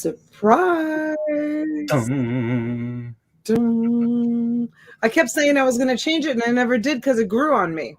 Surprise. Dum. Dun. I kept saying I was going to change it, and I never did because it grew on me.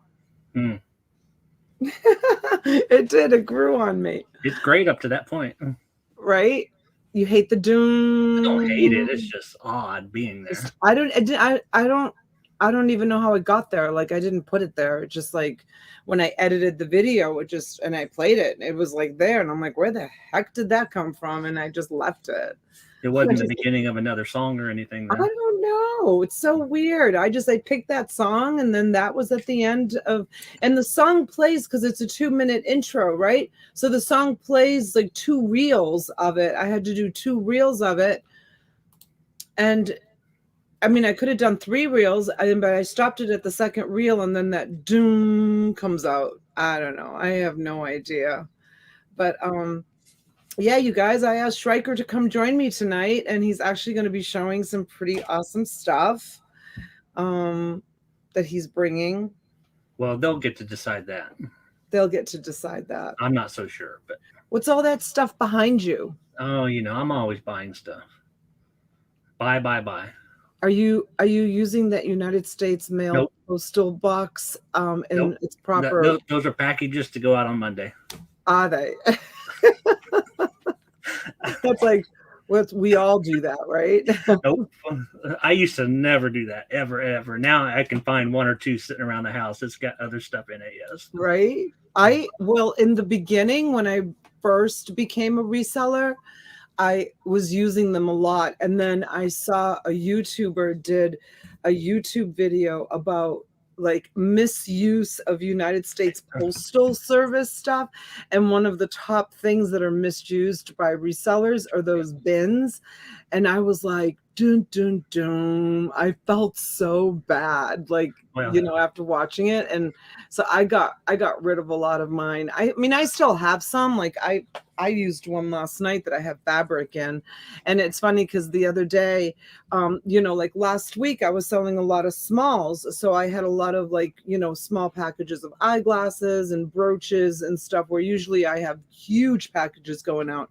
It did. It grew on me. It's great up to that point. I Right? You hate the doom. don't hate it. It's just odd being there. I don't even know how it got there. Like I didn't put it there. It just like when I edited the video, and I played it, it was like there, and I'm like, where the heck did that come from? And I just left it. It wasn't the beginning of another song or anything. I don't know. It's so weird. I picked that song, and then that was at the end of, and the song plays because it's a 2-minute intro, right? So the song plays like 2 reels of it. I had to do 2 reels of it. And I mean, I could have done 3 reels, but I stopped it at the 2nd reel, and then that doom comes out. I don't know. I have no idea. But yeah, you guys, I asked Stryker to come join me tonight, and he's actually going to be showing some pretty awesome stuff that he's bringing. Well, they'll get to decide that. They'll get to decide that. I'm not so sure, but what's all that stuff behind you? Oh, I'm always buying stuff. Buy. Are you using that United States mail Nope. postal box in Nope. its proper? Those are packages to go out on Monday. Are they? That's like what we all do that, right? Nope. I used to never do that ever. Now I can find 1 or 2 sitting around the house. It's got other stuff in it. Yes. Right. Well, in the beginning, when I first became a reseller, I was using them a lot. And then I saw a YouTuber did a YouTube video about like misuse of United States Postal Service stuff. And one of the top things that are misused by resellers are those bins. And I was like, dun, dun, dun. I felt so bad, like, after watching it. And so I got rid of a lot of mine. I mean, I still have some, like I used one last night that I have fabric in. And it's funny because the other day, like last week I was selling a lot of smalls. So I had a lot of small packages of eyeglasses and brooches and stuff where usually I have huge packages going out.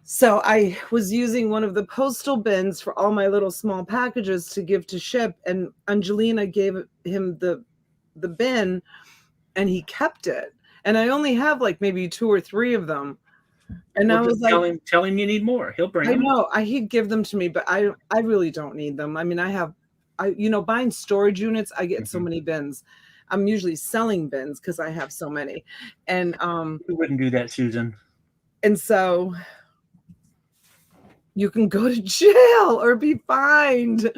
So I was using one of the postal bins for all my little small packages to give to ship. And Angelina gave him the bin and he kept it. And I only have like maybe 2 or 3 of them. And I was like, tell him you need more. He'll bring them. I know he'd give them to me, but I really don't need them. I mean, buying storage units, I get so many bins. I'm usually selling bins because I have so many. And we wouldn't do that, Susan. And so you can go to jail or be fined.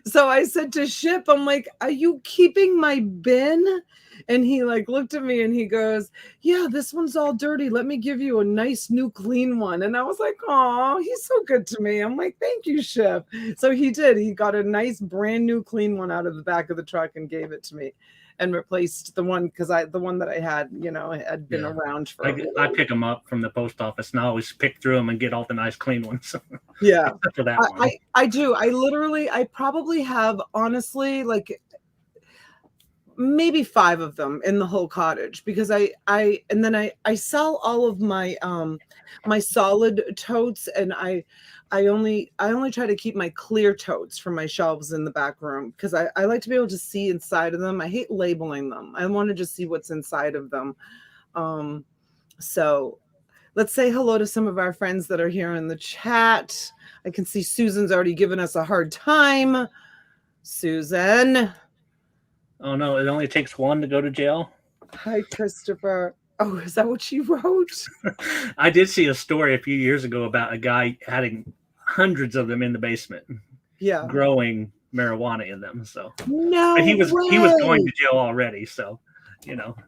So I said to Ship, I'm like, are you keeping my bin? And he like looked at me and he goes, yeah, this one's all dirty. Let me give you a nice new clean one. And I was like, oh, he's so good to me. I'm like, thank you, Ship. So he did. He got a nice brand new clean one out of the back of the truck and gave it to me and replaced the one because the one that I had, had been around for. I pick them up from the post office and I always pick through them and get all the nice clean ones. Yeah, for that one. I do. I probably have honestly like maybe 5 of them in the whole cottage because I sell all of my my solid totes and I only try to keep my clear totes from my shelves in the back room because I like to be able to see inside of them. I hate labeling them. I want to just see what's inside of them. So let's say hello to some of our friends that are here in the chat. I can see Susan's already given us a hard time. Susan. Oh, no, it only takes 1 to go to jail. Hi, Christopher. Oh, is that what she wrote? I did see a story a few years ago about a guy having hundreds of them in the basement. Yeah. Growing marijuana in them. So no, but he was way. He was going to jail already. So,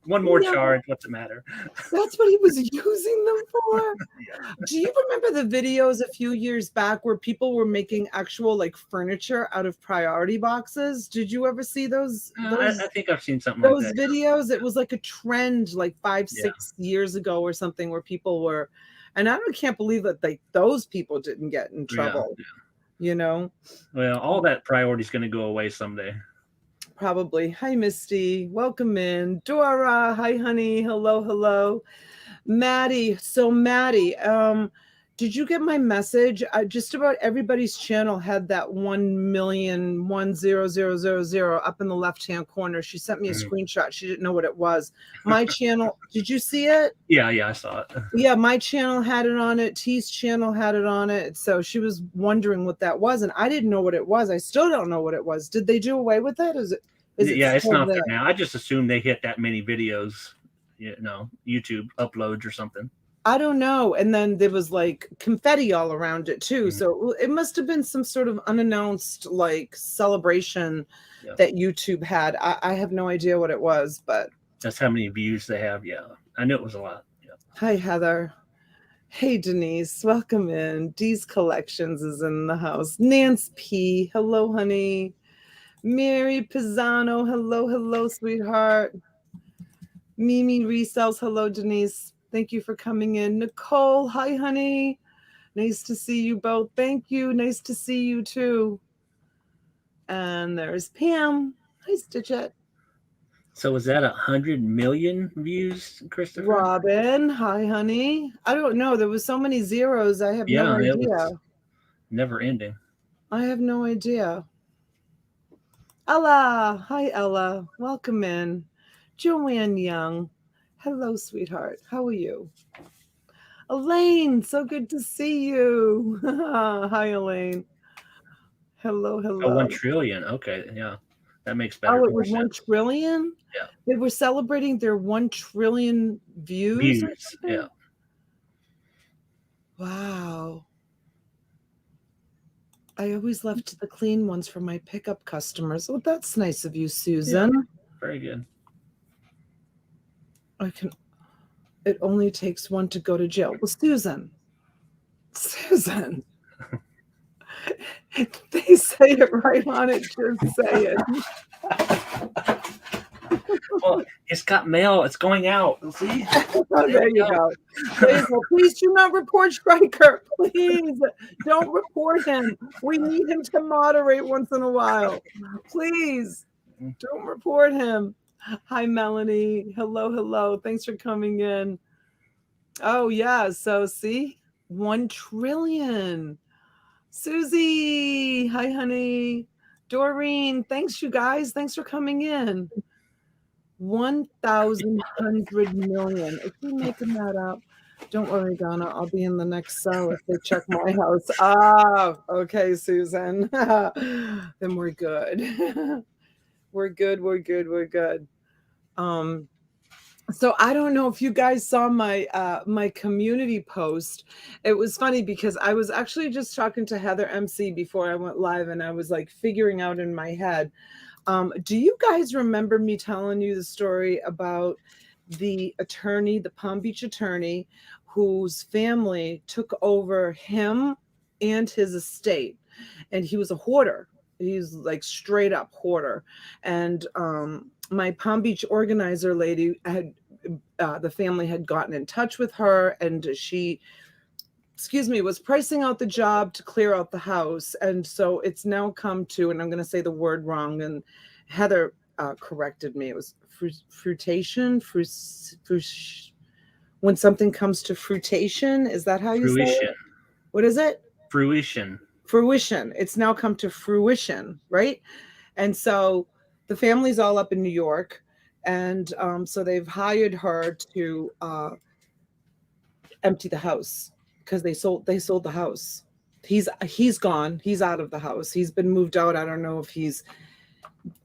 one more charge. What's the matter? That's what he was using them for. Yeah. Do you remember the videos a few years back where people were making actual like furniture out of priority boxes? Did you ever see those? I think I've seen something like that. Those videos. It was like a trend like 5-6 years ago or something where people were, and I can't believe that those people didn't get in trouble. Yeah. Well, all that priority is going to go away someday. Probably. Hi, Misty. Welcome in. Dora. Hi, honey. Hello. Maddie. So Maddie, Did you get my message? Just about everybody's channel had that 1,000,010,000 up in the left-hand corner. She sent me a screenshot. She didn't know what it was. My channel, did you see it? Yeah, I saw it. Yeah, my channel had it on it. T's channel had it on it. So she was wondering what that was, and I didn't know what it was. I still don't know what it was. Did they do away with it? Is it It's still not there there now. I just assumed they hit that many videos, YouTube uploads or something. I don't know. And then there was like confetti all around it too. So it must have been some sort of unannounced like celebration that YouTube had. I have no idea what it was, but that's how many views they have. Yeah, I knew it was a lot. Yeah. Hi, Heather. Hey, Denise. Welcome in. D's Collections is in the house. Nance P. Hello, honey. Mary Pisano. Hello, sweetheart. Mimi Resells. Hello, Denise. Thank you for coming in. Nicole, hi, honey. Nice to see you both. Thank you. Nice to see you too. And there's Pam. Hi, Stitchette. So was that 100 million views, Christopher? Robin, hi, honey. I don't know. There was so many zeros. I have no idea. It was never ending. I have no idea. Ella, hi, Ella. Welcome in. Joanne Young. Hello, sweetheart. How are you? Elaine, so good to see you. Hi, Elaine. Hello. Oh, 1 trillion. Okay, yeah. That makes better. Oh, it was 1 trillion? Yeah. They were celebrating their 1 trillion views? Yeah. Wow. I always left the clean ones for my pickup customers. Oh, that's nice of you, Susan. Yeah, very good. It only takes one to go to jail. Well, Susan. They say it right on it. Just say it. Well, it's got mail. It's going out. See? There you go. Please do not report Stryker. Please don't report him. We need him to moderate once in a while. Please don't report him. Hi, Melanie. Hello. Thanks for coming in. Oh, yeah. So see, 1 trillion. Susie. Hi, honey. Doreen. Thanks, you guys. Thanks for coming in. 1,100 million. Is he making that up? Don't worry, Donna. I'll be in the next cell if they check my house. Okay, Susan. Then we're good. We're good. So I don't know if you guys saw my my community post. It was funny because I was actually just talking to Heather MC before I went live, and I was like figuring out in my head. Do you guys remember me telling you the story about the attorney, the Palm Beach attorney, whose family took over him and his estate? And he was a hoarder. He's like straight up hoarder. And my Palm Beach organizer lady had, the family had gotten in touch with her, and she, was pricing out the job to clear out the house. And so it's now come to, and I'm going to say the word wrong, and Heather corrected me. It was fruition. When something comes to fruition, is that how you say it? What is it? Fruition. It's now come to fruition, right? And so the family's all up in New York, and so they've hired her to empty the house because they sold the house. He's gone. He's out of the house. He's been moved out. I don't know if he's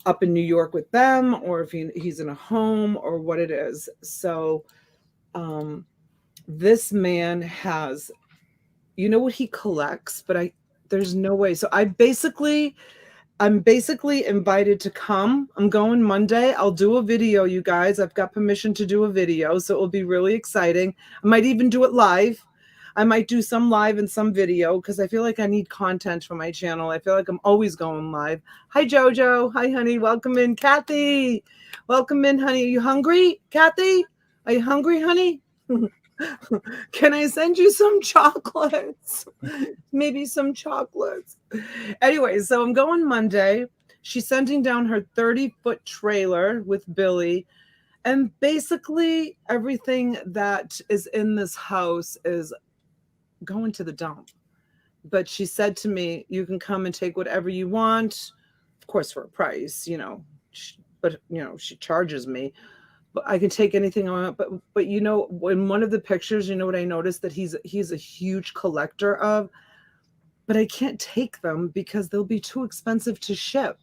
up in New York with them or if he's in a home or what it is. So this man has, you know what he collects, but there's no way. So I'm basically invited to come. I'm going Monday. I'll do a video, you guys. I've got permission to do a video, so it will be really exciting. I might even do it live. I might do some live and some video because I feel like I need content for my channel. I feel like I'm always going live. Hi, Jojo. Hi, honey. Welcome in. Kathy. Welcome in, honey. Are you hungry, Kathy? Are you hungry, honey? Can I send you some chocolates? Maybe some chocolates. Anyway, so I'm going Monday. She's sending down her 30-foot trailer with Billy. And basically everything that is in this house is going to the dump. But she said to me, you can come and take whatever you want, of course, for a price, but she charges me, but I can take anything I want. But in one of the pictures, what I noticed that he's a huge collector of, but I can't take them because they'll be too expensive to ship,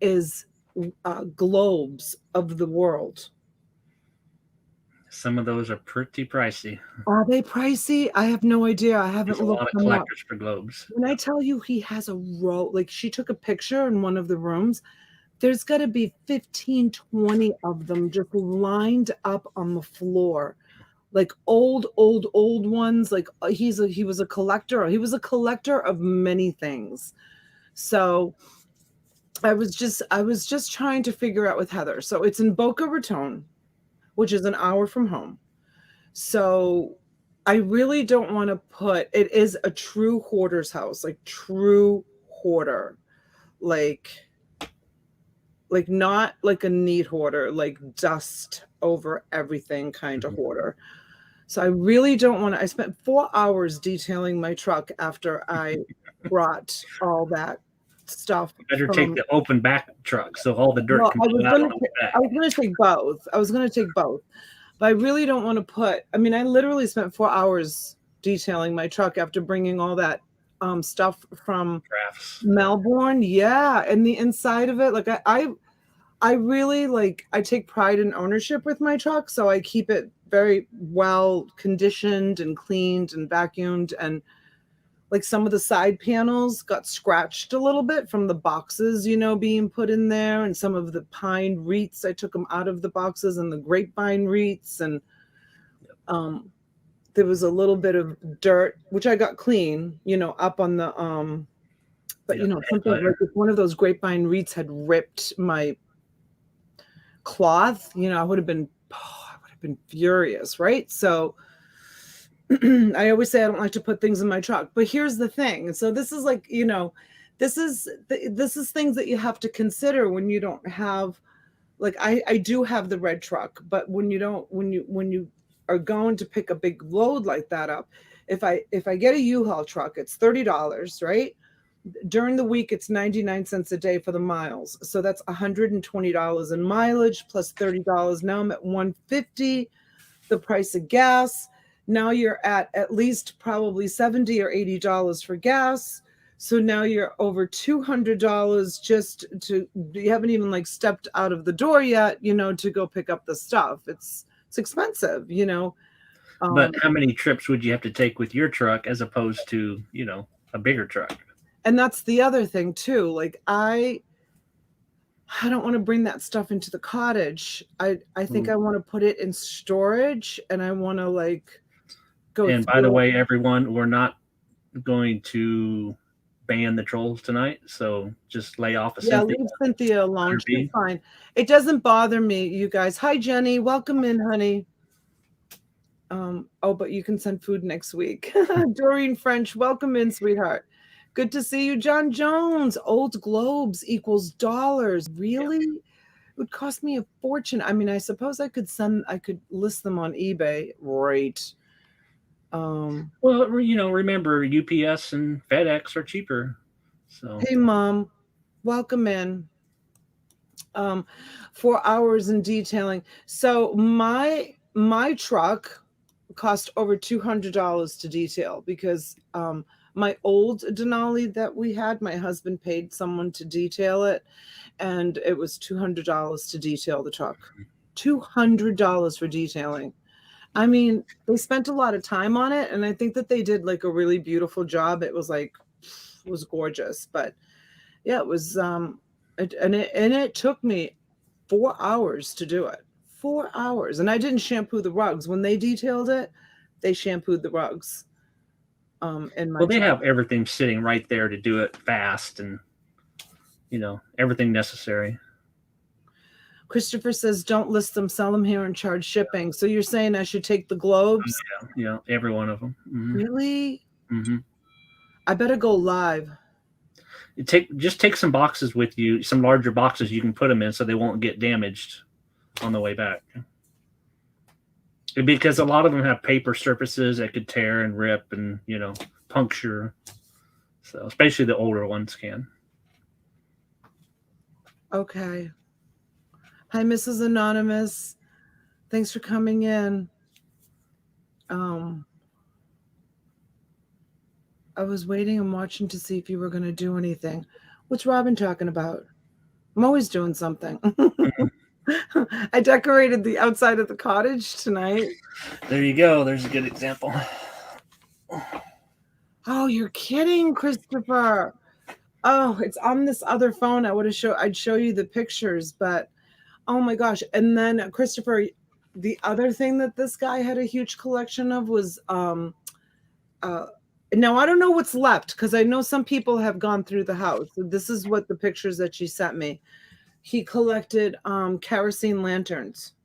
is globes of the world. Some of those are pretty pricey. Are they pricey? I have no idea. I haven't There's a looked lot of them up. collectors for globes. When I tell you he has a row, like she took a picture in one of the rooms, there's got to be 15, 20 of them just lined up on the floor. Like old ones. Like he was a collector. He was a collector of many things. So I was just trying to figure out with Heather. So it's in Boca Raton, which is an hour from home. So I really don't want to it is a true hoarder's house, like true hoarder, like not like a neat hoarder, like dust over everything kind of hoarder. So I really don't want to. I spent 4 hours detailing my truck after I brought all that stuff. You better take the open back truck so all the dirt can come out on the way back. I was going to take both. But I really don't want to I literally spent 4 hours detailing my truck after bringing all that stuff from Crafts. Melbourne. Yeah. And the inside of it, like I really I take pride in ownership with my truck. So I keep it very well conditioned and cleaned and vacuumed. And like some of the side panels got scratched a little bit from the boxes, being put in there. And some of the pine wreaths, I took them out of the boxes, and the grapevine wreaths. And there was a little bit of dirt, which I got clean, up on the, but something like if one of those grapevine wreaths had ripped my cloth, I would have been furious. Right. So I always say I don't like to put things in my truck, but here's the thing. So this is this is things that you have to consider when you don't have, I do have the red truck, but when you are going to pick a big load like that up, if I get a U-Haul truck, it's $30, right? During the week, it's 99 cents a day for the miles. So that's $120 in mileage plus $30. Now I'm at $150, the price of gas. Now you're at least probably $70 or $80 for gas. So now you're over $200 just you haven't even stepped out of the door yet, to go pick up the stuff. It's expensive, But how many trips would you have to take with your truck as opposed to, a bigger truck? And that's the other thing too. I don't want to bring that stuff into the cottage. I think I want to put it in storage, and I want to go. And by the way, everyone, we're not going to ban the trolls tonight, so just lay off Cynthia. Leave Cynthia alone. She's fine. It doesn't bother me, you guys. Hi, Jenny. Welcome in, honey. But you can send food next week. Doreen French, welcome in, sweetheart. Good to see you. John Jones, old globes equals dollars. Really? Yeah. It would cost me a fortune. I suppose I could list them on eBay. Right. Well, remember UPS and FedEx are cheaper. So hey, Mom, welcome in. 4 hours in detailing. So my truck cost over $200 to detail because my old Denali that we had, my husband paid someone to detail it, and it was $200 to detail the truck. $200 for detailing. They spent a lot of time on it, and I think that they did a really beautiful job. It was gorgeous, but yeah, it was it took me 4 hours to do it. 4 hours, and I didn't shampoo the rugs. When they detailed it, they shampooed the rugs. They have everything sitting right there to do it fast, and everything necessary. Christopher says, don't list them, sell them here and charge shipping. So you're saying I should take the globes? Yeah, every one of them. Mm-hmm. Really? Mm-hmm. I better go live. Just take some boxes with you, some larger boxes you can put them in so they won't get damaged on the way back. Because a lot of them have paper surfaces that could tear and rip and, puncture. So especially the older ones can. Okay. Hi, Mrs. Anonymous. Thanks for coming in. I was waiting and watching to see if you were going to do anything. What's Robin talking about? I'm always doing something. I decorated the outside of the cottage tonight. There you go. There's a good example. Oh, you're kidding, Christopher. Oh, it's on this other phone. I'd show you the pictures, but oh my gosh. And then Christopher, the other thing that this guy had a huge collection of was now I don't know what's left because I know some people have gone through the house. This is what the pictures that she sent me. He collected kerosene lanterns.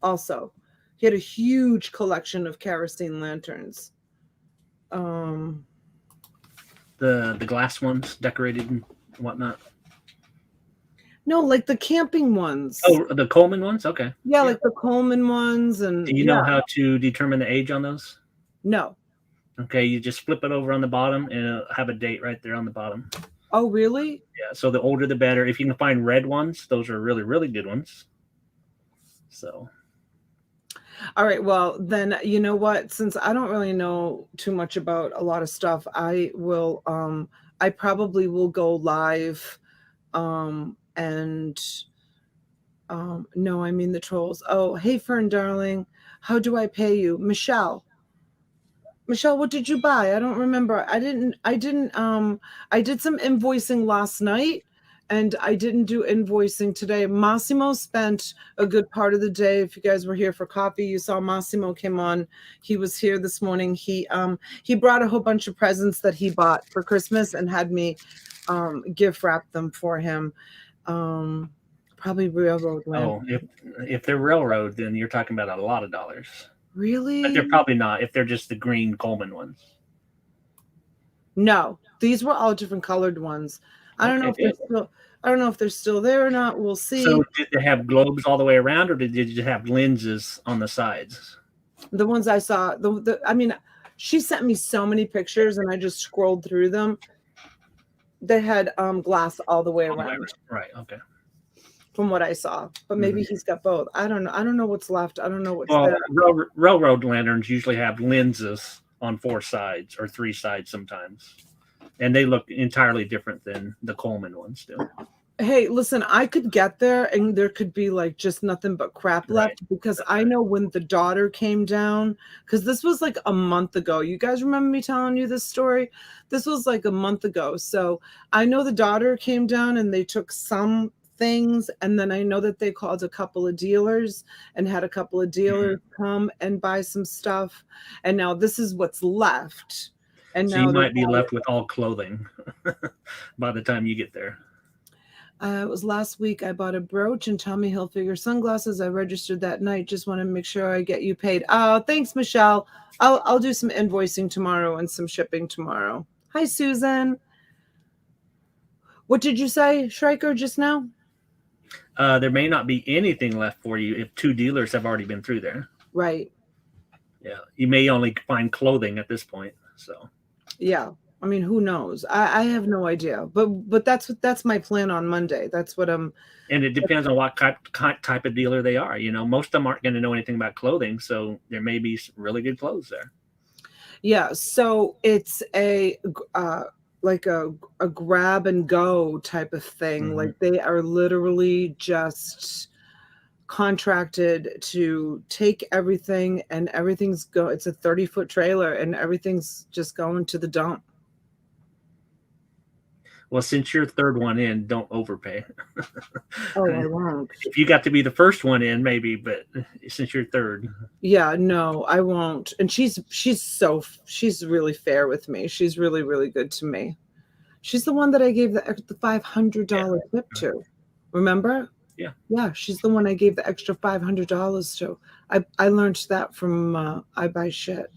Also, he had a huge collection of kerosene lanterns. The glass ones decorated and whatnot. No, like the camping ones. Oh, the Coleman ones? Okay. Yeah, like the Coleman ones. And do you know how to determine the age on those? No. Okay, you just flip it over on the bottom and it'll have a date right there on the bottom. Oh, really? Yeah, so the older the better. If you can find red ones, those are really, really good ones. So. All right, well, then you know what? Since I don't really know too much about a lot of stuff, I probably will go live no, I mean the trolls. Oh, hey, Fern, darling. How do I pay you? Michelle, what did you buy? I don't remember. I did some invoicing last night and I didn't do invoicing today. Massimo spent a good part of the day. If you guys were here for coffee, you saw Massimo came on. He was here this morning. He brought a whole bunch of presents that he bought for Christmas and had me gift wrap them for him. Probably railroad land. Oh, if they're railroad, then you're talking about a lot of dollars. Really? But they're probably not if they're just the green Coleman ones. No, these were all different colored ones. I don't know if they're still there or not. We'll see. So did they have globes all the way around, or did you just have lenses on the sides? The ones I saw, I mean, she sent me so many pictures, and I just scrolled through them. They had glass all the way around. Right. Okay. From what I saw, but maybe he's got both. I don't know. I don't know what's left. I don't know what's there. Railroad lanterns usually have lenses on 4 sides or 3 sides sometimes, and they look entirely different than the Coleman ones do. Hey, listen, I could get there and there could be like just nothing but crap left because I know when the daughter came down, because this was like a month ago. You guys remember me telling you this story? This was like a month ago. So I know the daughter came down and they took some things, and then I know that they called a couple of dealers and had a couple of dealers come and buy some stuff, and now this is what's left. And so now you might be left with all clothing by the time you get there. It was last week. I bought a brooch and Tommy Hilfiger sunglasses. I registered that night. Just want to make sure I get you paid. Oh, thanks, Michelle. I'll do some invoicing tomorrow and some shipping tomorrow. Hi, Susan. What did you say, Schreiker, just now? There may not be anything left for you if 2 dealers have already been through there. Right. Yeah. You may only find clothing at this point. So. Yeah. I mean, who knows? I have no idea. But that's my plan on Monday. That's what I'm. And it depends on what type of dealer they are. Most of them aren't going to know anything about clothing, so there may be some really good clothes there. Yeah. So it's like a grab and go type of thing. Like they are literally just contracted to take everything and everything's it's a 30-foot trailer and everything's just going to the dump. Well, since you're 3rd one in, don't overpay. Oh, I won't. If you got to be the 1st one in, maybe, but since you're 3rd. Yeah, no, I won't. And she's really fair with me. She's really, really good to me. She's the one that I gave the $500 tip to. Remember? Yeah. Yeah, she's the one I gave the extra $500 to. I learned that from I Buy Shit.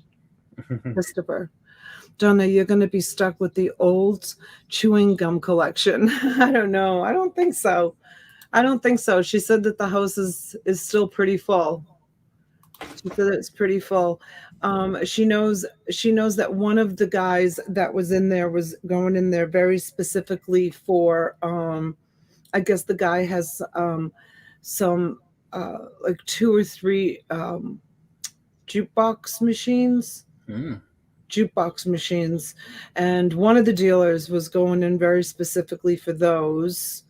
Christopher. Donna, you're going to be stuck with the old chewing gum collection. I don't know. I don't think so. She said that the house is still pretty full. She said it's pretty full. She knows that one of the guys that was in there was going in there very specifically for I guess the guy has some like 2 or 3 jukebox machines. Mm. Jukebox machines, and one of the dealers was going in very specifically for those,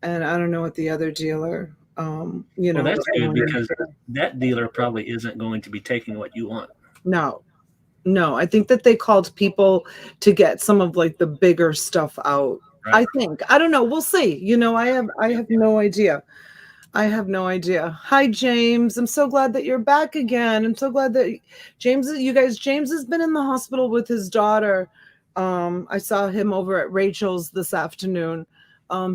and I don't know what the other dealer Well, that's was good going in because for. that dealer probably isn't going to be taking what you want. No, no, I think that they called people to get some of like the bigger stuff out. Right. I don't know, we'll see. I have no idea. I have no idea. Hi, James. I'm so glad that you're back again. I'm so glad that James has been in the hospital with his daughter. I saw him over at Rachel's this afternoon.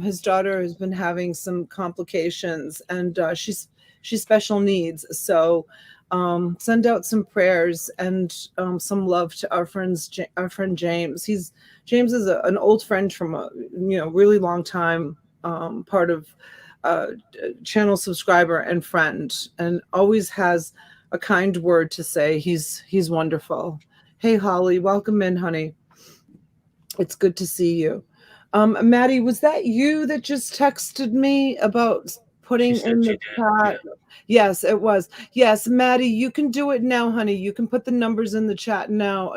His daughter has been having some complications, and she's special needs. So send out some prayers and some love to our friend James. James is an old friend from a really long time, part of channel subscriber and friend, and always has a kind word to say. He's wonderful. Hey, Holly, welcome in, honey. It's good to see you. Maddie, was that you that just texted me about putting in the chat? Yeah. Yes, it was. Yes, Maddie, you can do it now, honey. You can put the numbers in the chat now.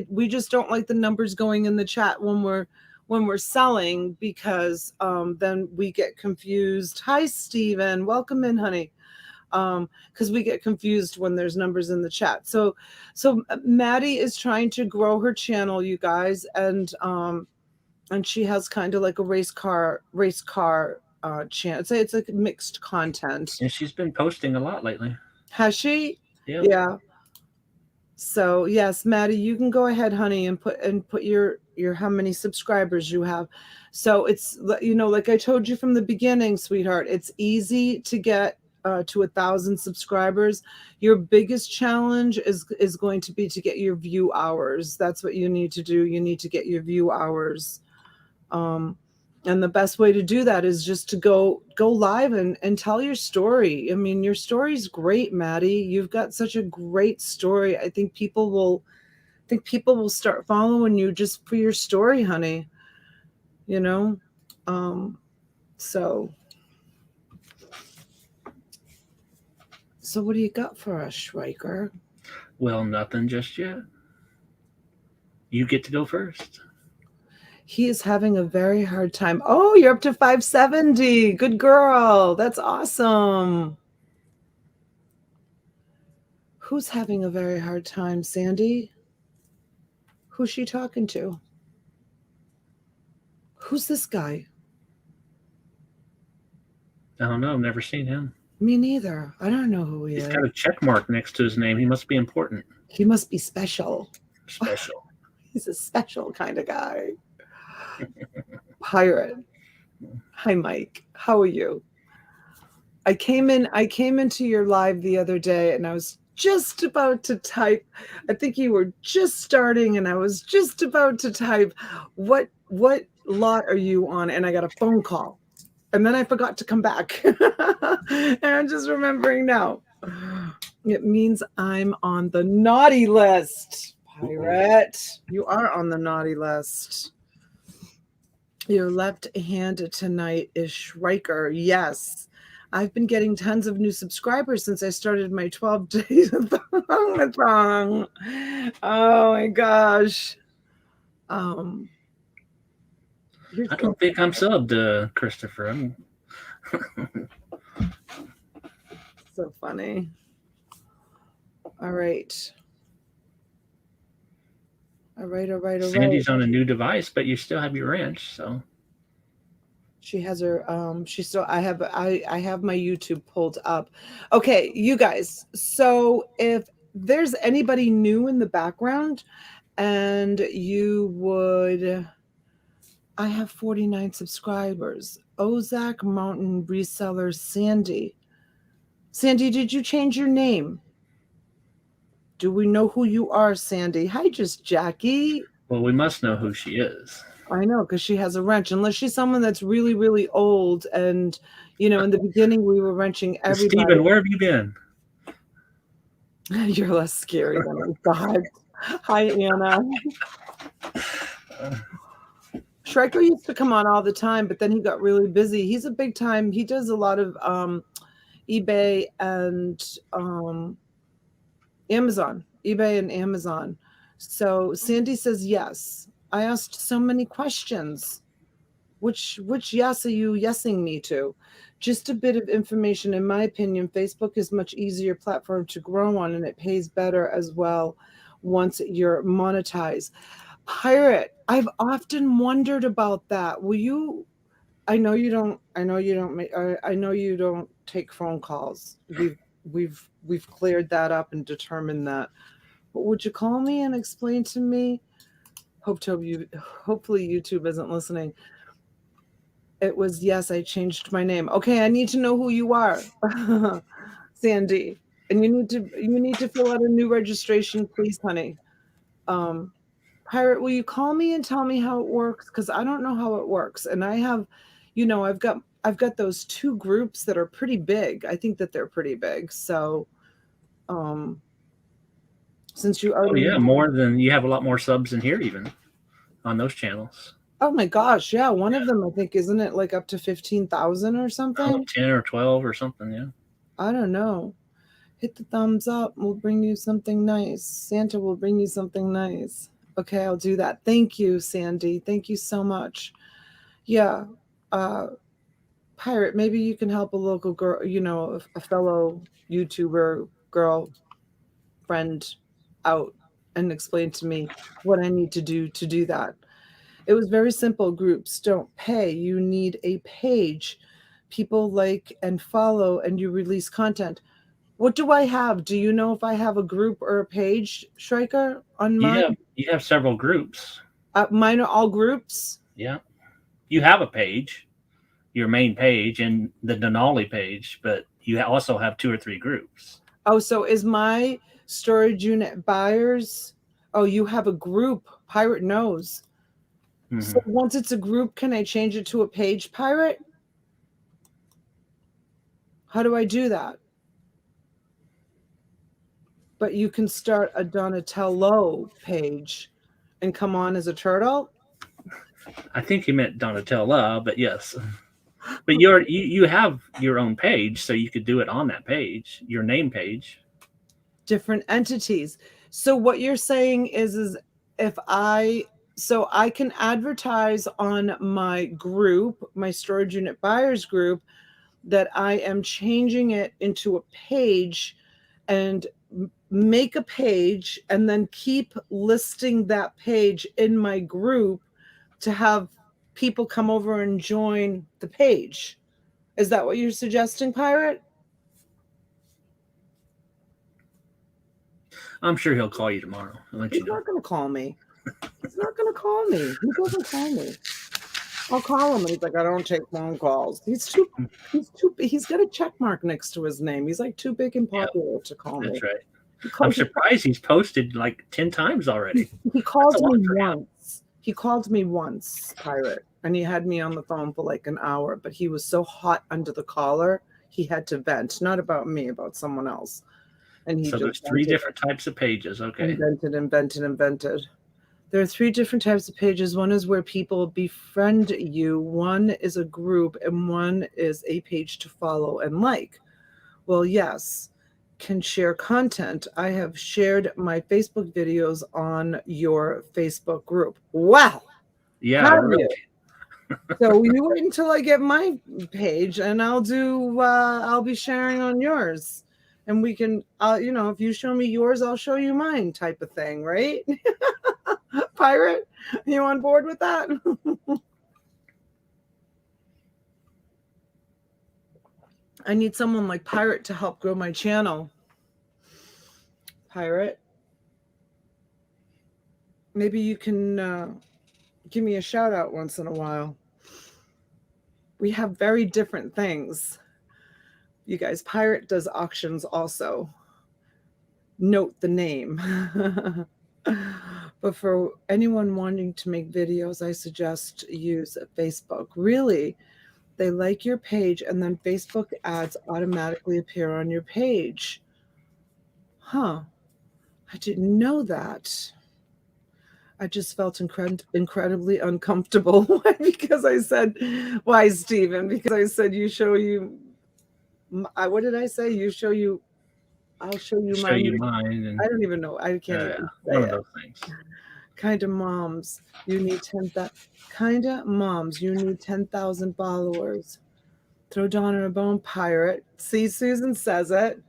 We just don't like the numbers going in the chat when we're selling, because then we get confused. Hi, Steven. Welcome in, honey. Because we get confused when there's numbers in the chat. So Maddie is trying to grow her channel, you guys, and she has kind of like a race car channel. It's like mixed content. And she's been posting a lot lately. Has she? Yeah. Yeah. So yes, Maddie, you can go ahead, honey, and put your how many subscribers you have. So it's like I told you from the beginning, sweetheart, it's easy to get to 1,000 subscribers. Your biggest challenge is going to be to get your view hours. That's what you need to do. You need to get your view hours. And the best way to do that is just to go live and tell your story. I mean, your story's great, Maddie. You've got such a great story. I think people will start following you just for your story, honey. So what do you got for us, Schweiker? Well, nothing just yet. You get to go first. He is having a very hard time. Oh, you're up to 570. Good girl. That's awesome. Who's having a very hard time, Sandy? Who's she talking to? Who's this guy? I don't know. I've never seen him. Me neither. I don't know who he is. He's got a check mark next to his name. He must be important. He must be special. Special. He's a special kind of guy. Pirate. Hi, Mike. How are you? I came into your live the other day, and I was just about to type. I think you were just starting, and I was just about to type, what lot are you on? And I got a phone call. And then I forgot to come back. And I'm just remembering now. It means I'm on the naughty list. Pirate, you are on the naughty list. Your left hand tonight is Schweiker. Yes. I've been getting tons of new subscribers since I started my 12 days of thong. Oh my gosh. I don't think I'm subbed, Christopher. So funny. All right. Sandy's on a new device, but you still have your wrench, so. She has her I have my YouTube pulled up. Okay, you guys. So if there's anybody new in the background and I have 49 subscribers. Ozark Mountain Reseller Sandy. Sandy, did you change your name? Do we know who you are, Sandy? Hi, just Jackie. Well, we must know who she is. I know, because she has a wrench. Unless she's someone that's really, really old. And, in the beginning, we were wrenching everybody. Steven, where have you been? You're less scary than I thought. Hi, Anna. Schreiker used to come on all the time, but then he got really busy. He's a big time. He does a lot of eBay and Amazon. eBay and Amazon. So Sandy says yes. I asked so many questions. Which yes are you yesing me to? Just a bit of information. In my opinion, Facebook is much easier platform to grow on, and it pays better as well once you're monetized. Pirate, I've often wondered about that. Will you? I know you don't. I know you don't. I know you don't take phone calls. We've cleared that up and determined that. But would you call me and explain to me? Hopefully YouTube isn't listening. It was yes. I changed my name. Okay, I need to know who you are, Sandy. And you need to fill out a new registration, please, honey. Pirate, will you call me and tell me how it works? Because I don't know how it works. And I have, I've got those two groups that are pretty big. I think that they're pretty big. So since you already more than you have a lot more subs in here even on those channels. Oh my gosh, yeah. One of them, I think, isn't it like up to 15,000 or something? 10 or 12 or something, yeah. I don't know. Hit the thumbs up. We'll bring you something nice. Santa will bring you something nice. Okay, I'll do that. Thank you, Sandy. Thank you so much. Yeah. Pirate, maybe you can help a local girl, a fellow YouTuber girl friend out and explain to me what I need to do that. It was very simple. Groups don't pay. You need a page. People like and follow, and you release content. What do I have? Do you know if I have a group or a page, Schreiker, on mine? You have several groups. Mine are all groups? Yeah. You have a page, your main page, and the Denali page, but you also have 2 or 3 groups. Oh, so is my storage unit buyers? Oh, you have a group. Pirate knows. Mm-hmm. So once it's a group, can I change it to a page, Pirate? How do I do that? But you can start a Donatello page and come on as a turtle? I think you meant Donatella, but yes. But you have your own page, so you could do it on that page, your name page. Different entities. So what you're saying is if I can advertise on my group, my storage unit buyers group, that I am changing it into a page and make a page and then keep listing that page in my group to have people come over and join the page. Is that what you're suggesting, Pirate? I'm sure he'll call you tomorrow. He's not going to call me. He's not going to call me. He doesn't call me. I'll call him and he's like, I don't take phone calls. He's got a check mark next to his name. He's like too big and popular to call me. That's right. I'm surprised he's posted like 10 times already. He called me once. He called me once, Pirate, and he had me on the phone for like an hour, but he was so hot under the collar, he had to vent. Not about me, about someone else. And he so there's 3 different types of pages. Okay. Invented. There are 3 different types of pages. One is where people befriend you. One is a group, and one is a page to follow and like. Well, yes, can share content. I have shared my Facebook videos on your Facebook group. Wow. Yeah, really. So you wait until I get my page, and I'll be sharing on yours. And we can, if you show me yours, I'll show you mine type of thing, right? Pirate, you on board with that? I need someone like Pirate to help grow my channel. Pirate, maybe you can give me a shout out once in a while. We have very different things. You guys, Pirate does auctions also. Note the name. But for anyone wanting to make videos, I suggest use Facebook. Really, they like your page, and then Facebook ads automatically appear on your page. Huh. I didn't know that. I just felt incredibly uncomfortable because I said, why, Stephen? Because I said, what did I say? I'll show you Show you mine. mine, and I don't even know. I can't even say one of it. those things. Kind of moms, you need 10,000 followers. Throw Donna a bone, pirate. See, Susan says it.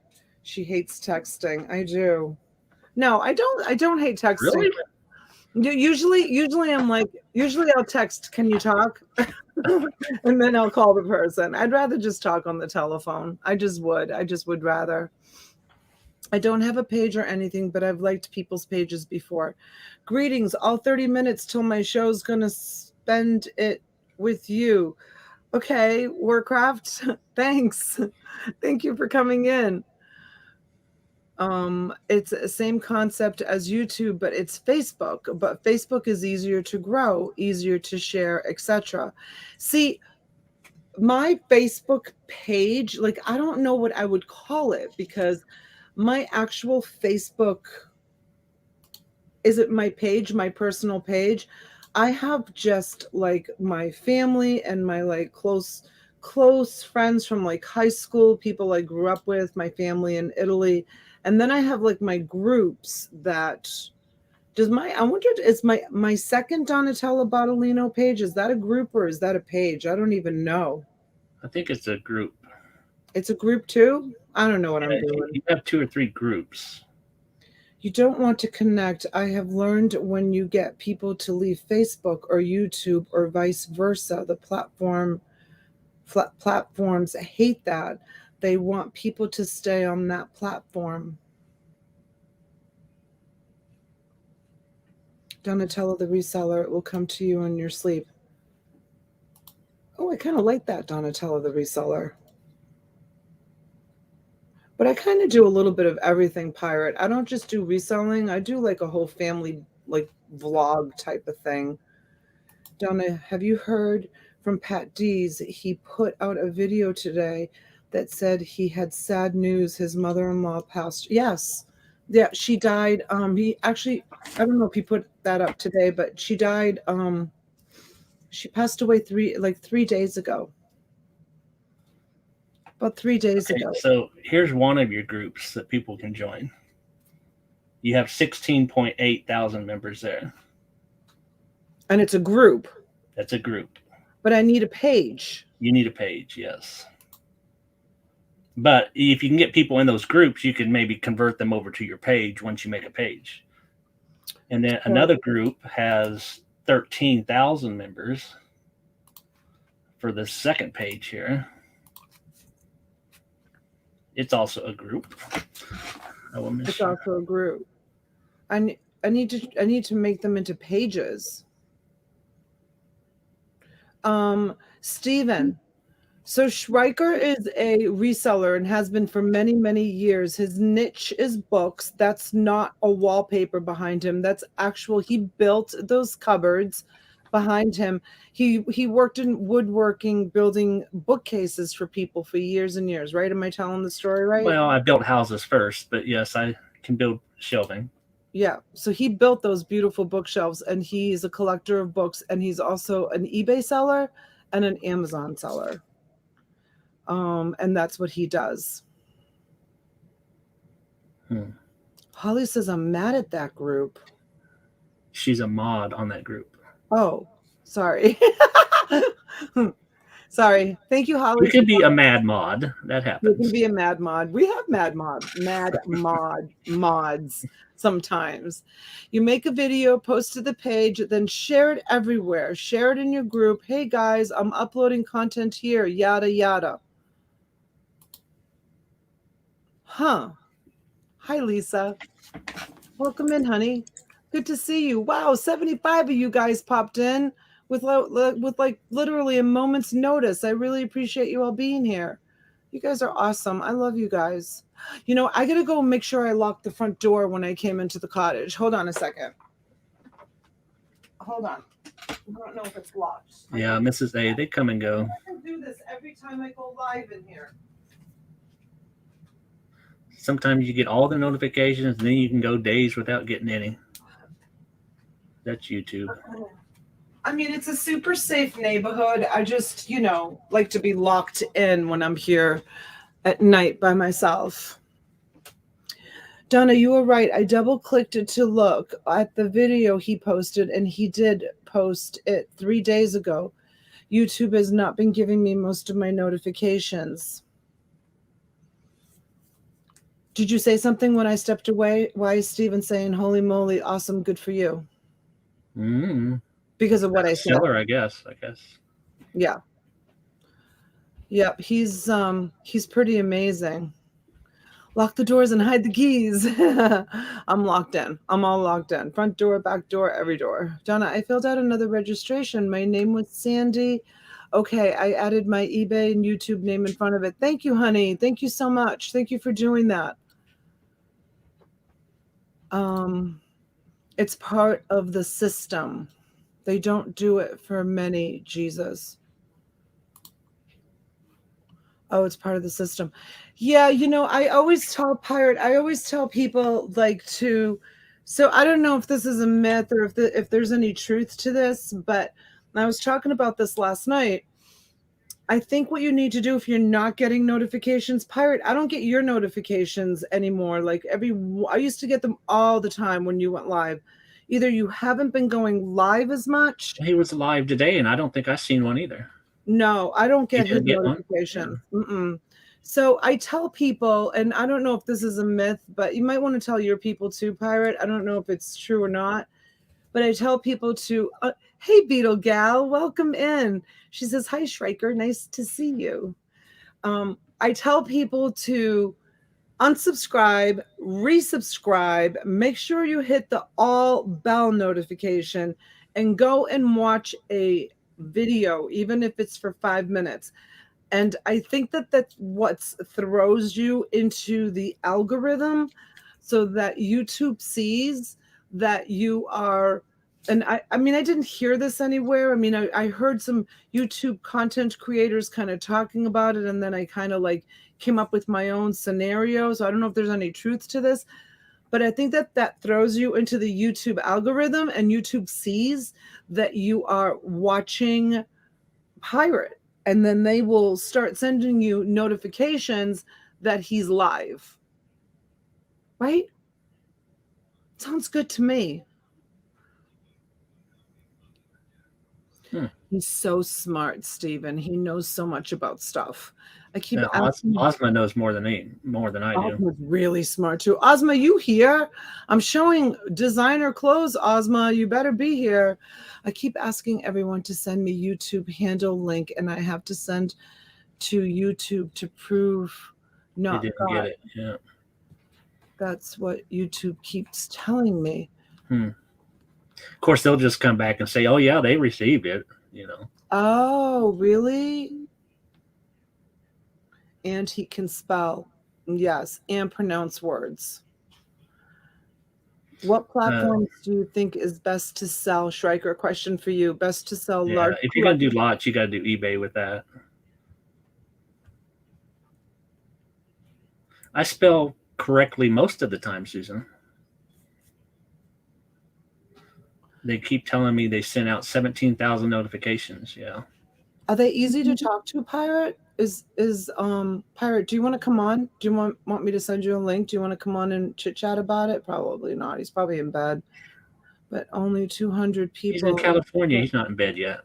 She hates texting. I do. No, I don't hate texting. Really? Usually I'll text, can you talk? And then I'll call the person. I'd rather just talk on the telephone. I just would rather. I don't have a page or anything, but I've liked people's pages before. Greetings, all 30 minutes till my show's gonna spend it with you. Okay, Warcraft, thanks. Thank you for coming in. It's the same concept as YouTube, but it's Facebook. But Facebook is easier to grow, easier to share, etc. See, my Facebook page, like I don't know what I would call it because my actual Facebook, is it my page, my personal page? I have just like my family and my like close friends from like high school, people I grew up with, my family in Italy. And then I have like my groups that I wonder, is my second Donatella Bottolino page, is that a group or is that a page? I don't even know. I think it's a group. It's a group too? I don't know what I'm doing. You have 2 or 3 groups. You don't want to connect. I have learned when you get people to leave Facebook or YouTube or vice versa, the platforms hate that. They want people to stay on that platform. Donatella the reseller, it will come to you in your sleep. Oh, I kind of like that, Donatella the reseller. But I kind of do a little bit of everything, Pirate. I don't just do reselling. I do like a whole family like vlog type of thing. Donna, have you heard from Pat Dees? He put out a video today that said he had sad news. His mother-in-law passed. Yes. Yeah, she died. He actually, I don't know if he put that up today, but she died. She passed away 3 days ago. About 3 days ago. So here's one of your groups that people can join. You have 16.8 thousand members there. And it's a group. That's a group. But I need a page. You need a page, yes. But if you can get people in those groups, you can maybe convert them over to your page once you make a page. And then another group has 13,000 members for the second page here. It's also a group. It's also a group. I need to make them into pages. Stephen. So Schreiker is a reseller and has been for many, many years. His niche is books. That's not a wallpaper behind him. That's actual. He built those cupboards behind him. He worked in woodworking, building bookcases for people for years and years, right? Am I telling the story right? Well, I built houses first, but yes, I can build shelving. Yeah. So he built those beautiful bookshelves, and he's a collector of books, and he's also an eBay seller and an Amazon seller. And that's what he does. Holly says, I'm mad at that group. She's a mod on that group. Oh, sorry. Sorry. Thank you, Holly. You can be a mad mod. That happens. You can be a mad mod. We have mad mods sometimes. You make a video, post to the page, then share it everywhere. Share it in your group. Hey guys, I'm uploading content here, yada, yada. Huh. Hi, Lisa. Welcome in, honey. Good to see you. Wow, 75 of you guys popped in with like literally a moment's notice. I really appreciate you all being here. You guys are awesome. I love you guys. You know, I got to go make sure I locked the front door when I came into the cottage. Hold on a second. Hold on. I don't know if it's locked. Yeah, Mrs. A, they come and go. I do this every time I go live in here. Sometimes you get all the notifications, and then you can go days without getting any. That's YouTube. I mean, it's a super safe neighborhood. I just, like to be locked in when I'm here at night by myself. Donna, you were right. I double clicked it to look at the video he posted, and he did post it 3 days ago. YouTube has not been giving me most of my notifications. Did you say something when I stepped away? Why is Steven saying, holy moly, awesome, good for you? Because of what I said. Seller, I guess. Yeah. Yep, he's pretty amazing. Lock the doors and hide the keys. I'm locked in. I'm all locked in. Front door, back door, every door. Donna, I filled out another registration. My name was Sandy. Okay, I added my eBay and YouTube name in front of it. Thank you, honey. Thank you so much. Thank you for doing that. It's part of the system. They don't do it for many, Jesus. Oh, it's part of the system. Yeah, I always tell people so I don't know if this is a myth or if there's any truth to this, but I was talking about this last night. I think what you need to do if you're not getting notifications, Pirate, I don't get your notifications anymore. Like I used to get them all the time when you went live. Either you haven't been going live as much. He was live today, and I don't think I've seen one either. No, I don't get his notifications. Yeah. So I tell people, and I don't know if this is a myth, but you might want to tell your people too, Pirate. I don't know if it's true or not, but I tell people to, hey, Beetle Gal, welcome in. She says, hi, Schreiker, nice to see you. I tell people to unsubscribe, resubscribe, make sure you hit the all bell notification and go and watch a video, even if it's for 5 minutes. And I think that's what throws you into the algorithm so that YouTube sees that you are, and I mean, I didn't hear this anywhere. I mean, I heard some YouTube content creators kind of talking about it, and then I kind of like came up with my own scenario. So I don't know if there's any truth to this, but I think that throws you into the YouTube algorithm, and YouTube sees that you are watching Pirate, and then they will start sending you notifications that he's live. Right? Sounds good to me. He's so smart, Steven. He knows so much about stuff. I keep asking. Ozma knows more than I do. Ozma's really smart too. Ozma, you here? I'm showing designer clothes, Ozma. You better be here. I keep asking everyone to send me YouTube handle link, and I have to send to YouTube to prove not They didn't God. get it. Yeah. That's what YouTube keeps telling me. Of course, they'll just come back and say, "Oh yeah, they received it." Oh, really? And he can spell, yes, and pronounce words. What platforms do you think is best to sell? Schreiker, question for you. Best to sell large. If you're gonna do lots, you got to do eBay with that. I spell correctly most of the time, Susan. They keep telling me they sent out 17,000 notifications. Yeah. Are they easy to talk to, Pirate? Is Pirate, do you want to come on? Do you want me to send you a link? Do you want to come on and chit chat about it? Probably not. He's probably in bed. But only 200 people. He's in California. He's not in bed yet.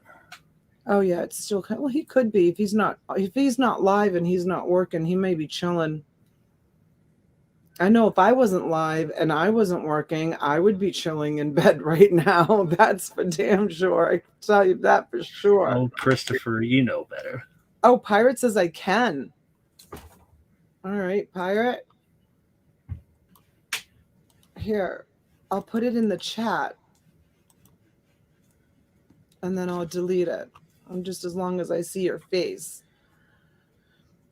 Oh yeah, it's still well. He could be if he's not live and he's not working. He may be chilling. I know if I wasn't live and I wasn't working, I would be chilling in bed right now. That's for damn sure. I can tell you that for sure. Oh, Christopher, you know better. Oh, Pirate says I can. All right, Pirate. Here, I'll put it in the chat. And then I'll delete it. Just as long as I see your face.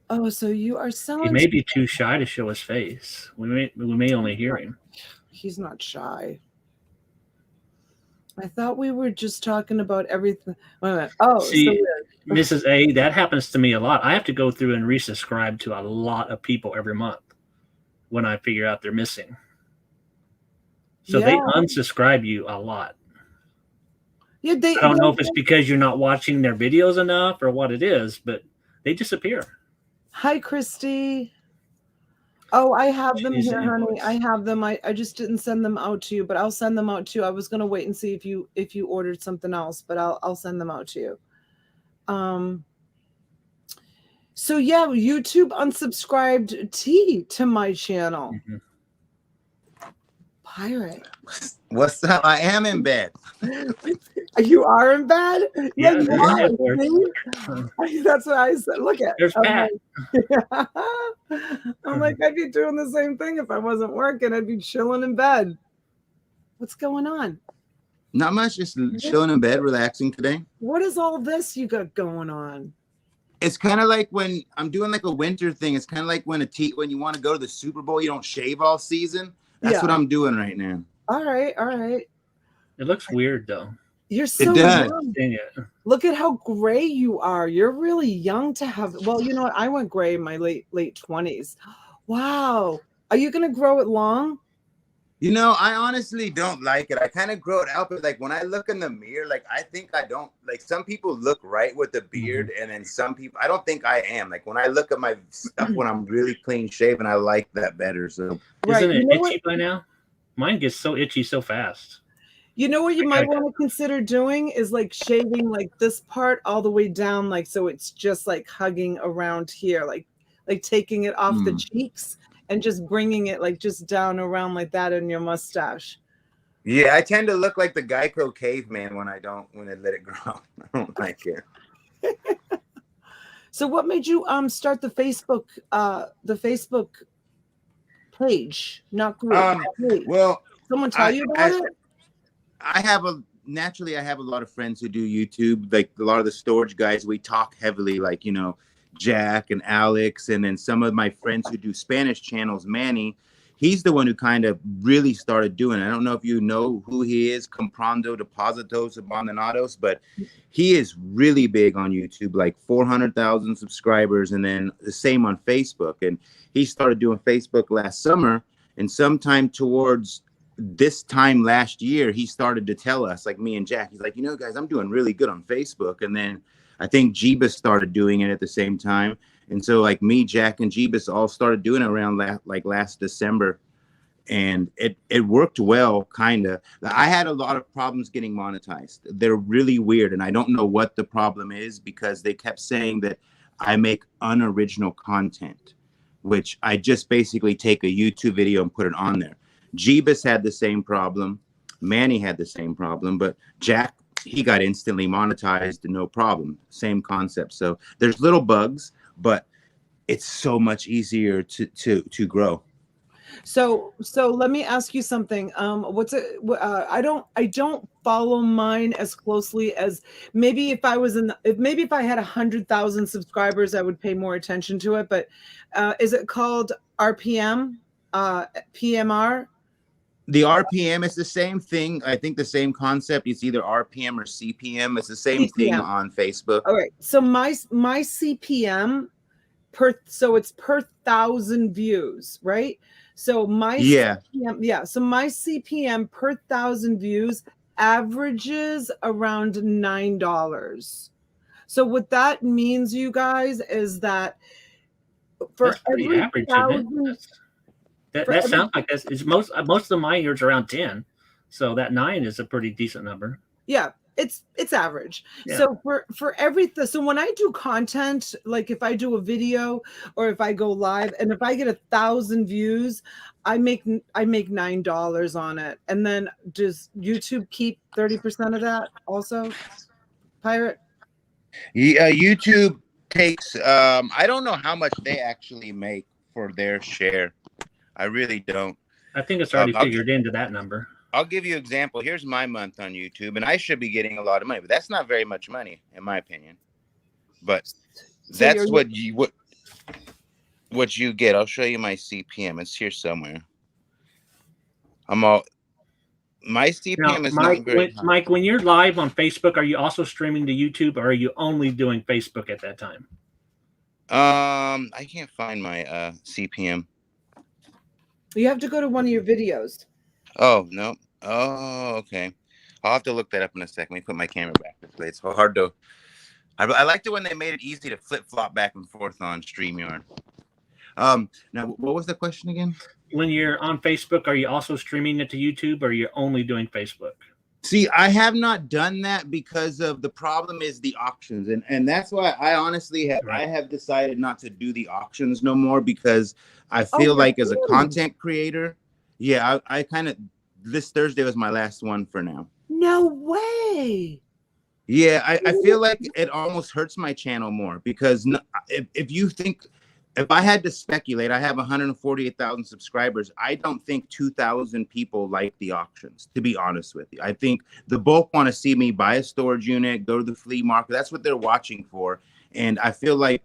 Oh, so you are selling. He may be too shy to show his face. We may only hear him. He's not shy. I thought we were just talking about everything. Wait a minute. Oh, see, Mrs. A, that happens to me a lot. I have to go through and resubscribe to a lot of people every month. when I figure out they're missing. So Yeah. they unsubscribe you a lot. Yeah, I don't know if it's because you're not watching their videos enough or what it is, but they disappear. Hi, Christy. Oh, I have them She's here, an honey. invoice. I have them. I just didn't send them out to you, but I'll send them out to you. I was gonna wait and see if you ordered something else, but I'll send them out to you. So yeah, YouTube unsubscribed T to my channel. Mm-hmm. Pirate. What's up? I am in bed. You are in bed? Yeah, you there's are. that See? That's what I said. Look at. There's Pat. I'm like, I'd be doing the same thing if I wasn't working. I'd be chilling in bed. What's going on? Not much, just chilling in bed, relaxing today. What is all this you got going on? It's kind of like when I'm doing like a winter thing. It's kind of like when when you want to go to the Super Bowl, you don't shave all season. That's what I'm doing right now. All right. It looks weird though. You're so young. Look at how gray you are. You're really young to have. Well, you know what? I went gray in my late 20s. Wow. Are you gonna grow it long? You know, I honestly don't like it. I kind of grow it out, but like when I look in the mirror, like I think I don't like. Some people look right with the beard, and then some people I don't think I am. Like when I look at my stuff when I'm really clean shaven, I like that better. So isn't it itchy by now? Mine gets so itchy so fast. You know what you might want to consider doing is like shaving like this part all the way down, like so it's just like hugging around here, like taking it off the cheeks and just bringing it like just down around like that in your mustache. Yeah, I tend to look like the Geico caveman when I let it grow. I don't like it. So what made you start the Facebook page, not group? Well, someone tell you about it? I have a lot of friends who do YouTube, like a lot of the storage guys. We talk heavily, like, you know, Jack and Alex, and then some of my friends who do Spanish channels, Manny, he's the one who kind of really started doing it. I don't know if you know who he is, Comprando Depositos Abandonados, but he is really big on YouTube, like 400,000 subscribers, and then the same on Facebook. And he started doing Facebook last summer, and sometime towards this time last year, he started to tell us, like me and Jack, he's like, you know, guys, I'm doing really good on Facebook. And then I think Jeebus started doing it at the same time. And so like me, Jack, and Jeebus all started doing it around last December. And it worked well, kind of. I had a lot of problems getting monetized. They're really weird. And I don't know what the problem is because they kept saying that I make unoriginal content, which I just basically take a YouTube video and put it on there. Jeebus had the same problem. Manny had the same problem, but Jack, he got instantly monetized, no problem. Same concept. So there's little bugs, but it's so much easier to grow. So let me ask you something. I don't follow mine as closely as maybe if I had 100,000 subscribers, I would pay more attention to it. But is it called RPM? PMR? The RPM is the same thing. I think the same concept. It's either RPM or CPM. It's the same thing on Facebook. All right. So my CPM it's per 1,000 views, right? So my CPM, so my CPM per 1,000 views averages around $9. So what that means, you guys, is that for every average, that sounds like it's most of the mine years around 10. So that 9 is a pretty decent number. Yeah, it's average. Yeah. So for everything, so when I do content, like if I do a video or if I go live and if I get 1,000 views, I make $9 on it. And then does YouTube keep 30% of that also, Pirate? Yeah, YouTube takes I don't know how much they actually make for their share. I really don't. I think it's already figured into that number. I'll give you an example. Here's my month on YouTube, and I should be getting a lot of money, but that's not very much money, in my opinion. But that's what you get. I'll show you my CPM. It's here somewhere. My CPM is not very high. Mike, when you're live on Facebook, are you also streaming to YouTube, or are you only doing Facebook at that time? I can't find my CPM. You have to go to one of your videos. Oh, no. Oh, okay. I'll have to look that up in a second. Let me put my camera back this way. It's so hard to. I liked it when they made it easy to flip flop back and forth on StreamYard. Now, what was the question again? When you're on Facebook, are you also streaming it to YouTube, or are you only doing Facebook? See, I have not done that because of the problem is the auctions. And that's why I honestly I have decided not to do the auctions no more, because I feel like as a content creator, yeah, I kind of, this Thursday was my last one for now. No way. Yeah, I feel like it almost hurts my channel more, because if you think, if I had to speculate, I have 148,000 subscribers. I don't think 2,000 people like the auctions, to be honest with you. I think the bulk want to see me buy a storage unit, go to the flea market. That's what they're watching for. And I feel like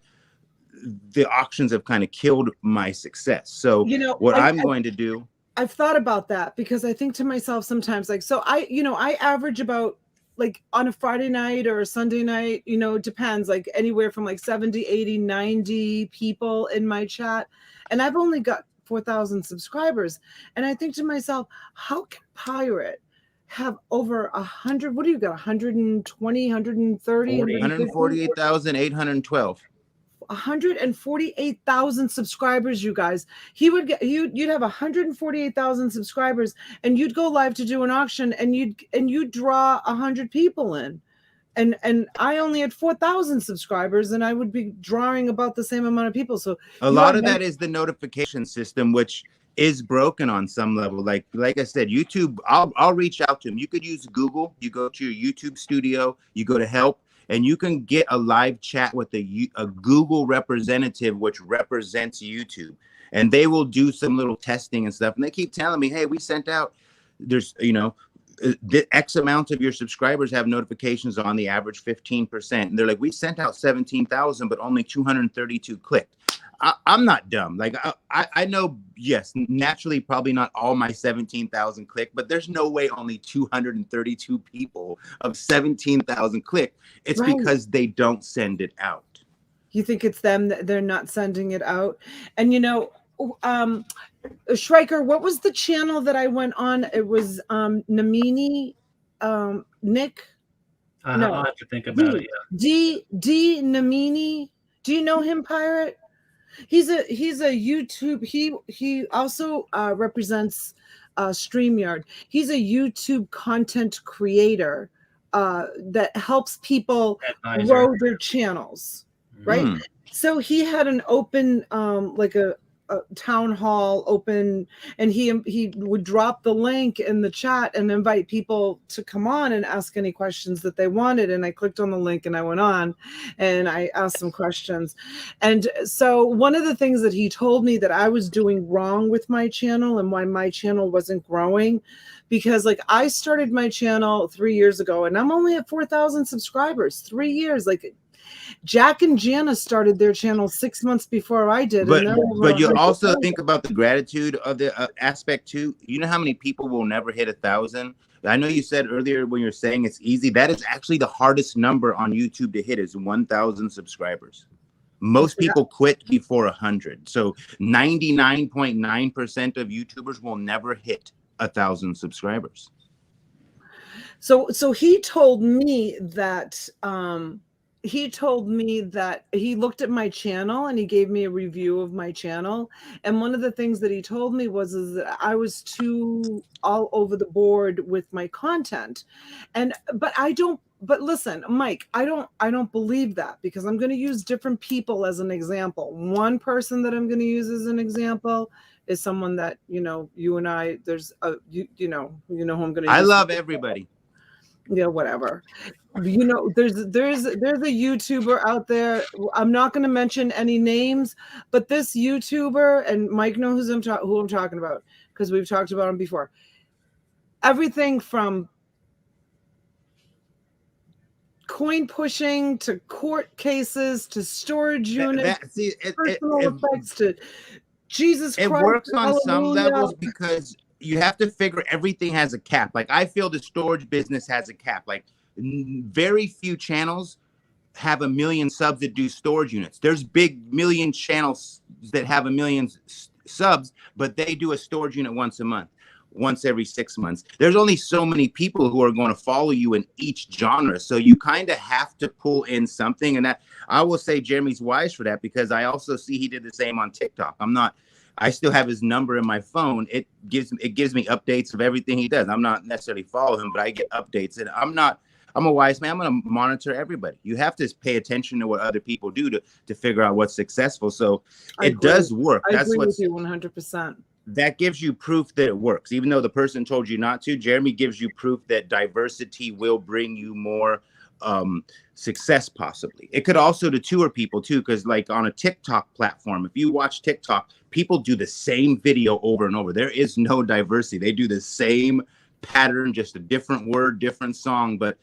the auctions have kind of killed my success. So what I'm going to do. I've thought about that, because I think to myself sometimes, like, so I average about, like, on a Friday night or a Sunday night, it depends, like anywhere from like 70, 80, 90 people in my chat. And I've only got 4,000 subscribers. And I think to myself, how can Pirate have over 100? What do you got? 120, 130, 148,812. 148,000 subscribers, you guys. You'd have 148,000 subscribers, and you'd go live to do an auction, and you'd draw 100 people in, and I only had 4,000 subscribers, and I would be drawing about the same amount of people. So a lot of that is the notification system, which is broken on some level. Like I said, YouTube, I'll reach out to them. You could use Google. You go to your YouTube studio, you go to help, and you can get a live chat with a Google representative, which represents YouTube. And they will do some little testing and stuff. And they keep telling me, hey, we sent out, there's, the X amount of your subscribers have notifications on, the average 15%. And they're like, we sent out 17,000, but only 232 clicked. I'm not dumb. Like, I know, yes, naturally, probably not all my 17,000 click, but there's no way only 232 people of 17,000 click. It's because they don't send it out. You think it's them that they're not sending it out? And Schreiker, what was the channel that I went on? It was Namini, Nick. No, I'll have to think about it. Yeah. D Namini. Do you know him, Pirate? He's a YouTube. He also represents StreamYard. He's a YouTube content creator that helps people grow their channels, right? So he had an open, like a town hall open, and he would drop the link in the chat and invite people to come on and ask any questions that they wanted. And I clicked on the link and I went on and I asked some questions. And so one of the things that he told me that I was doing wrong with my channel and why my channel wasn't growing, because like I started my channel 3 years ago and I'm only at 4,000 subscribers. 3 years. Like Jack and Jana started their channel 6 months before I did. But you also think about the gratitude of the aspect too. You know how many people will never hit 1,000? I know you said earlier when you're saying it's easy, that is actually the hardest number on YouTube to hit, is 1,000 subscribers. Most people quit before 100. So 99.9% of YouTubers will never hit 1,000 subscribers. So he told me that he looked at my channel and he gave me a review of my channel. And one of the things that he told me was that I was too all over the board with my content. But listen, Mike, I don't believe that, because I'm going to use different people as an example. One person that I'm going to use as an example is someone that, you and I, there's a, you know who I'm going to use. I love everybody. Yeah, whatever. There's a YouTuber out there. I'm not going to mention any names, but this YouTuber, and Mike knows who I'm talking about, because we've talked about him before. Everything from coin pushing to court cases to storage units, personal effects to Jesus Christ. It works on some levels, because you have to figure everything has a cap. Like, I feel the storage business has a cap. Like, very few channels have 1 million subs that do storage units. There's big million channels that have 1 million subs, but they do a storage unit once a month, once every 6 months. There's only so many people who are going to follow you in each genre. So you kind of have to pull in something. And that, I will say Jeremy's wise for that, because I also see he did the same on TikTok. I still have his number in my phone. It gives me updates of everything he does. I'm not necessarily follow him, but I get updates. And I'm a wise man. I'm going to monitor everybody. You have to pay attention to what other people do to figure out what's successful. So it does work. I agree with you 100%. That gives you proof that it works. Even though the person told you not to, Jeremy gives you proof that diversity will bring you more success, possibly. It could also tour people too, because like on a TikTok platform, if you watch TikTok, people do the same video over and over. There is no diversity. They do the same pattern, just a different word, different song, but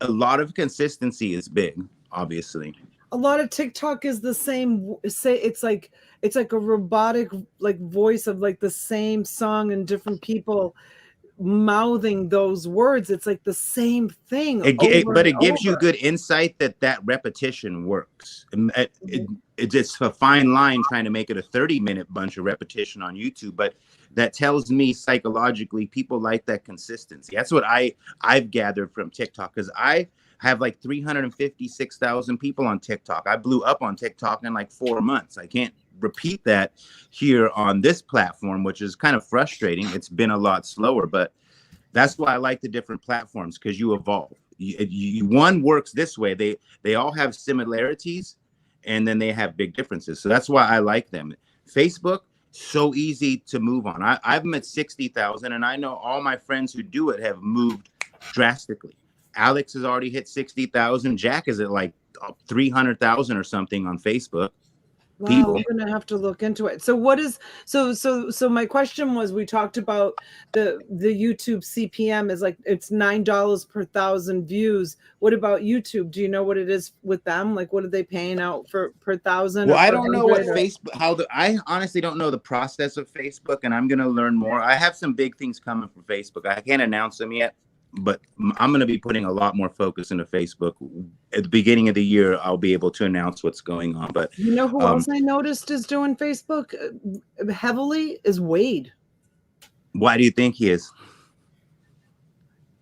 a lot of consistency is big, obviously. A lot of TikTok is the same. It's like a robotic like voice of like the same song and different people mouthing those words. It's like the same thing. But it gives you good insight that repetition works. It's a fine line trying to make it a 30-minute bunch of repetition on YouTube, but that tells me psychologically people like that consistency. That's what I've gathered from TikTok, because I have like 356,000 people on TikTok. I blew up on TikTok in like 4 months. I can't repeat that here on this platform, which is kind of frustrating. It's been a lot slower, but that's why I like the different platforms, because you evolve. One works this way. They all have similarities, and then they have big differences. So that's why I like them. Facebook, so easy to move on. I'm at 60,000, and I know all my friends who do it have moved drastically. Alex has already hit 60,000. Jack is at like 300,000 or something on Facebook. Wow, People. I'm gonna have to look into it. So what is so my question was, we talked about the YouTube CPM is like it's $9 per 1,000 views. What about YouTube? Do you know what it is with them? Like what are they paying out for per 1,000? Well, I don't know what Facebook I honestly don't know the process of Facebook, and I'm gonna learn more. I have some big things coming from Facebook. I can't announce them yet, but I'm going to be putting a lot more focus into Facebook. At the beginning of the year, I'll be able to announce what's going on. But you know who else I noticed is doing Facebook heavily is Wade. Why do you think he is?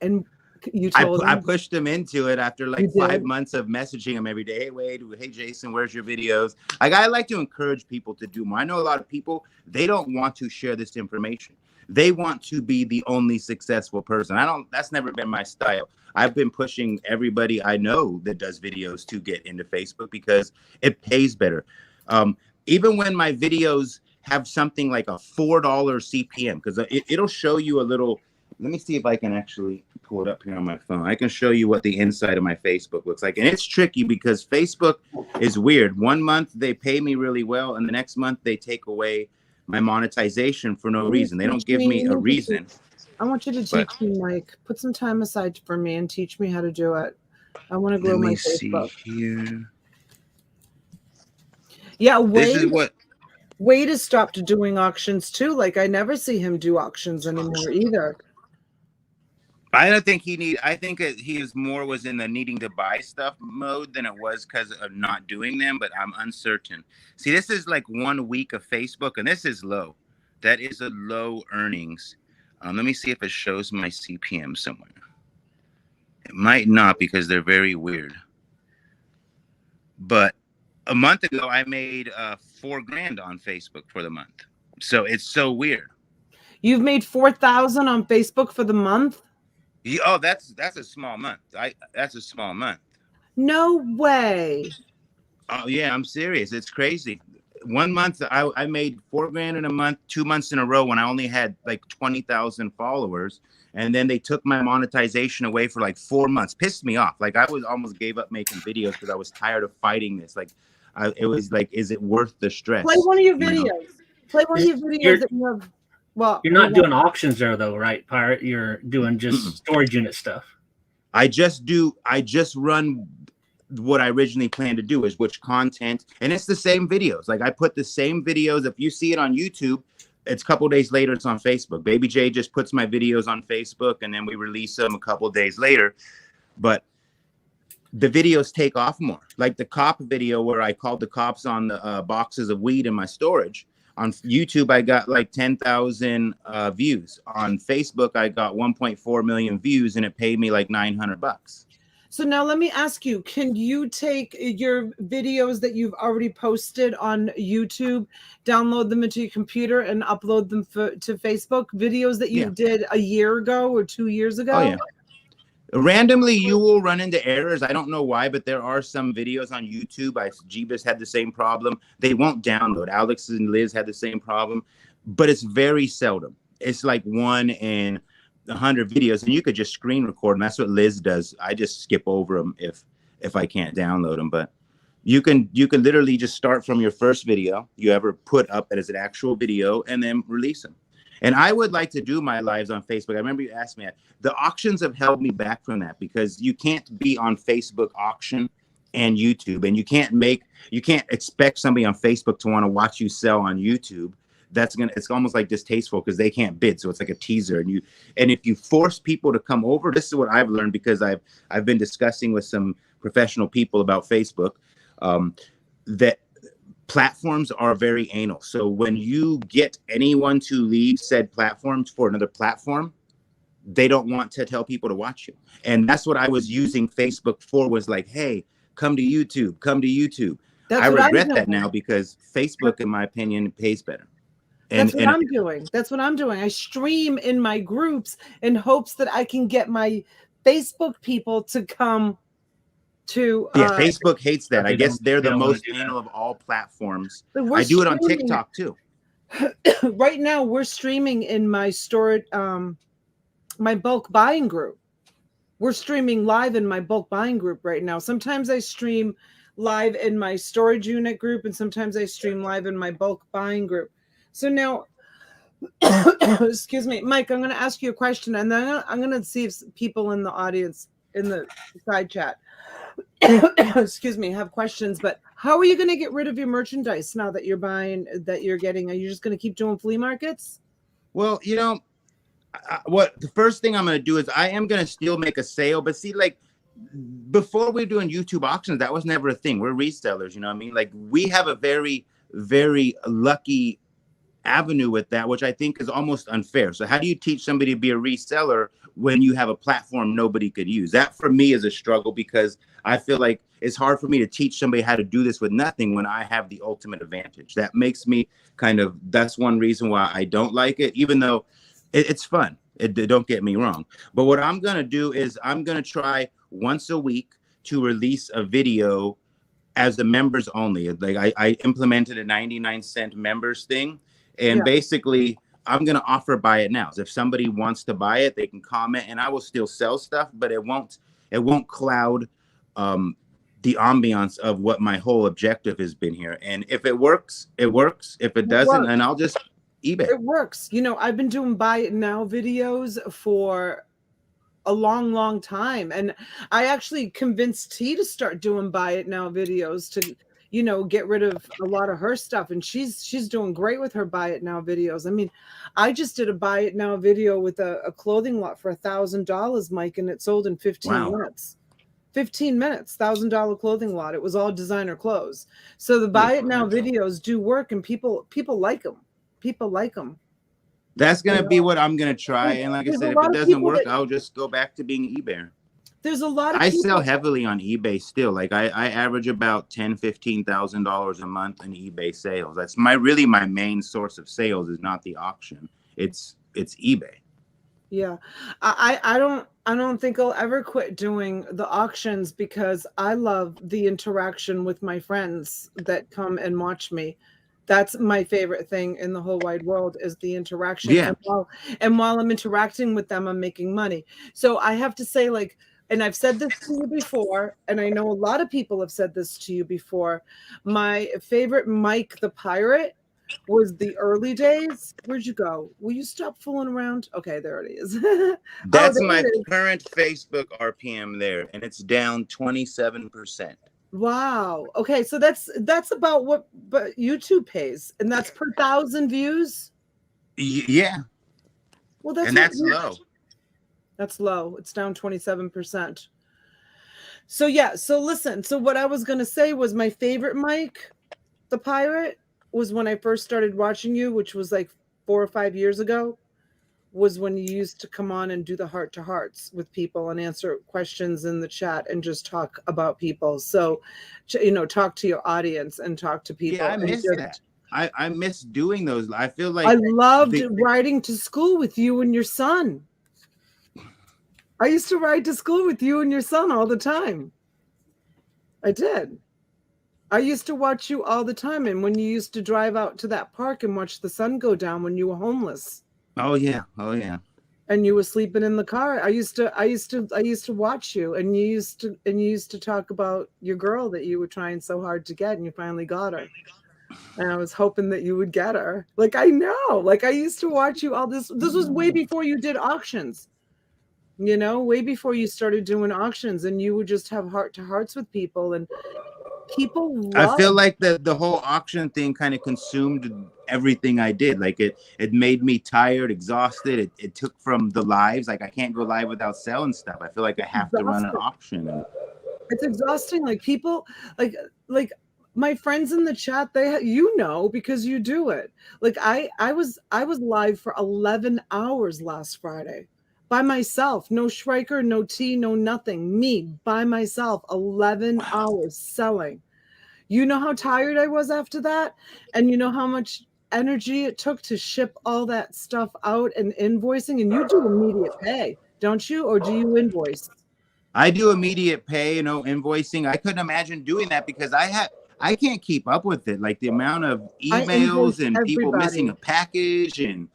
And you told I pushed him into it after like 5 months of messaging him every day. Hey, Wade. Hey, Jason, where's your videos? Like, I like to encourage people to do more. I know a lot of people, they don't want to share this information. They want to be the only successful person. That's never been my style. I've been pushing everybody I know that does videos to get into Facebook because it pays better. Even when my videos have something like a $4 CPM, because it'll show you a little. Let me see if I can actually pull it up here on my phone. I can show you what the inside of my Facebook looks like. And it's tricky because Facebook is weird. 1 month they pay me really well, and the next month they take away my monetization for no reason. They don't give me a reason. I want you to teach me, Mike. Put some time aside for me and teach me how to do it. I want to grow my Facebook. Here. Yeah, Wade has stopped doing auctions too. Like I never see him do auctions anymore either. I don't think I think he was in the needing to buy stuff mode than it was because of not doing them, but I'm uncertain. See, this is like 1 week of Facebook, and this is low. That is a low earnings. Let me see if it shows my CPM somewhere. It might not because they're very weird. But a month ago, I made $4,000 on Facebook for the month. So it's so weird. You've made 4,000 on Facebook for the month? Oh, that's a small month. That's a small month. No way. Oh yeah, I'm serious. It's crazy. 1 month I made $4,000 in a month, 2 months in a row when I only had like 20,000 followers, and then they took my monetization away for like 4 months. Pissed me off. Like I almost gave up making videos because I was tired of fighting this. Like it was like, is it worth the stress? Play one of your videos. You know? Play one of your videos that you have. Well, you're not doing auctions there though, right, Pirate? You're doing just storage unit stuff. I just run what I originally planned to do, is which content, and it's the same videos. Like I put the same videos. If you see it on YouTube, it's a couple days later, it's on Facebook. Baby J just puts my videos on Facebook, and then we release them a couple days later. But the videos take off more. Like the cop video where I called the cops on the boxes of weed in my storage. On YouTube, I got like 10,000 views. On Facebook, I got 1.4 million views, and it paid me like $900. So now let me ask you, can you take your videos that you've already posted on YouTube, download them into your computer and upload them to Facebook? Videos that you did a year ago or 2 years ago? Oh, yeah. Randomly, you will run into errors. I don't know why, but there are some videos on YouTube. Jeebus had the same problem. They won't download. Alex and Liz had the same problem, but it's very seldom. It's like 1 in 100 videos, and you could just screen record them. That's what Liz does. I just skip over them if I can't download them. But you can literally just start from your first video you ever put up as an actual video and then release them. And I would like to do my lives on Facebook. I remember you asked me that. The auctions have held me back from that because you can't be on Facebook auction and YouTube, and you can't expect somebody on Facebook to want to watch you sell on YouTube. It's almost like distasteful because they can't bid. So it's like a teaser. And if you force people to come over, this is what I've learned because I've been discussing with some professional people about Facebook, that platforms are very anal. So when you get anyone to leave said platforms for another platform, they don't want to tell people to watch you. And that's what I was using Facebook for, was like, hey, come to YouTube, come to YouTube. I regret that now because Facebook, in my opinion, pays better. That's what I'm doing. That's what I'm doing. I stream in my groups in hopes that I can get my Facebook people to come to. Facebook hates that. I guess they're the most anal of all platforms. I do it on TikTok too. Right now, we're streaming in my storage, my bulk buying group. We're streaming live in my bulk buying group right now. Sometimes I stream live in my storage unit group, and sometimes I stream live in my bulk buying group. So now, excuse me, Mike, I'm going to ask you a question, and then I'm going to see if people in the audience, in the side chat, excuse me, have questions. But how are you going to get rid of your merchandise now that you're buying, that you're getting? Are you just going to keep doing flea markets? Well, what the first thing I'm going to do is I am going to still make a sale. But see, like, before we were doing YouTube auctions, that was never a thing. We're resellers, you know what I mean? Like, we have a very, very lucky avenue with that, which I think is almost unfair. So how do you teach somebody to be a reseller when you have a platform nobody could use? That for me is a struggle, because I feel like it's hard for me to teach somebody how to do this with nothing when I have the ultimate advantage. That makes me that's one reason why I don't like it, even though it's fun. Don't get me wrong. But what I'm going to do is I'm going to try once a week to release a video as the members only. Like I implemented a 99-cent members thing. And basically, I'm going to offer buy it now. So if somebody wants to buy it, they can comment, and I will still sell stuff, but it won't cloud the ambiance of what my whole objective has been here. And if it works, it works. If it doesn't, then I'll just eBay. It works. I've been doing buy it now videos for a long, long time. And I actually convinced T to start doing buy it now videos to get rid of a lot of her stuff, and she's doing great with her buy it now videos. I mean, I just did a buy it now video with a clothing lot for $1,000, Mike, and it sold in 15 minutes. 15 minutes, $1,000 clothing lot. It was all designer clothes. So the buy it now videos do work, and people like them. People like them. That's gonna be what I'm gonna try. And like I said, if it doesn't work, I'll just go back to being eBayer. There's a lot of I sell heavily on eBay still. Like I average about $10,000-$15,000 a month in eBay sales. That's my main source of sales, is not the auction. It's eBay. Yeah. I don't think I'll ever quit doing the auctions, because I love the interaction with my friends that come and watch me. That's my favorite thing in the whole wide world, is the interaction. Yeah. And while I'm interacting with them, I'm making money. So I have to say, like, and I've said this to you before, and I know a lot of people have said this to you before, my favorite Mike the Pirate was the early days. Where'd you go? Will you stop fooling around? Okay, there it is. That's my current Facebook RPM there, and it's down 27%. Wow. Okay, so that's about what YouTube pays, and that's per 1,000 views. Yeah. Well, that's low. That's low. It's down 27%. So yeah. So listen. So what I was gonna say was my favorite Mike, the Pirate, was when I first started watching you, which was like 4 or 5 years ago, was when you used to come on and do the heart to hearts with people and answer questions in the chat and just talk about people. So, talk to your audience and talk to people. Yeah, I and miss just- that. I miss doing those. I feel I like loved riding to school with you and your son. I used to ride to school with you and your son all the time. I did. I used to watch you all the time. And when you used to drive out to that park and watch the sun go down when you were homeless. oh yeah. And you were sleeping in the car. I used to watch you, and you used to talk about your girl that you were trying so hard to get, and you finally got her. And I was hoping that you would get her. Like, I know, like I used to watch you all this. This was way before you did auctions, way before you started doing auctions, and you would just have heart to hearts with people, and people I love. feel like the whole auction thing kind of consumed everything I did. Like it made me tired, exhausted. It took from the lives. Like I can't go live without selling stuff. I feel like I have to run an auction. It's exhausting. Like people, like my friends in the chat, because you do it. Like I was live for 11 hours last Friday by myself. No Schreiker, no tea, no nothing. Me by myself, 11 hours selling. You know how tired I was after that? And you know how much energy it took to ship all that stuff out and invoicing? And you do immediate pay, don't you? Or do you invoice? I do immediate pay, invoicing. I couldn't imagine doing that because I can't keep up with it. Like the amount of emails and people missing a package, and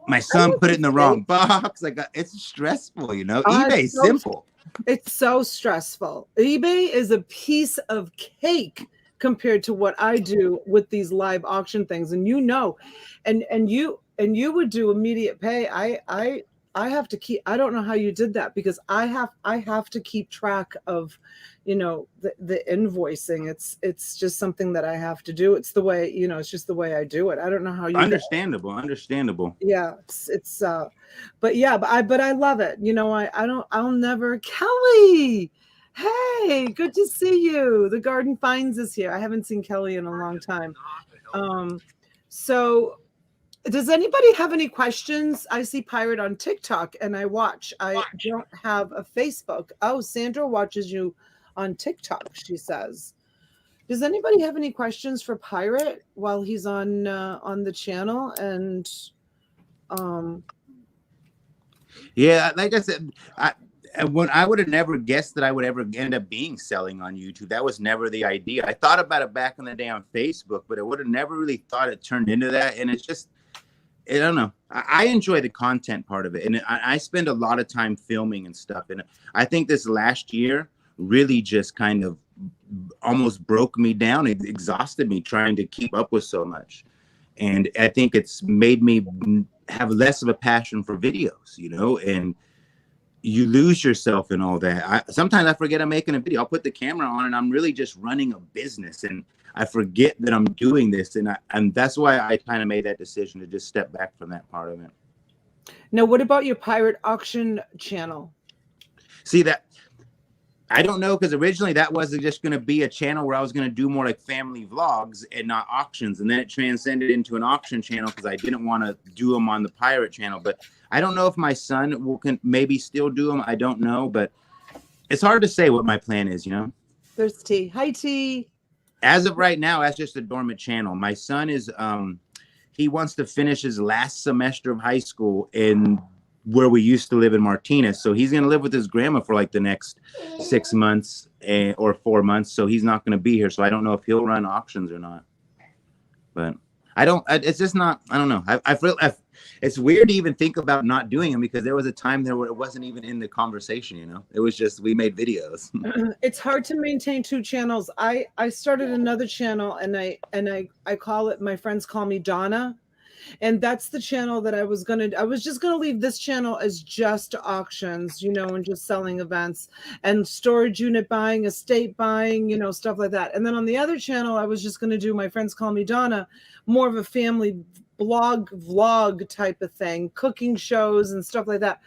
my son put it in the wrong box. Like it's stressful, eBay's simple. It's so stressful. eBay is a piece of cake compared to what I do with these live auction things. And and you would do immediate pay. I have to keep, I don't know how you did that because I have to keep track of, the invoicing. It's just something that I have to do. It's the way, it's just the way I do it. I don't know how you Understandable. Yeah, but I love it. I'll never. Kelly, hey, good to see you. The Garden Finds is here. I haven't seen Kelly in a long time. So does anybody have any questions? I see Pirate on TikTok and I watch. I don't have a Facebook. Oh, Sandra watches you on TikTok, she says. Does anybody have any questions for Pirate while he's on the channel? And yeah, like I said, I would have never guessed that I would ever end up selling on YouTube. That was never the idea. I thought about it back in the day on Facebook, but I would have never really thought it turned into that. And it's just, I don't know. I enjoy the content part of it. And I spend a lot of time filming and stuff. And I think this last year really just kind of almost broke me down. It exhausted me trying to keep up with so much. And I think it's made me have less of a passion for videos, and you lose yourself in all that. Sometimes I forget I'm making a video. I'll put the camera on and I'm really just running a business, and I forget that I'm doing this. And that's why I kind of made that decision to just step back from that part of it. Now, what about your Pirate auction channel? See, that I don't know, because originally that wasn't just going to be a channel where I was going to do more like family vlogs and not auctions. And then it transcended into an auction channel because I didn't want to do them on the Pirate channel. But I don't know if my son can maybe still do them. I don't know, but it's hard to say what my plan is, There's T. Hi, T. As of right now, that's just a dormant channel. My son is, he wants to finish his last semester of high school in where we used to live in Martinez. So he's going to live with his grandma for like the next 6 months or 4 months. So he's not going to be here. So I don't know if he'll run auctions or not. But it's just not, I don't know. I feel it's weird to even think about not doing them because there was a time there where it wasn't even in the conversation, It was just, we made videos. It's hard to maintain 2 channels. I started another channel and I call it, my friends call me Donna. And that's the channel that I was just going to leave this channel as just auctions, and just selling events and storage unit buying, estate buying, stuff like that. And then on the other channel, I was just going to do My Friends Call Me Donna, more of a family vlog type of thing, cooking shows and stuff like that.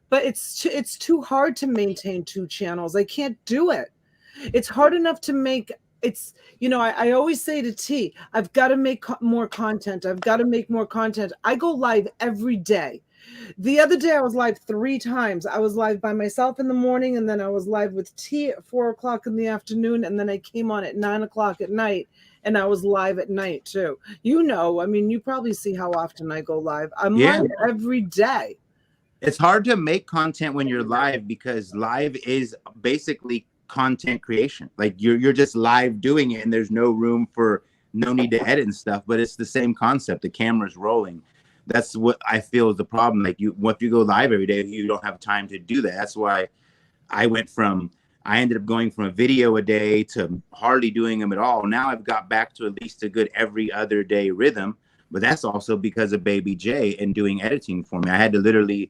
But it's too hard to maintain 2 channels. I can't do it. It's hard enough to make it's, I always say to T, I've got to make more content. I've got to make more content. I go live every day. The other day I was live 3 times. I was live by myself in the morning, and then I was live with T at 4 o'clock in the afternoon, and then I came on at 9 o'clock at night, and I was live at night too. I mean, you probably see how often I go live. I'm live every day. It's hard to make content when you're live, because live is basically content creation. Like you're just live doing it, and there's no need to edit and stuff, but it's the same concept. The camera's rolling. That's what I feel is the problem. Like if you go live every day, you don't have time to do that. That's why I ended up going from a video a day to hardly doing them at all. Now I've got back to at least a good every other day rhythm, but that's also because of Baby J and doing editing for me. I had to literally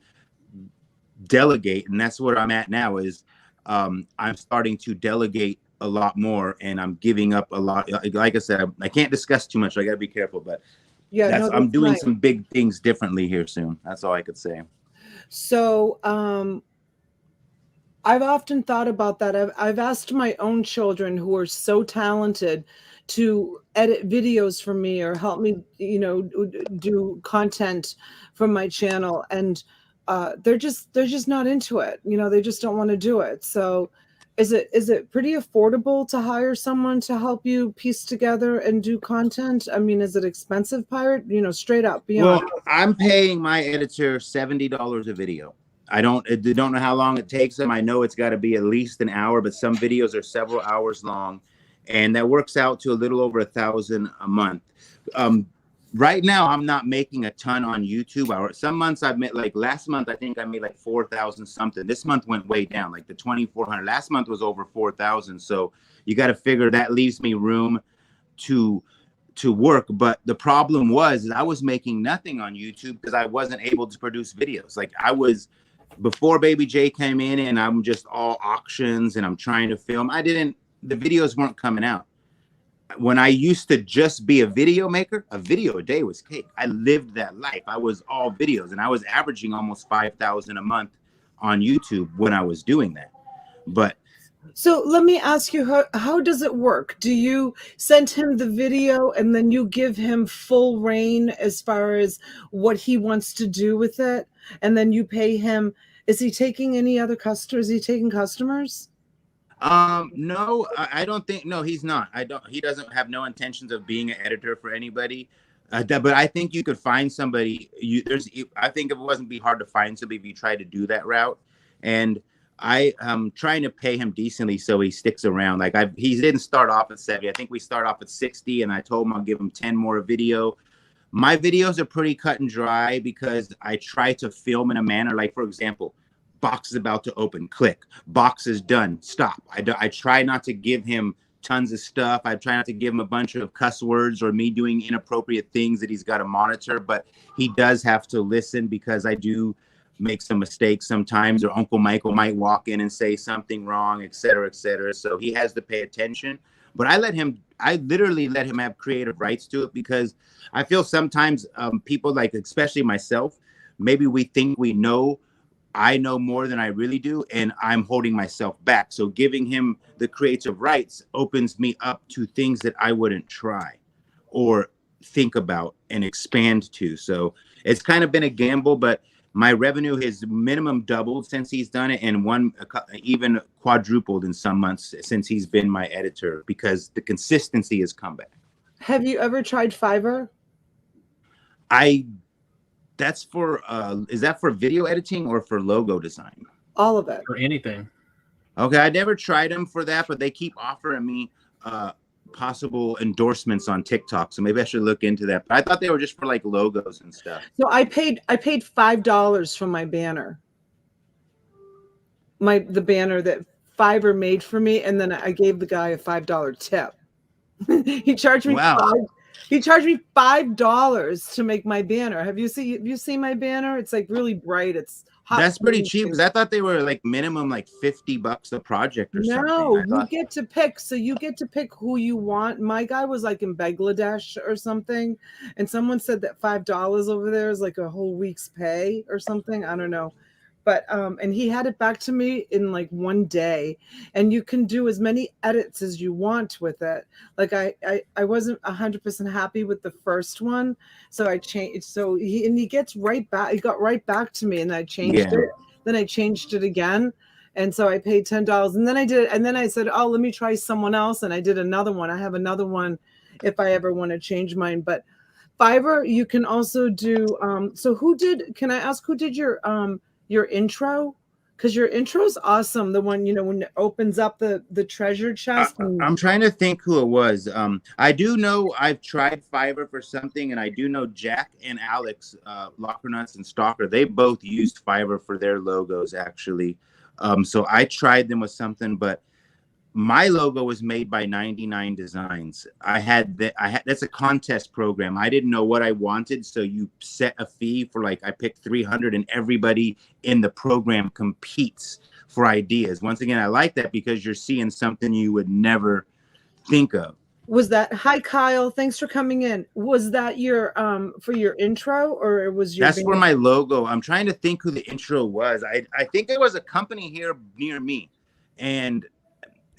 delegate, and that's where I'm at now. Is I'm starting to delegate a lot more, and I'm giving up a lot. Like I said, I can't discuss too much. So I got to be careful, but I'm doing some big things differently here soon. That's all I could say. So I've often thought about that. I've asked my own children, who are so talented, to edit videos for me or help me, do content from my channel, and they're just not into it. They just don't want to do it. So is it pretty affordable to hire someone to help you piece together and do content? I mean, is it expensive, Pirate? Straight up, beyond. Well, I'm paying my editor $70 a video. I don't know how long it takes them. I know it's got to be at least an hour, but some videos are several hours long, and that works out to a little over $1,000 a month. Right now, I'm not making a ton on YouTube. Some months I've made, like last month, I think I made like 4,000 something. This month went way down, like the 2,400. Last month was over 4,000. So you got to figure that leaves me room to work. But the problem was I was making nothing on YouTube because I wasn't able to produce videos. Like before Baby J came in, and I'm just all auctions and I'm trying to film. The videos weren't coming out. When I used to just be a video maker, a video a day was cake. I lived that life. I was all videos, and I was averaging almost 5,000 a month on YouTube when I was doing that. But so let me ask you, how does it work? Do you send him the video and then you give him full reign as far as what he wants to do with it, and then you pay him? Is he taking any other customers? Is he taking customers? No, I don't think. No, he's not. He doesn't have no intentions of being an editor for anybody. But I think you could find somebody. I think it wouldn't be hard to find somebody if you try to do that route. And I am trying to pay him decently so he sticks around. Like he didn't start off at 70. I think we start off at 60, and I told him I'll give him 10 more a video. My videos are pretty cut and dry because I try to film in a manner, like, for example, box is about to open, click, box is done, stop. I try not to give him tons of stuff. I try not to give him a bunch of cuss words or me doing inappropriate things that he's got to monitor, but he does have to listen because I do make some mistakes sometimes, or Uncle Michael might walk in and say something wrong, et cetera, et cetera. So he has to pay attention. But I literally let him have creative rights to it, because I feel sometimes people, like especially myself, maybe we think I know more than I really do, and I'm holding myself back. So giving him the creative rights opens me up to things that I wouldn't try or think about and expand to. So it's kind of been a gamble, but my revenue has minimum doubled since he's done it, and even quadrupled in some months since he's been my editor, because the consistency has come back. Have you ever tried Fiverr? That's for is that for video editing or for logo design? All of it. For anything. Okay, I never tried them for that, but they keep offering me possible endorsements on TikTok, so maybe I should look into that. But I thought they were just for like logos and stuff. So I paid $5 for my banner. The banner that Fiverr made for me, and then I gave the guy a $5 tip. He charged me He charged me $5 to make my banner. Have you seen my banner? It's like really bright. It's hot. That's pretty cheap, because I thought they were like minimum like $50 a project or something. No, you get to pick. So you get to pick who you want. My guy was like in Bangladesh or something, and someone said that $5 over there is like a whole week's pay or something. I don't know. but and he had it back to me in like one day, and you can do as many edits as you want with it. Like I wasn't 100% happy with the first one, so I changed. So he gets right back. He got right back to me, and I changed it. Then I changed it again. And so I paid $10, and then I did, and then I said, "Oh, let me try someone else," and I did another one. I have another one if I ever want to change mine. But Fiverr, you can also do. So Can I ask who did your intro? Because your intro is awesome. The one, when it opens up the treasure chest. I'm trying to think who it was. I do know I've tried Fiverr for something, and I do know Jack and Alex, Locker Nuts and Stalker. They both used Fiverr for their logos, actually. So I tried them with something, but my logo was made by 99 Designs. That's a contest program. I didn't know what I wanted, so you set a fee for, like, I picked 300, and everybody in the program competes for ideas. Once again, I like that because you're seeing something you would never think of. Hi Kyle, thanks for coming in. Was that your for your intro, or was your That's for my logo? I'm trying to think who the intro was. I think it was a company here near me, and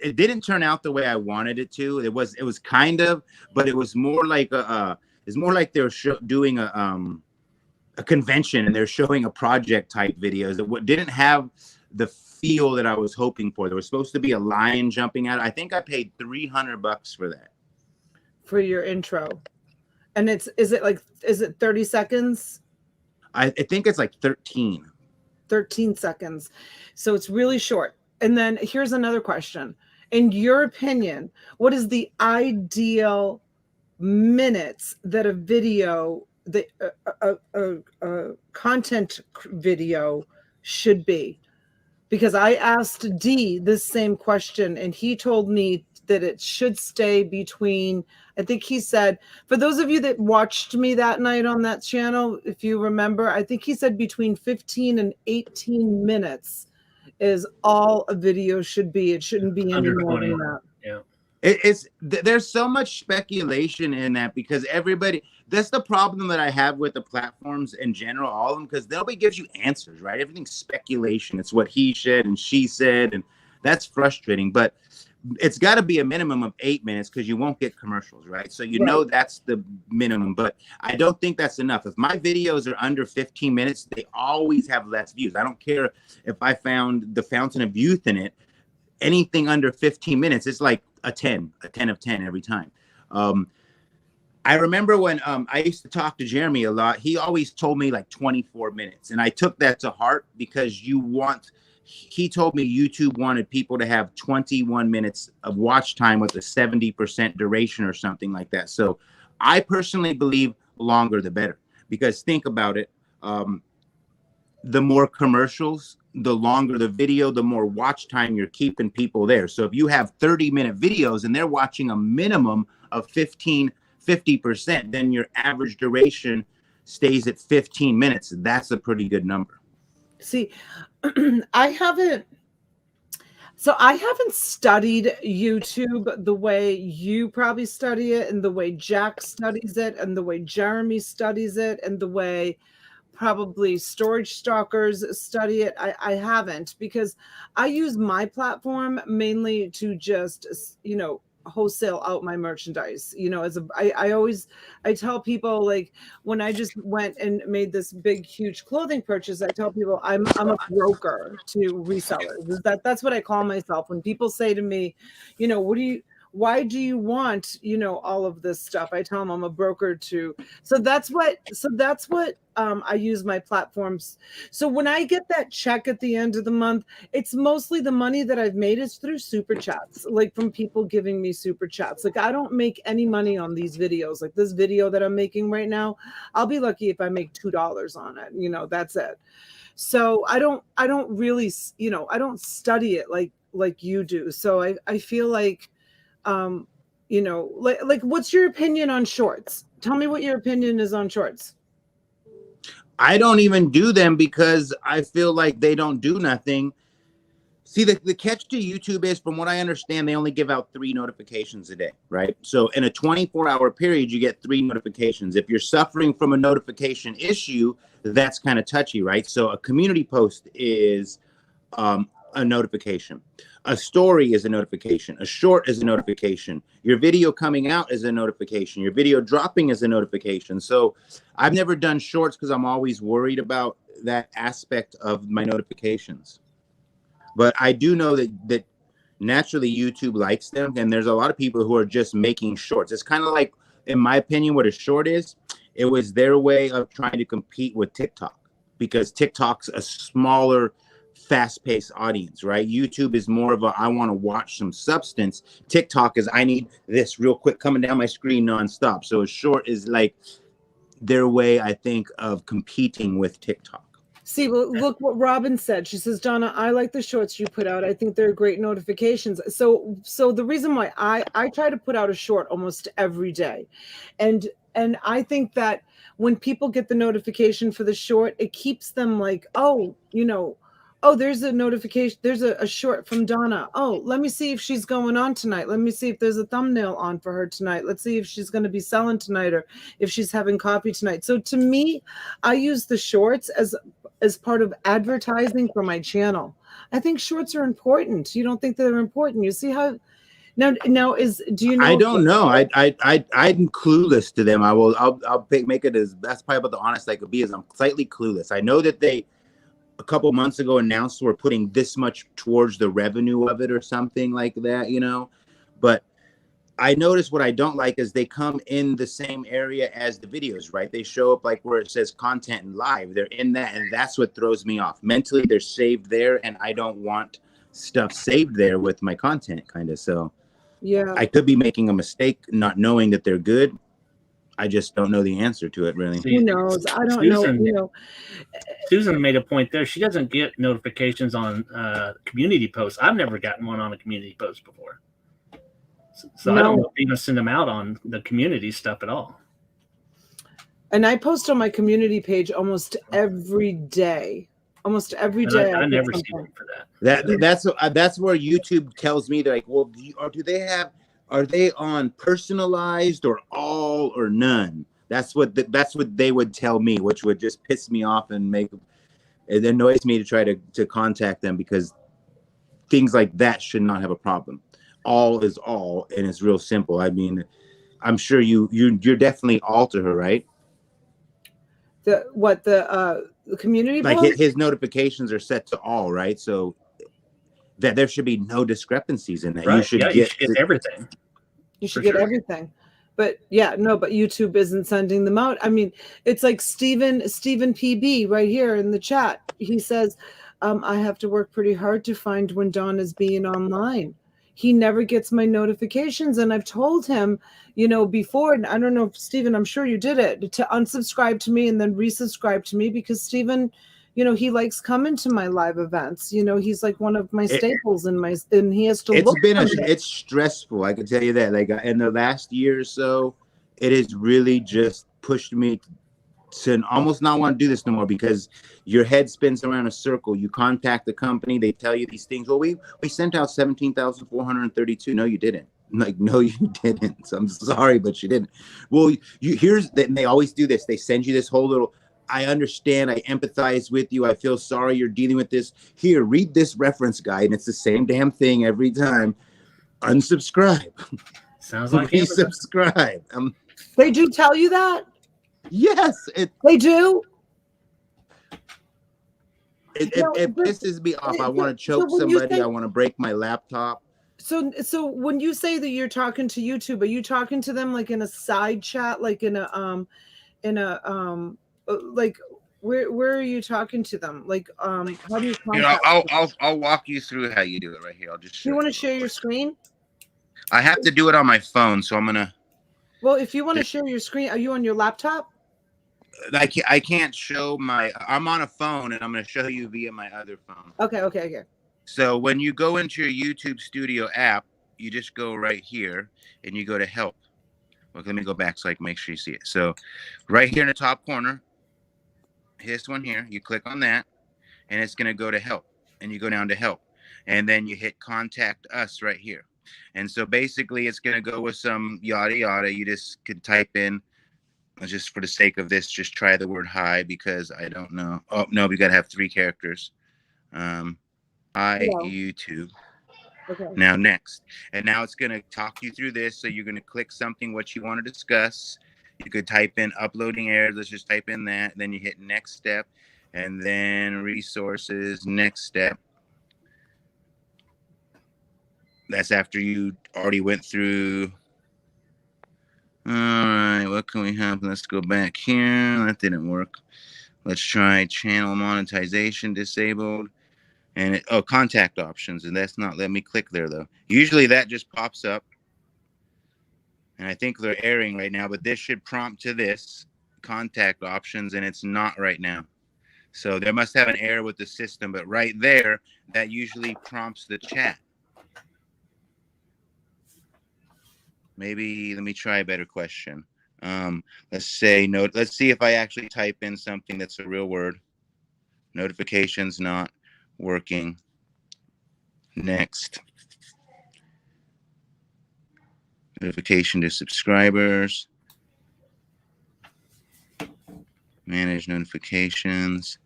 it didn't turn out the way I wanted it to. It was kind of, but it was more like it's more like they're doing a convention, and they're showing a project type videos that didn't have the feel that I was hoping for. There was supposed to be a lion jumping out. I think I paid $300 for that. For your intro. And is it 30 seconds? I think it's like 13 seconds. So it's really short. And then here's another question. In your opinion, what is the ideal minutes that a video, a content video should be? Because I asked D this same question, and he told me that it should stay between, I think he said, for those of you that watched me that night on that channel, if you remember, I think he said between 15 and 18 minutes is all a video should be. It shouldn't be any more than that. Yeah. There's so much speculation in that, because that's the problem that I have with the platforms in general, all of them, because nobody gives you answers, right? Everything's speculation. It's what he said and she said, and that's frustrating. But it's got to be a minimum of 8 minutes, because you won't get commercials, right? So know that's the minimum, but I don't think that's enough. If my videos are under 15 minutes, they always have less views. I don't care if I found the Fountain of Youth in it. Anything under 15 minutes, it's like a 10 of 10 every time. I remember when I used to talk to Jeremy a lot, he always told me like 24 minutes. And I took that to heart, because he told me YouTube wanted people to have 21 minutes of watch time with a 70% duration or something like that. So I personally believe longer the better, because think about it. The more commercials, the longer the video, the more watch time you're keeping people there. So if you have 30-minute videos and they're watching a minimum of 50%, then your average duration stays at 15 minutes. That's a pretty good number. See, I haven't studied YouTube the way you probably study it, and the way Jack studies it, and the way Jeremy studies it, and the way probably storage stalkers study it. I haven't, because I use my platform mainly to just, wholesale out my merchandise. I tell people, like, when I just went and made this big huge clothing purchase, I tell people I'm a broker to resellers. That's what I call myself. When people say to me, why do you want, all of this stuff? I tell them I'm a broker too. So that's what I use my platforms. So when I get that check at the end of the month, it's mostly the money that I've made is through super chats, like from people giving me super chats. Like, I don't make any money on these videos. Like this video that I'm making right now, I'll be lucky if I make $2 on it. That's it. So I don't really, I don't study it like you do. So I feel like, like what's your opinion on shorts? Tell me what your opinion is on shorts. I don't even do them, because I feel like they don't do nothing. See, the catch to YouTube is, from what I understand, they only give out 3 notifications a day, right? So in a 24-hour period, you get 3 notifications. If you're suffering from a notification issue, that's kind of touchy, right? So a community post is a notification. A story is a notification. A short is a notification. Your video coming out is a notification. Your video dropping is a notification. So I've never done shorts because I'm always worried about that aspect of my notifications. But I do know that naturally YouTube likes them, and there's a lot of people who are just making shorts. It's kind of like, in my opinion, what a short is. It was their way of trying to compete with TikTok, because TikTok's a smaller, fast-paced audience, right? YouTube is more of a, I want to watch some substance. TikTok is, I need this real quick coming down my screen nonstop. So a short is like their way, I think, of competing with TikTok. See, well, look what Robin said. She says, Donna, I like the shorts you put out. I think they're great notifications. So the reason why I try to put out a short almost every day. And I think that when people get the notification for the short, it keeps them like, oh, you know, oh, there's a notification. There's a short from Donna. Oh, let me see if she's going on tonight. Let me see if there's a thumbnail on for her tonight. Let's see if she's going to be selling tonight, or if she's having coffee tonight. So to me, I use the shorts as part of advertising for my channel. I think shorts are important. You don't think they're important? You see how now is, do you know? I don't know. I'm clueless to them. I'll make it as, that's probably about the honest I could be, is I'm slightly clueless. I know that they a couple months ago announced we're putting this much towards the revenue of it or something like that, you know. But I noticed what I don't like is they come in the same area as the videos, right? They show up like where it says content and live. They're in that, and that's what throws me off. Mentally, they're saved there, and I don't want stuff saved there with my content, kind of. So yeah, I could be making a mistake not knowing that they're good. I just don't know the answer to it, really. who knows? I don't know. You know, Susan made a point there. She doesn't get notifications on community posts. I've never gotten one on a community post before. So no. I don't know if they're going to send them out on the community stuff at all. And I post on my community page almost every day. Almost every day. I never see them for that. That's where YouTube tells me, they're like, well, are they on personalized or all or none? That's what they would tell me, which would just piss me off and it annoys me to try to contact them, because things like that should not have a problem. All is all, and it's real simple. I mean, I'm sure you're definitely all to her, right? The community, like his notifications are set to all, right? So that there should be no discrepancies in that. Right. You should get everything. You should get everything. But yeah, no, but YouTube isn't sending them out. I mean, it's like Stephen PB right here in the chat. He says, I have to work pretty hard to find when Donna's being online. He never gets my notifications. And I've told him, you know, before, and I don't know, Stephen, I'm sure you did it, to unsubscribe to me and then resubscribe to me, because Stephen, you know, he likes coming to my live events. You know, he's like one of my staples and he has to look. It's stressful. I can tell you that. Like in the last year or so, it has really just pushed me to almost not want to do this no more, because your head spins around a circle. You contact the company, they tell you these things. Well, we sent out 17,432. No, you didn't. Like, no, you didn't. So I'm sorry, but you didn't. Well, they always do this. They send you this whole little, I understand, I empathize with you, I feel sorry you're dealing with this. Here, read this reference guide. And it's the same damn thing every time. Unsubscribe. Sounds like resubscribe. They do tell you that? Yes, they do. It pisses me off. I want to choke somebody. I want to break my laptop. So when you say that you're talking to YouTube, are you talking to them like in a side chat, like in a like where are you talking to them? Like how do you contact I'll walk you through how you do it right here. I'll just show you. Want to share your screen? I have to do it on my phone, so I'm gonna. Well, if you want to share your screen, are you on your laptop? I can't show I'm on a phone, and I'm going to show you via my other phone. Okay. So when you go into your YouTube Studio app, you just go right here, and you go to help. Well, let me go back so I can make sure you see it. So right here in the top corner, this one here, you click on that, and it's going to go to help, and you go down to help. and then you hit contact us right here. And so basically it's going to go with some yada yada. You just could type in, just for the sake of this, just try the word hi, because I don't know. Oh no, we got to have 3 characters. Hi YouTube. Okay. Now next, and now it's going to talk you through this. So you're going to click something what you want to discuss. You could type in uploading errors. Let's just type in that. Then you hit next step, and then resources, next step. That's after you already went through. All right, what can we have? Let's go back here. That didn't work. Let's try channel monetization disabled. And contact options, and that's not letting me click there though. Usually that just pops up, and I think they're airing right now, but this should prompt to this contact options, and it's not right now. So there must have an error with the system, but right there, that usually prompts the chat. Maybe let me try a better question. Let's say let's see if I actually type in something that's a real word. Notifications not working. Next. Notification to subscribers. Manage notifications.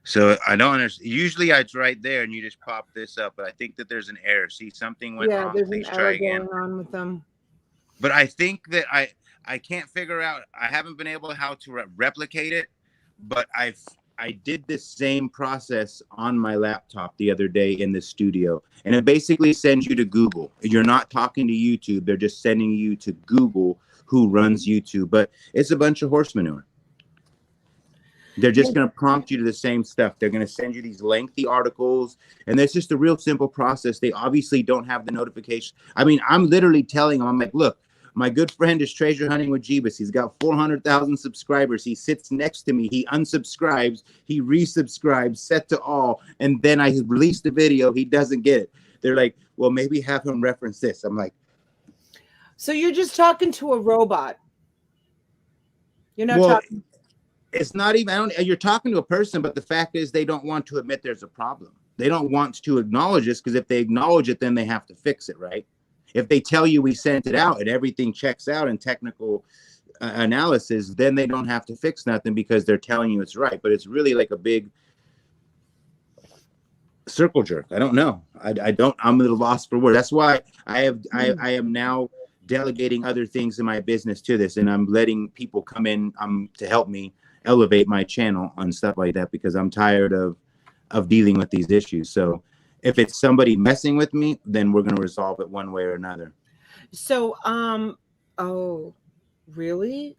So I don't understand. Usually it's right there and you just pop this up, but I think that there's an error. See, something went wrong. There's Please an try error again. going on with them. But I think that I can't figure out. I haven't been able how to replicate it, but I did this same process on my laptop the other day in the studio, and it basically sends you to Google. You're not talking to YouTube. They're just sending you to Google, who runs YouTube, but it's a bunch of horse manure. They're just going to prompt you to the same stuff. They're going to send you these lengthy articles, and it's just a real simple process. They obviously don't have the notification. I mean, I'm literally telling them, I'm like, look, my good friend is treasure hunting with Jeebus. He's got 400,000 subscribers. He sits next to me. He unsubscribes. He resubscribes, set to all. And then I release the video. He doesn't get it. They're like, well, maybe have him reference this. I'm like, so you're just talking to a robot. You're not talking. It's not even, you're talking to a person, but the fact is they don't want to admit there's a problem. They don't want to acknowledge this, because if they acknowledge it, then they have to fix it, right? If they tell you we sent it out and everything checks out in technical analysis, then they don't have to fix nothing because they're telling you it's right. But it's really like a big circle jerk. I don't know. I'm at a loss for words. That's why I am now delegating other things in my business to this, and I'm letting people come in to help me elevate my channel on stuff like that, because I'm tired of dealing with these issues. So if it's somebody messing with me, then we're going to resolve it one way or another. So, oh, really?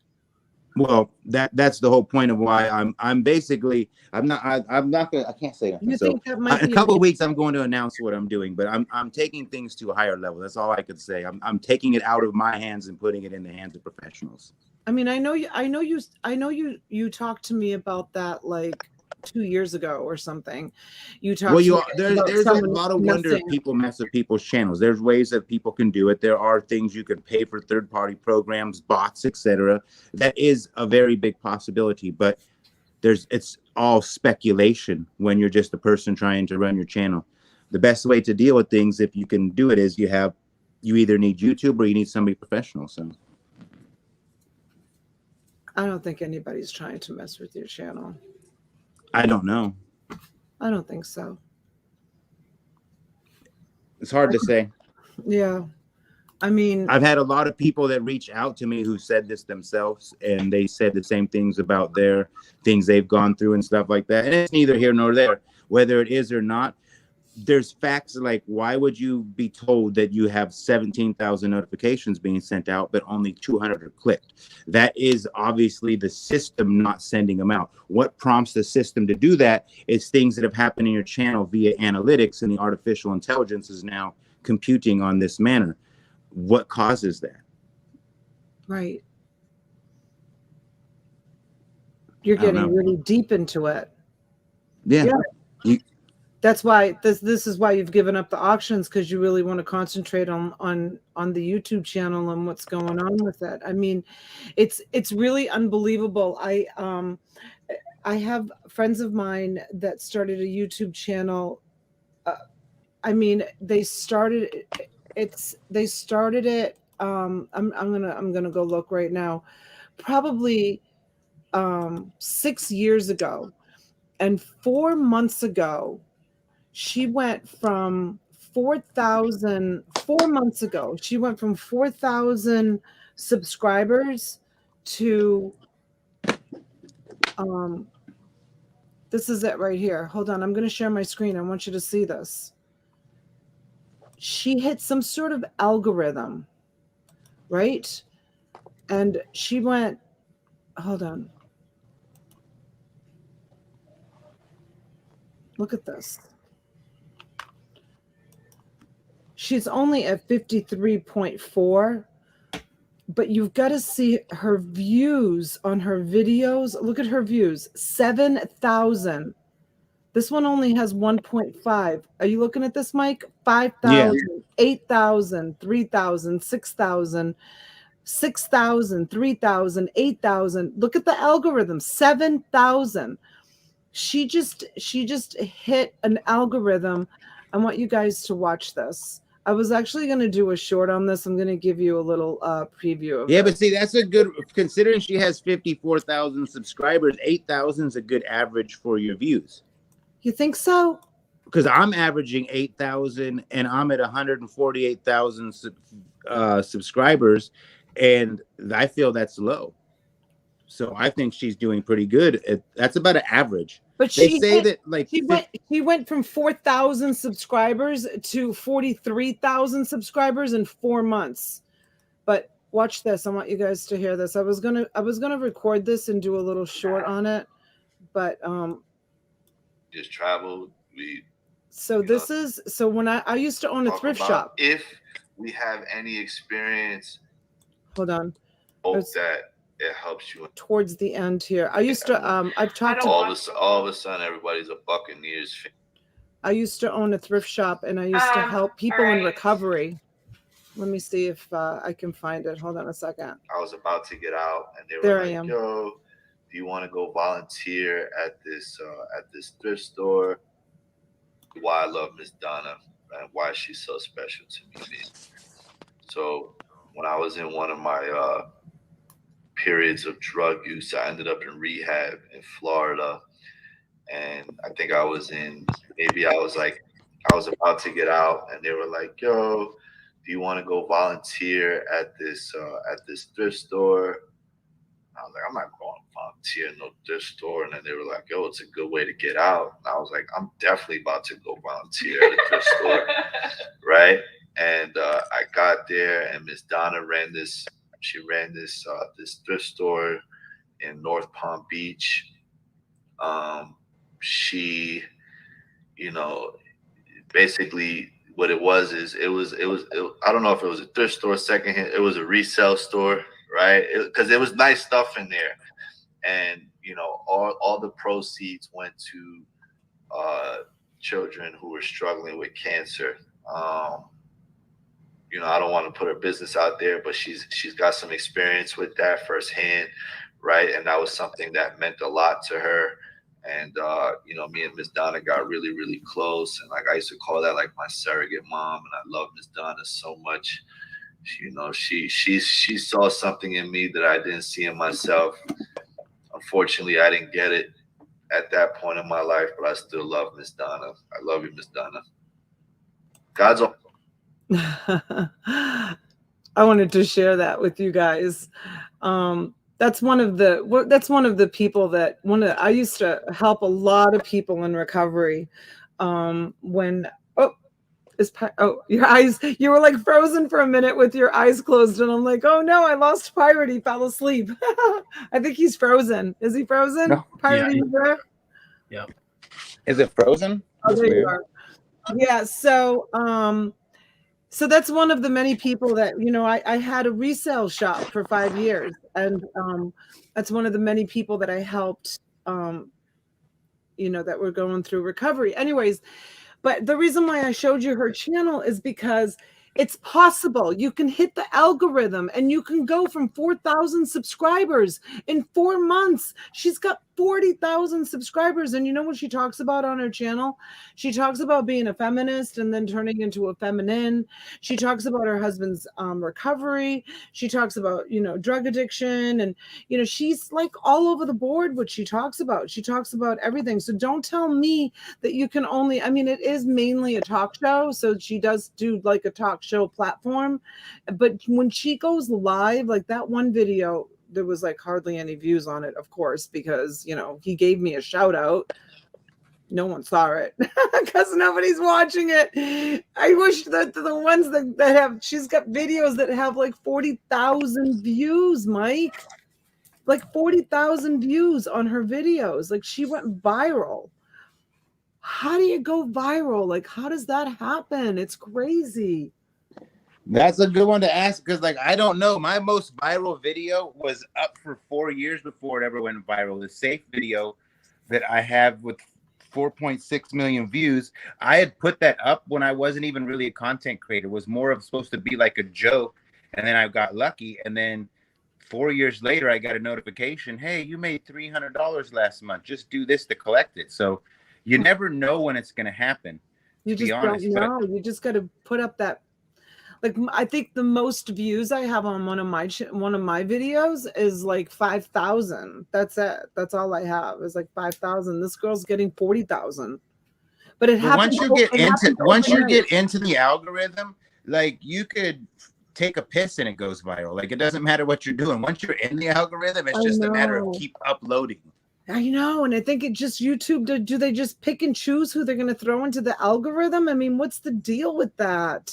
Well, that's the whole point of why I'm basically, I'm not gonna, I can't say nothing. So in a couple of weeks, I'm going to announce what I'm doing, but I'm taking things to a higher level. That's all I could say. I'm taking it out of my hands and putting it in the hands of professionals. I mean, I know you talked to me about that like 2 years ago or something. You talked. Well, there's a lot of wonder if people mess with people's channels. There's ways that people can do it. There are things you can pay for, third-party programs, bots, etc. That is a very big possibility, but it's all speculation when you're just a person trying to run your channel. The best way to deal with things, if you can do it, is you either need YouTube or you need somebody professional. So I don't think anybody's trying to mess with your channel. I don't know. I don't think so. It's hard to say. Yeah. I mean, I've had a lot of people that reach out to me who said this themselves, and they said the same things about their things they've gone through and stuff like that. And it's neither here nor there. Whether it is or not, there's facts like, why would you be told that you have 17,000 notifications being sent out, but only 200 are clicked? That is obviously the system not sending them out. What prompts the system to do that is things that have happened in your channel via analytics, and the artificial intelligence is now computing on this manner. What causes that? Right. You're getting really deep into it. Yeah. That's why this is why you've given up the auctions, because you really want to concentrate on the YouTube channel and what's going on with it. I mean, it's really unbelievable. I have friends of mine that started a YouTube channel. I mean, they started it. I'm gonna go look right now. Probably 6 years ago, and 4 months ago, she went from 4,000. 4 months ago, she went from 4,000 subscribers to this is it right here. Hold on, I'm going to share my screen. I want you to see this. She hit some sort of algorithm, right? And she went, hold on. Look at this. She's only at 53.4, but you've got to see her views on her videos. Look at her views, 7,000. This one only has 1.5. Are you looking at this, Mike? 5,000, 8,000, 3,000, 6,000, 6,000, 3,000, 8,000. Look at the algorithm, 7,000. She just hit an algorithm. I want you guys to watch this. I was actually going to do a short on this. I'm going to give you a little preview of it. But see, that's a good, considering she has 54,000 subscribers, 8,000 is a good average for your views. You think so? Because I'm averaging 8,000 and I'm at 148,000 subscribers, and I feel that's low. So I think she's doing pretty good. That's about an average. But they say that like she went from 4,000 subscribers to 43,000 subscribers in 4 months. But watch this. I want you guys to hear this. I was gonna record this and do a little short on it, but just traveled. So when I used to own a thrift shop. If we have any experience, hold on. Hope that it helps you towards the end here. I used to I've talked to all of a sudden everybody's a Buccaneers fan. I used to own a thrift shop, and I used to help people in recovery. Let me see if I can find it. Hold on a second. I was about to get out, and they were like, "Yo, do you want to go volunteer at this thrift store?" Why I love Miss Donna and why she's so special to me. So when I was in one of my periods of drug use, I ended up in rehab in Florida, and I think I was about to get out, and they were like, "Yo, do you want to go volunteer at this thrift store?" I was like, "I'm not going to volunteer in no thrift store." And then they were like, "Yo, it's a good way to get out." And I was like, "I'm definitely about to go volunteer at a thrift store." Right. And I got there, and Miss Donna ran this thrift store in North Palm Beach. She, basically what it was is it was I don't know if it was a thrift store, secondhand, it was a resale store. Right, because there was nice stuff in there, and all the proceeds went to children who were struggling with cancer. I don't want to put her business out there, but she's got some experience with that firsthand, right? And that was something that meant a lot to her. And me and Miss Donna got really, really close, and like I used to call that like my surrogate mom, and I love Miss Donna so much. She saw something in me that I didn't see in myself. Unfortunately, I didn't get it at that point in my life, but I still love Miss Donna. I love you, Miss Donna. God's all. I wanted to share that with you guys. That's one of the people that I used to help a lot of people in recovery. Your eyes, you were like frozen for a minute with your eyes closed, and I'm like, oh no, I lost Pirate. He fell asleep. I think he's frozen. Is he frozen? No. Pirate, yeah. Is it frozen? Oh, there you are. Yeah. So that's one of the many people that I had a resale shop for 5 years, and that's one of the many people that I helped. That were going through recovery. Anyways. But the reason why I showed you her channel is because it's possible. You can hit the algorithm and you can go from 4,000 subscribers in 4 months. She's got 40,000 subscribers. And you know what she talks about on her channel? She talks about being a feminist and then turning into a feminine. She talks about her husband's recovery. She talks about, drug addiction. And, she's like all over the board what she talks about. She talks about everything. So don't tell me that you can only, it is mainly a talk show. So she does do like a talk show platform. But when she goes live, like that one video, there was like hardly any views on it, of course, because, he gave me a shout out. No one saw it because nobody's watching it. I wish that the ones that have, she's got videos that have like 40,000 views, Mike. Like 40,000 views on her videos. Like she went viral. How do you go viral? Like, how does that happen? It's crazy. That's a good one to ask because, like, I don't know. My most viral video was up for 4 years before it ever went viral. The safe video that I have with 4.6 million views, I had put that up when I wasn't even really a content creator. It was more of supposed to be like a joke, and then I got lucky. And then 4 years later, I got a notification, hey, you made $300 last month. Just do this to collect it. So you never know when it's going to happen. You just don't know. You just got to put up that. Like, I think the most views I have on one of my videos is like 5,000. That's it. That's all I have is like 5,000. This girl's getting 40,000. But it happens. Once you get into the algorithm, like you could take a piss and it goes viral. Like it doesn't matter what you're doing. Once you're in the algorithm, it's just a matter of keep uploading. I know, and I think it just YouTube. Do they just pick and choose who they're going to throw into the algorithm? What's the deal with that?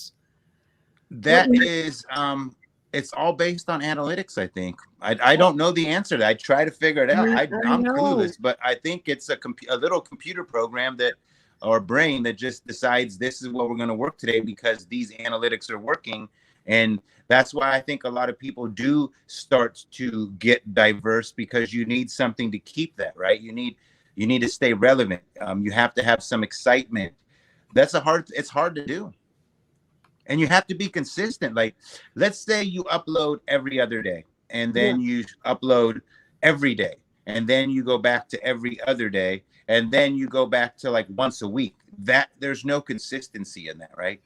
That is, it's all based on analytics, I think. I don't know the answer to that. I try to figure it out. I'm clueless, but I think it's a little computer program or brain that just decides this is what we're going to work today because these analytics are working. And that's why I think a lot of people do start to get diverse because you need something to keep that, right? You need to stay relevant. You have to have some excitement. It's hard to do. And you have to be consistent. Like, let's say you upload every other day and then you upload every day and then you go back to every other day and then you go back to like once a week. There's no consistency in that, right?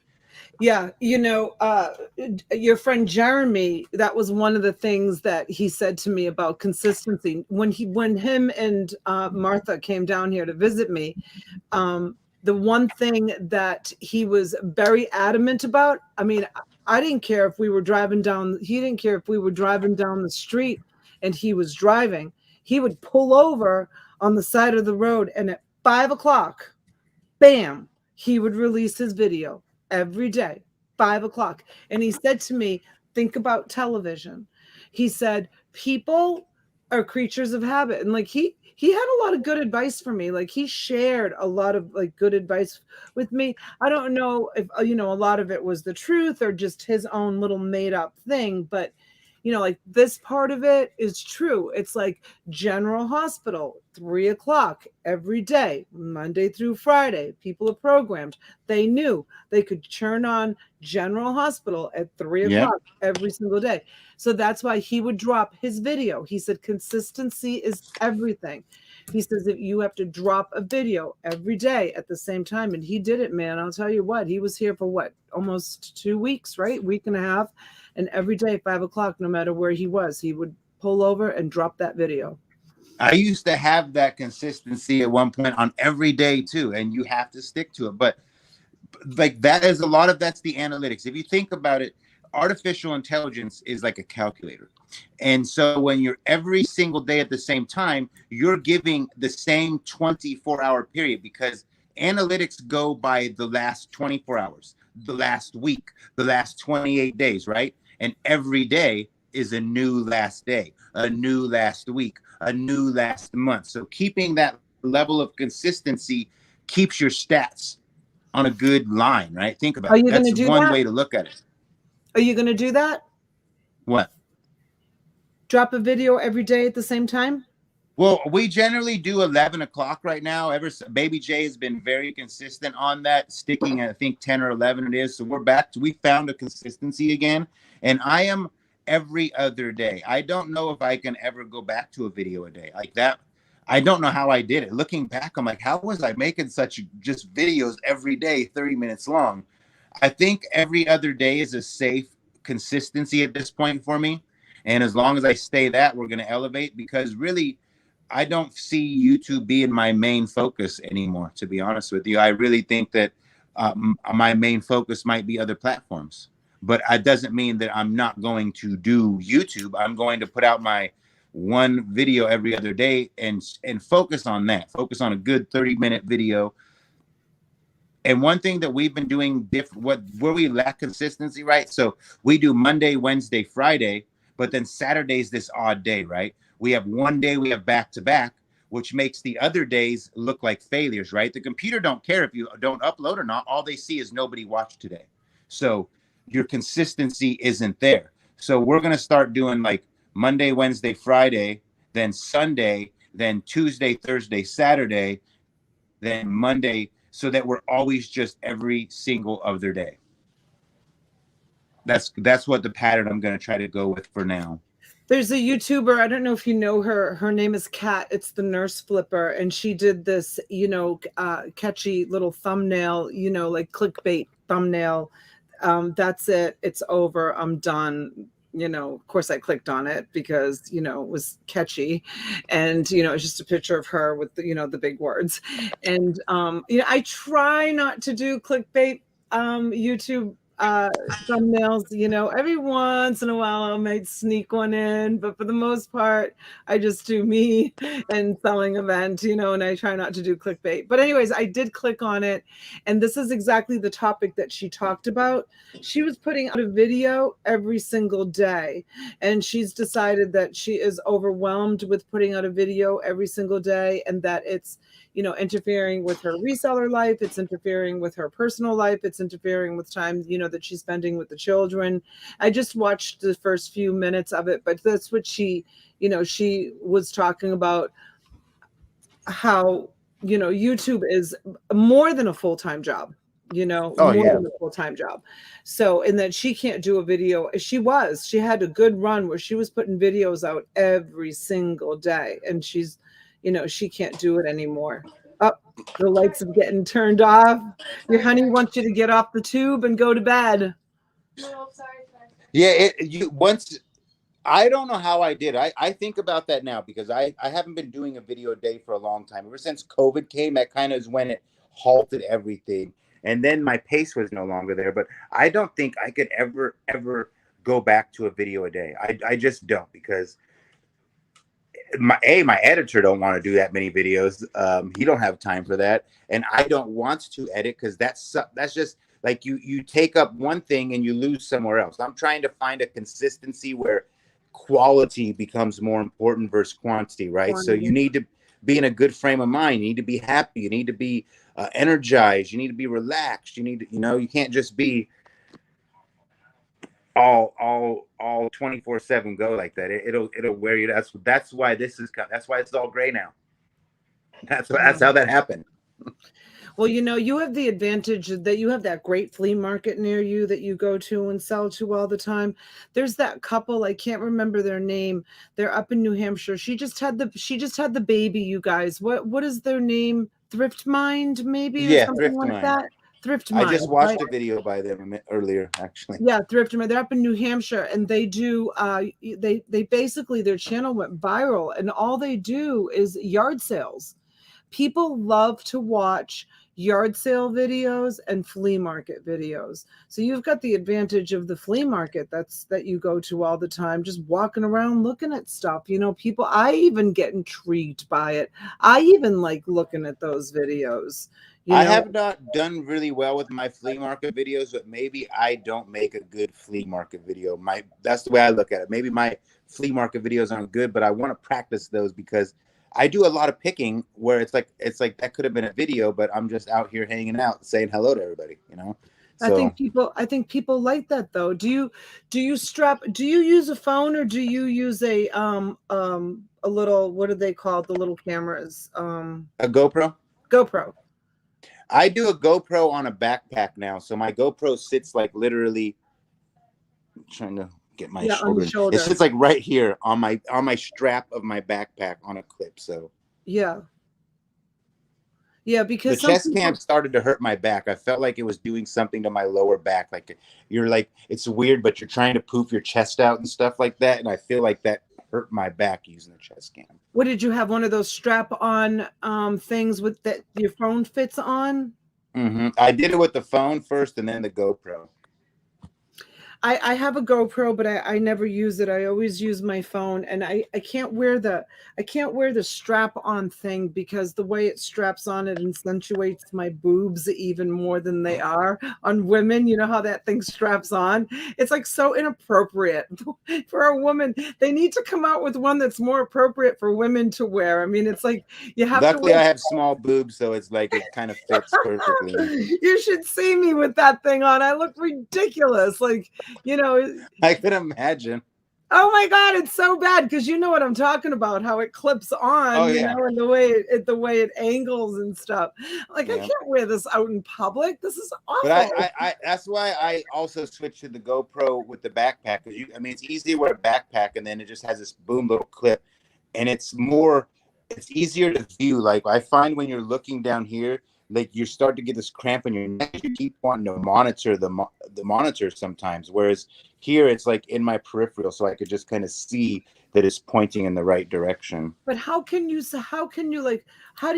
Yeah. Your friend Jeremy, that was one of the things that he said to me about consistency when him and Martha came down here to visit me. The one thing that he was very adamant about, I didn't care if we were driving down, he didn't care if we were driving down the street and he was driving. He would pull over on the side of the road and at 5 o'clock, bam, he would release his video every day, 5 o'clock. And he said to me, think about television. He said, people are creatures of habit. And like he had a lot of good advice for me. Like he shared a lot of like good advice with me. I don't know if, a lot of it was the truth or just his own little made up thing, but like this part of it is true. It's like General Hospital, 3 o'clock every day, Monday through Friday. People are programmed. They knew they could turn on General Hospital at 3 o'clock every single day. So that's why he would drop his video. He said, consistency is everything. He says that you have to drop a video every day at the same time. And he did it, man. I'll tell you what, he was here for almost 2 weeks, right? Week and a half. And every day, 5 o'clock, no matter where he was, he would pull over and drop that video. I used to have that consistency at one point on every day too. And you have to stick to it. But like that's the analytics. If you think about it, artificial intelligence is like a calculator. And so when you're every single day at the same time, you're giving the same 24-hour period because analytics go by the last 24 hours, the last week, the last 28 days, right? And every day is a new last day, a new last week, a new last month. So keeping that level of consistency keeps your stats on a good line, right? Think about it. That's one way to look at it. Are you going to do that? What? Drop a video every day at the same time? Well, we generally do 11 o'clock right now. Baby J has been very consistent on that, sticking at, I think, 10 or 11 it is. So we're back to, we found a consistency again. And I am every other day. I don't know if I can ever go back to a video a day like that. I don't know how I did it. Looking back, I'm like, how was I making such just videos every day, 30 minutes long? I think every other day is a safe consistency at this point for me. And as long as I stay that, we're going to elevate, because really, I don't see YouTube being my main focus anymore, to be honest with you. I really think that my main focus might be other platforms, but it doesn't mean that I'm not going to do YouTube. I'm going to put out my one video every other day and focus on that. Focus on a good 30-minute video. And one thing that we've been doing where we lack consistency, right? So we do Monday, Wednesday, Friday, but then Saturday's this odd day, right? We have one day we have back to back, which makes the other days look like failures, right? The computer don't care if you don't upload or not. All they see is nobody watched today. So your consistency isn't there. So we're going to start doing like Monday, Wednesday, Friday, then Sunday, then Tuesday, Thursday, Saturday, then Monday, so that we're always just every single other day. That's what the pattern I'm going to try to go with for now. There's a YouTuber, I don't know if you know her. Her name is Kat. It's the Nurse Flipper, and she did this, catchy little thumbnail, like clickbait thumbnail. That's it. It's over. I'm done. Of course I clicked on it because, it was catchy, and, it's just a picture of her with the big words. And, I try not to do clickbait, YouTube, thumbnails, every once in a while I might sneak one in, but for the most part, I just do me and selling event, and I try not to do clickbait. But anyways, I did click on it, and this is exactly the topic that she talked about. She was putting out a video every single day, and she's decided that she is overwhelmed with putting out a video every single day, and that it's interfering with her reseller life. It's interfering with her personal life. It's interfering with time, that she's spending with the children. I just watched the first few minutes of it, but that's what she was talking about, how, YouTube is more than a full-time job, than a full-time job. So, and that she can't do a video. She had a good run where she was putting videos out every single day, and she's, she can't do it anymore. Oh, the lights are getting turned off. Your honey wants you to get off the tube and go to bed. No, sorry. Yeah, I don't know how I did. I think about that now, because I haven't been doing a video a day for a long time. Ever since COVID came, that kind of is when it halted everything. And then my pace was no longer there. But I don't think I could ever go back to a video a day. I just don't, because my editor don't want to do that many videos. He don't have time for that, and I don't want to edit, because that's just like you take up one thing and you lose somewhere else. I'm trying to find a consistency where quality becomes more important versus quantity, right? So you need to be in a good frame of mind. You need to be happy. You need to be energized. You need to be relaxed. You need to, you can't just be all 24/7 go like that. It'll wear you. That's why it's all gray now. That's how that happened. Well, you have the advantage that you have that great flea market near you that you go to and sell to all the time. There's that couple, I can't remember their name. They're up in New Hampshire. She just had the baby, you guys. What is their name? Thrift Mind, maybe, or something Thrift like Mind. that. Thrift Mind. I just watched a video by them earlier, actually. Yeah, Thrift Mind. They're up in New Hampshire, and they do. They basically, their channel went viral, and all they do is yard sales. People love to watch yard sale videos and flea market videos. So you've got the advantage of the flea market that you go to all the time, just walking around looking at stuff. People, I even get intrigued by it. I even like looking at those videos. I have not done really well with my flea market videos, but maybe I don't make a good flea market video. That's the way I look at it. Maybe my flea market videos aren't good, but I want to practice those, because I do a lot of picking where it's like that could have been a video, but I'm just out here hanging out saying hello to everybody, So, I think people like that though. Do you use a phone, or do you use a little, what are they called? The little cameras. A GoPro? GoPro. I do a GoPro on a backpack now. So my GoPro sits like literally, I'm trying to get my shoulder. It sits like right here on my strap of my backpack on a clip. So Yeah. Yeah, The because some chest people, cam started to hurt my back. I felt like it was doing something to my lower back. Like you're like, it's weird, but you're trying to poof your chest out and stuff like that. And I feel like that hurt my back using the chest cam. what did you have? One of those strap-on things with that your phone fits on? I did it with the phone first and then the GoPro. I have a GoPro, but I never use it. I always use my phone, and I can't wear the strap-on thing because the way it straps on, it accentuates my boobs even more than they are on women. You know how that thing straps on? It's like so inappropriate for a woman. They need to come out with one that's more appropriate for women to wear. I mean, it's like you have to Luckily, wear. I have small boobs, so it's like it kind of fits perfectly. You should see me with that thing on. I look ridiculous. Like, you know, I can imagine. oh my God, it's so bad because you know what I'm talking about, how it clips on, Oh, you yeah. know, and the way it angles and stuff. Like, I Yeah. can't wear this out in public. This is awful. But I that's why I also switched to the GoPro with the backpack. Because I mean, it's easy to wear a backpack, and then it just has this boom little clip, and it's easier to view. Like I find when you're looking down here, like you start to get this cramp in your neck. You keep wanting to monitor the monitor sometimes. Whereas here, it's like in my peripheral, so I could just kind of see that it's pointing in the right direction. But how do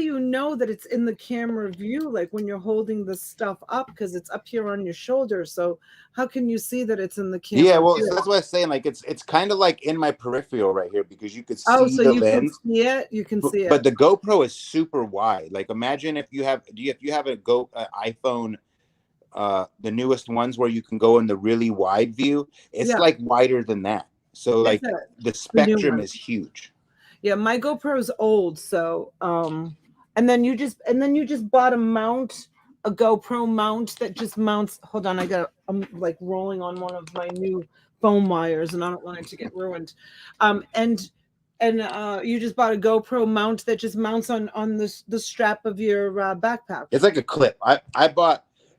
you know that it's in the camera view? Like when you're holding the stuff up, because it's up here on your shoulder. So how can you see that it's in the camera? Yeah, well, view? so that's what I was saying. Like it's kind of like in my peripheral right here because you could Oh, see so the you lens. can see it. You can see it. But the GoPro is super wide. Like imagine if you have an iPhone, the newest ones where you can go in the really wide view. It's Yeah. like wider than that. So like Is it? the new spectrum one. is huge. Yeah, my GoPro's old, so and then you just bought a GoPro mount that just mounts. Hold on, I'm like rolling on one of my new foam wires and I don't want it to get ruined. And you just bought a GoPro mount that just mounts on the strap of your backpack. It's like a clip.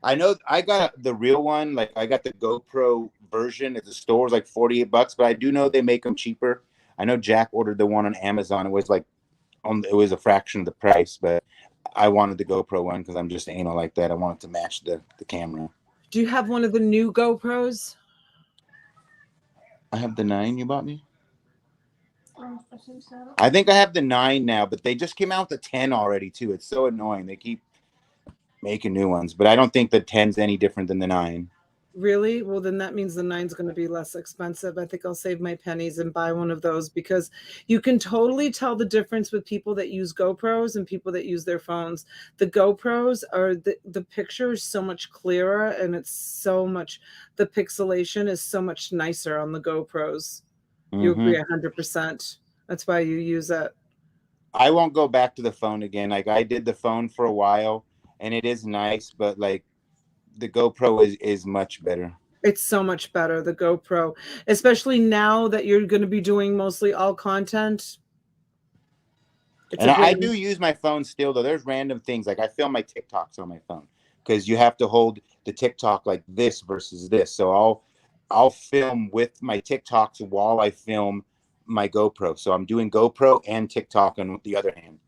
I know I got the real one. Like I got the GoPro version at the store. It was like $48, but I do know they make them cheaper. I know Jack ordered the one on Amazon. It was like it was a fraction of the price, but I wanted the GoPro one because I'm just anal like that. I wanted to match the camera. Do you have one of the new GoPros? I have the 9 you bought me. I think I have the 9 now, but they just came out with the 10 already too. It's so annoying. They keep making new ones, but I don't think the 10's any different than the 9. Really? Well, then that means the 9's going to be less expensive. I think I'll save my pennies and buy one of those because you can totally tell the difference with people that use GoPros and people that use their phones. The GoPros are the picture is so much clearer and the pixelation is so much nicer on the GoPros. You agree 100%. That's why you use it. I won't go back to the phone again. Like I did the phone for a while and it is nice, but like the GoPro is much better. It's so much better, the GoPro, especially now that you're going to be doing mostly all content. And I do use my phone still, though. There's random things. Like I film my TikToks on my phone because you have to hold the TikTok like this versus this. So I'll film with my TikToks while I film my GoPro. So I'm doing GoPro and TikTok on the other hand.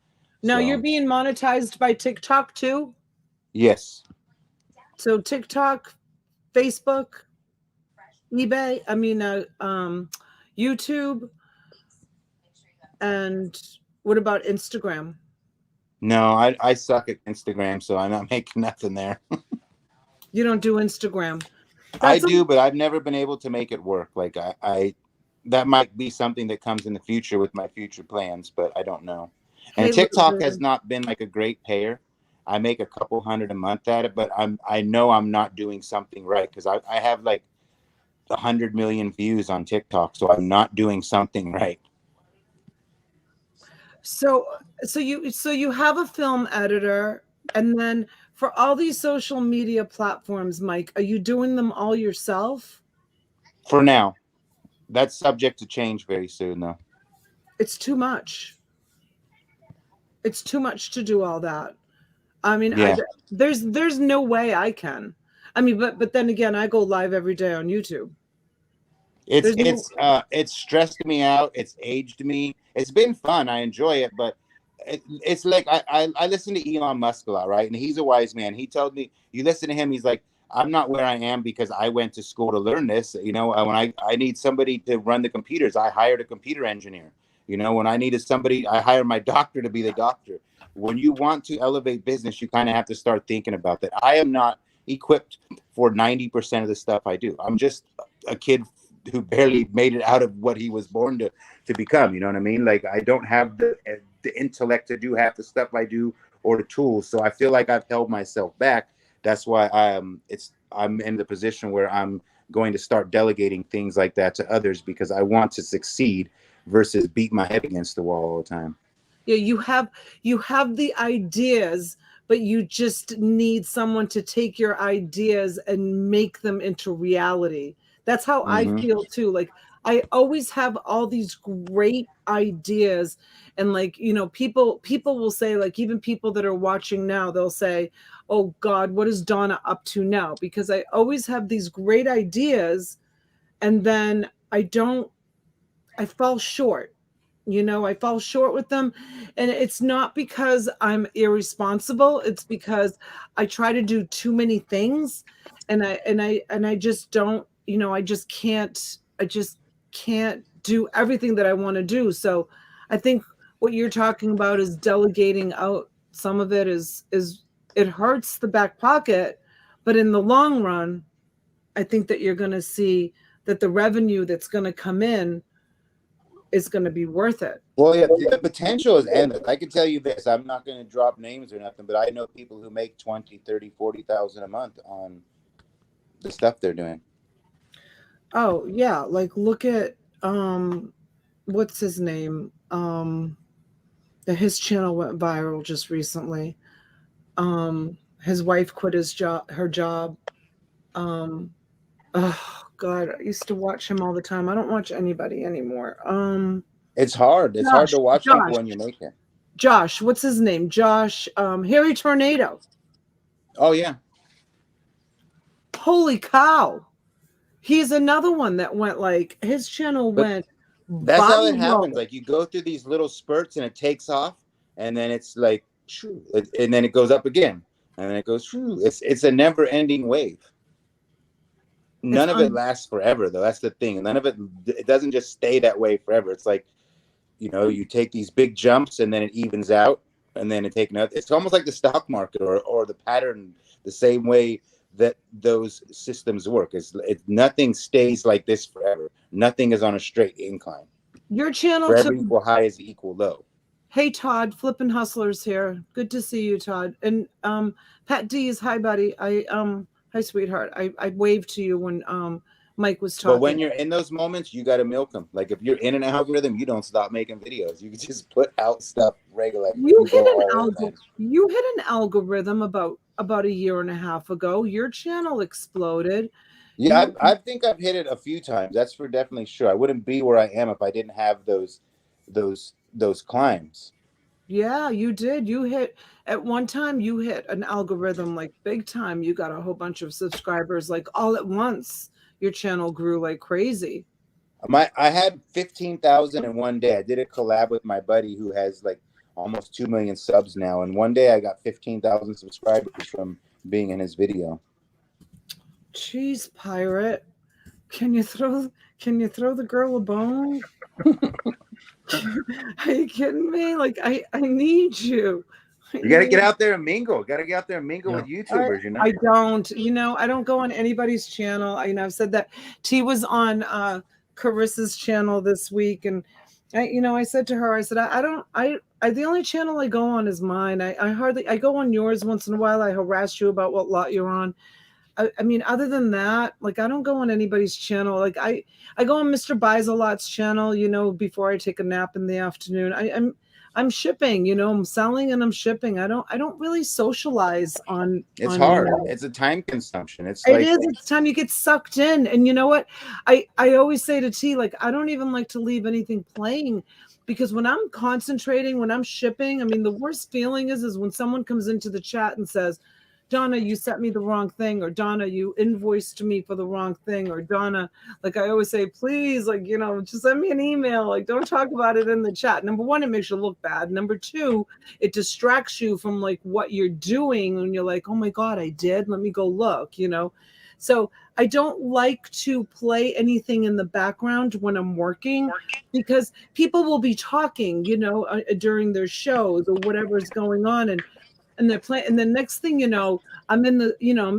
Now you're being monetized by TikTok too? Yes. So TikTok, Facebook, eBay, YouTube, and what about Instagram? No, I suck at Instagram, so I'm not making nothing there. You don't do Instagram. I do, but I've never been able to make it work. Like that might be something that comes in the future with my future plans, but I don't know. And TikTok has not been like a great payer. I make a couple $100 a month at it, but I know I'm not doing something right because I have like 100 million views on TikTok, so I'm not doing something right. So you have a film editor, and then for all these social media platforms, Mike, are you doing them all yourself? For now. That's subject to change very soon, though. It's too much. It's too much to do all that. I mean, yeah. there's no way I can. I mean, but then again, I go live every day on YouTube. It's stressed me out. It's aged me. It's been fun. I enjoy it, but it's like I listen to Elon Musk a lot, right? And he's a wise man. He told me, you listen to him, he's like, I'm not where I am because I went to school to learn this. You know, when I need somebody to run the computers, I hired a computer engineer. You know, when I needed somebody, I hired my doctor to be the doctor. When you want to elevate business, you kind of have to start thinking about that. I am not equipped for 90% of the stuff I do. I'm just a kid who barely made it out of what he was born to become. You know what I mean? Like, I don't have the intellect to do half the stuff I do or the tools. So I feel like I've held myself back. That's why I'm in the position where I'm going to start delegating things like that to others because I want to succeed versus beat my head against the wall all the time. Yeah, you have the ideas, but you just need someone to take your ideas and make them into reality. That's how I feel too. Like, I always have all these great ideas, and like, you know, people will say, like, even people that are watching now, they'll say, oh God, what is Donna up to now? Because I always have these great ideas, and then I fall short. You know, I fall short with them. And it's not because I'm irresponsible. It's because I try to do too many things. And I just don't, you know, I just can't do everything that I want to do. So I think what you're talking about is delegating out. Some of it is it hurts the back pocket, but in the long run, I think that you're going to see that the revenue that's going to come in is going to be worth it. Well, yeah, the potential is endless. I can tell you this. I'm not going to drop names or nothing, but I know people who make 20, 30, 40,000 a month on the stuff they're doing. Oh, yeah. Like, look at, what's his name? His channel went viral just recently. His wife quit her job. Oh God, I used to watch him all the time. I don't watch anybody anymore. It's hard. It's hard to watch people when you make it. Josh, what's his name? Josh, Harry Tornado. Oh yeah. Holy cow. He's another one that went, like, his channel went. That's how it happens. Like, you go through these little spurts and it takes off, and then it's like, and then it goes up again, and then it goes. It's a never ending wave. None of it lasts forever, though. That's the thing. None of it doesn't just stay that way forever. It's like, you know, you take these big jumps and then it evens out, and then it take another. It's almost like the stock market or the pattern, the same way that those systems work. Nothing stays like this forever. Nothing is on a straight incline. Your channel for every equal high is equal low. Hey Todd, Flippin' Hustlers here. Good to see you, Todd. And Pat D's, hi buddy. Hi sweetheart. I waved to you when Mike was talking. But when you're in those moments, you got to milk them. Like, if you're in an algorithm, you don't stop making videos. You can just put out stuff regular. You hit an algorithm about a year and a half ago. Your channel exploded. Yeah, I think I've hit it a few times. That's for definitely sure. I wouldn't be where I am if I didn't have those climbs. Yeah, you did. You hit at one time. You hit an algorithm like big time. You got a whole bunch of subscribers like all at once. Your channel grew like crazy. I had 15,000 in one day. I did a collab with my buddy who has like almost 2 million subs now, and one day I got 15,000 subscribers from being in his video. Jeez, pirate, can you throw the girl a bone? Are you kidding me? Like, I need you. You got to get out there and mingle. Got to get out there and mingle with YouTubers. I don't go on anybody's channel. I've said that. T was on Carissa's channel this week, and I said to her, I said, the only channel I go on is mine. I go on yours once in a while. I harass you about what lot you're on. I mean, other than that, like, I don't go on anybody's channel. Like, I go on Mr. Buys-A-Lot's channel, before I take a nap in the afternoon. I'm shipping, I'm selling and I'm shipping. I don't really socialize on. It's hard. It's a time consumption. It's time you get sucked in. And you know what? I always say to T, like, I don't even like to leave anything playing, because when I'm concentrating, when I'm shipping, I mean, the worst feeling is when someone comes into the chat and says, Donna, you sent me the wrong thing, or Donna, you invoiced me for the wrong thing, or Donna, like I always say, please, like, just send me an email. Like, don't talk about it in the chat. Number one, it makes you look bad. Number two, it distracts you from like what you're doing. And you're like, oh my God, I did. Let me go look, So I don't like to play anything in the background when I'm working, because people will be talking, during their shows or whatever's going on. And they're playing, and the next thing you know, I'm in the,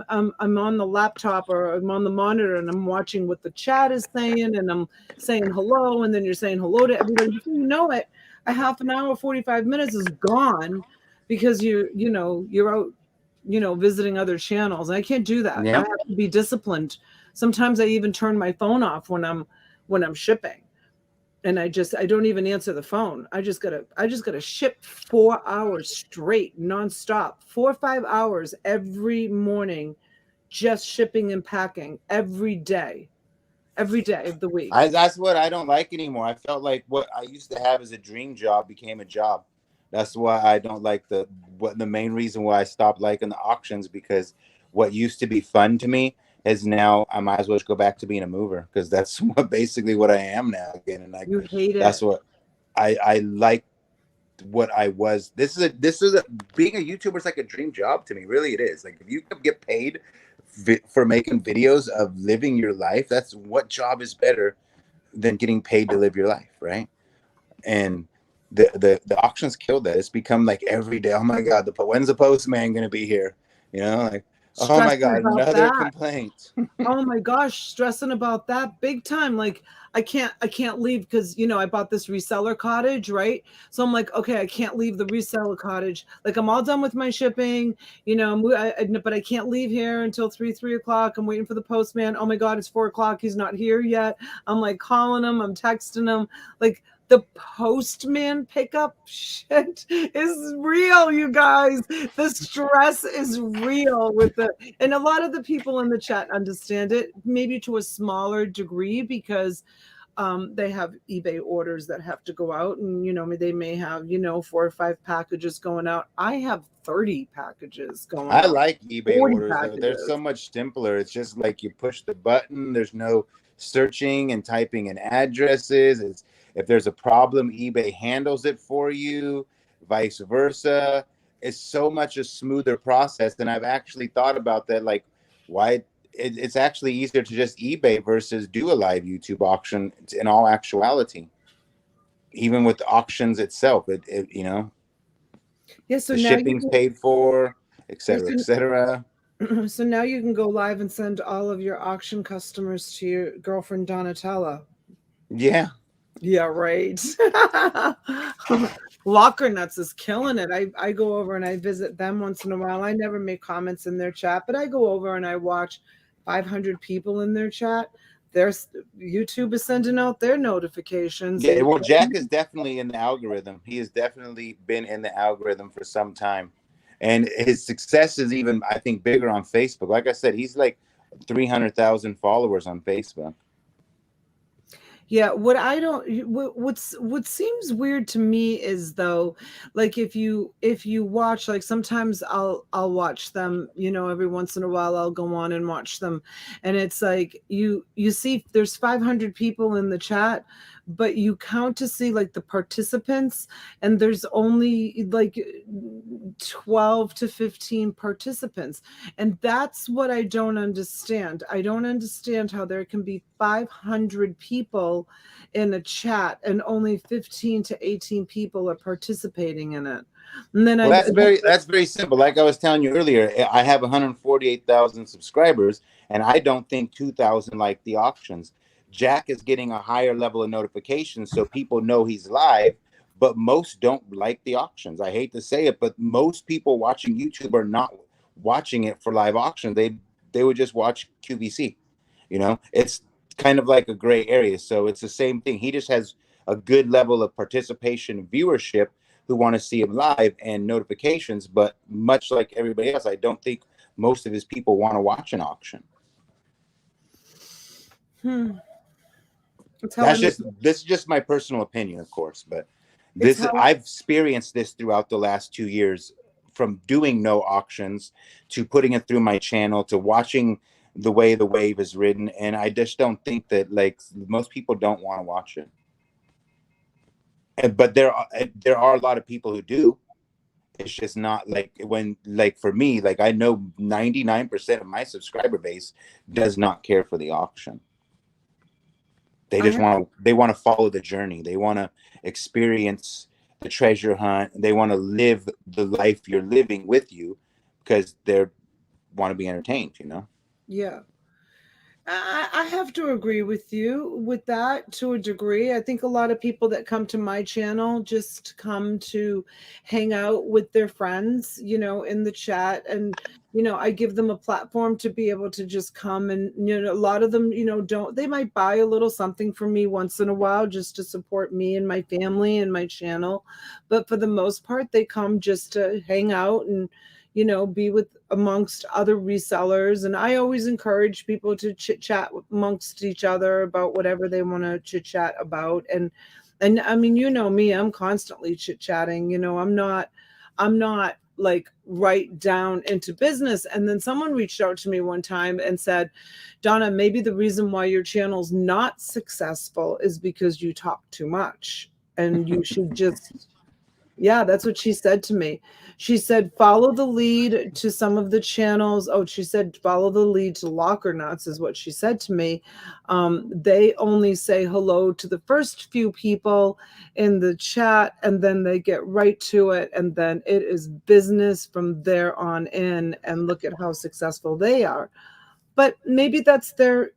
I'm on the laptop or I'm on the monitor and I'm watching what the chat is saying, and I'm saying hello, and then you're saying hello to everybody. Before you know it, a half an hour, 45 minutes is gone, because you're out, visiting other channels. And I can't do that. I Yeah. have to be disciplined. Sometimes I even turn my phone off when I'm shipping. And I don't even answer the phone. I just gotta ship 4 hours straight, nonstop, 4 or 5 hours every morning, just shipping and packing every day of the week. That's what I don't like anymore. I felt like what I used to have as a dream job became a job. That's why I don't like the main reason why I stopped liking the auctions, because what used to be fun to me is now I might as well just go back to being a mover, because that's basically what I am now again. And You hate that's it. what I like what I was. This is being a YouTuber is like a dream job to me. Really, it is. Like, if you could get paid for making videos of living your life, that's what job is better than getting paid to live your life, right? And the auctions killed that. It's become like every day. Oh my God, when's the postman gonna be here? Like, oh my Stressing God, about another that. complaint. Oh my gosh, stressing about that big time. Like, I can't leave because I bought this reseller cottage, right? So I'm like, okay, I can't leave the reseller cottage. Like, I'm all done with my shipping, but I can't leave here until 3 o'clock. I'm waiting for the postman. Oh my God, it's 4 o'clock. He's not here yet. I'm like calling him. I'm texting him. Like, the postman pickup shit is real, you guys. The stress is real and a lot of the people in the chat understand it, maybe to a smaller degree, because they have eBay orders that have to go out, and they may have 4 or 5 packages going out. I have 30 packages going I out. like eBay 40 orders though. They're packages. so much simpler. It's just like you push the button. There's no searching and typing in addresses. If there's a problem, eBay handles it for you, vice versa. It's so much a smoother process. And I've actually thought about that, like why it's actually easier to just eBay versus do a live YouTube auction in all actuality. Even with the auctions itself, Yeah, so the now you shipping's paid for, et cetera, et can, cetera. so now you can go live and send all of your auction customers to your girlfriend Donatella. Yeah. Yeah, right. Locker Nuts is killing it. I go over and I visit them once in a while. I never make comments in their chat, but I go over and I watch 500 people in their chat. YouTube is sending out their notifications. Yeah, well, Jack is definitely in the algorithm. He has definitely been in the algorithm for some time. And his success is even, I think, bigger on Facebook. Like I said, he's like 300,000 followers on Facebook. Yeah, what seems weird to me is, though, like if you watch, like sometimes I'll watch them, every once in a while I'll go on and watch them, and it's like you see there's 500 people in the chat, but you count to see like the participants, and there's only like 12 to 15 participants. And that's what I don't understand. I don't understand how there can be 500 people in a chat and only 15 to 18 people are participating in it. And then that's very simple. Like I was telling you earlier, I have 148,000 subscribers, and I don't think 2,000 like the auctions. Jack is getting a higher level of notifications, so people know he's live, but most don't like the auctions. I hate to say it, but most people watching YouTube are not watching it for live auction. They would just watch QVC. It's kind of like a gray area. So it's the same thing. He just has a good level of participation and viewership who want to see him live and notifications, but much like everybody else, I don't think most of his people want to watch an auction. This is just my personal opinion, of course, but I've experienced this throughout the last 2 years from doing no auctions to putting it through my channel to watching the way the wave is ridden, and I just don't think that, like, most people don't want to watch it. But there are a lot of people who do. It's just not like when, like, for me, like, I know 99% of my subscriber base does not care for the auction. They just want to follow the journey. They want to experience the treasure hunt. They want to live the life you're living with you because they want to be entertained, you know? Yeah. I have to agree with you with that to a degree. I think a lot of people that come to my channel just come to hang out with their friends, you know, in the chat. And, you know, I give them a platform to be able to just come and, you know, a lot of them, you know, they might buy a little something from me once in a while just to support me and my family and my channel. But for the most part, they come just to hang out and, you know, be with amongst other resellers. And I always encourage people to chit chat amongst each other about whatever they want to chit chat about. And I mean, you know me, I'm constantly chit chatting, you know, I'm not like right down into business. And then someone reached out to me one time and said, Donna, maybe the reason why your channel's not successful is because you talk too much, and you should just, yeah, that's what she said to me. She said, follow the lead to some of the channels. Oh, she said, follow the lead to Locker Nuts is what she said to me. They only say hello to the first few people in the chat, and then they get right to it. And then it is business from there on in, and look at how successful they are. But maybe that's their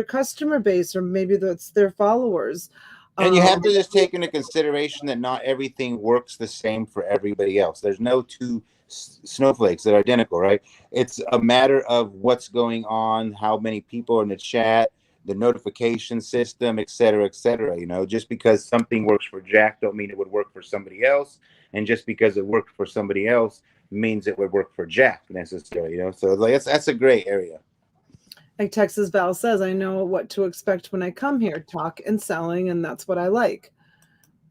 customer base, or maybe that's their followers. And you have to just take into consideration that not everything works the same for everybody else. There's no two snowflakes that are identical, right? It's a matter of what's going on, how many people are in the chat, the notification system, et cetera, et cetera. You know, just because something works for Jack don't mean it would work for somebody else. And just because it worked for somebody else means it would work for Jack necessarily, you know? So like that's a gray area. Like Texas Val says, I know what to expect when I come here, talk and selling, and that's what I like.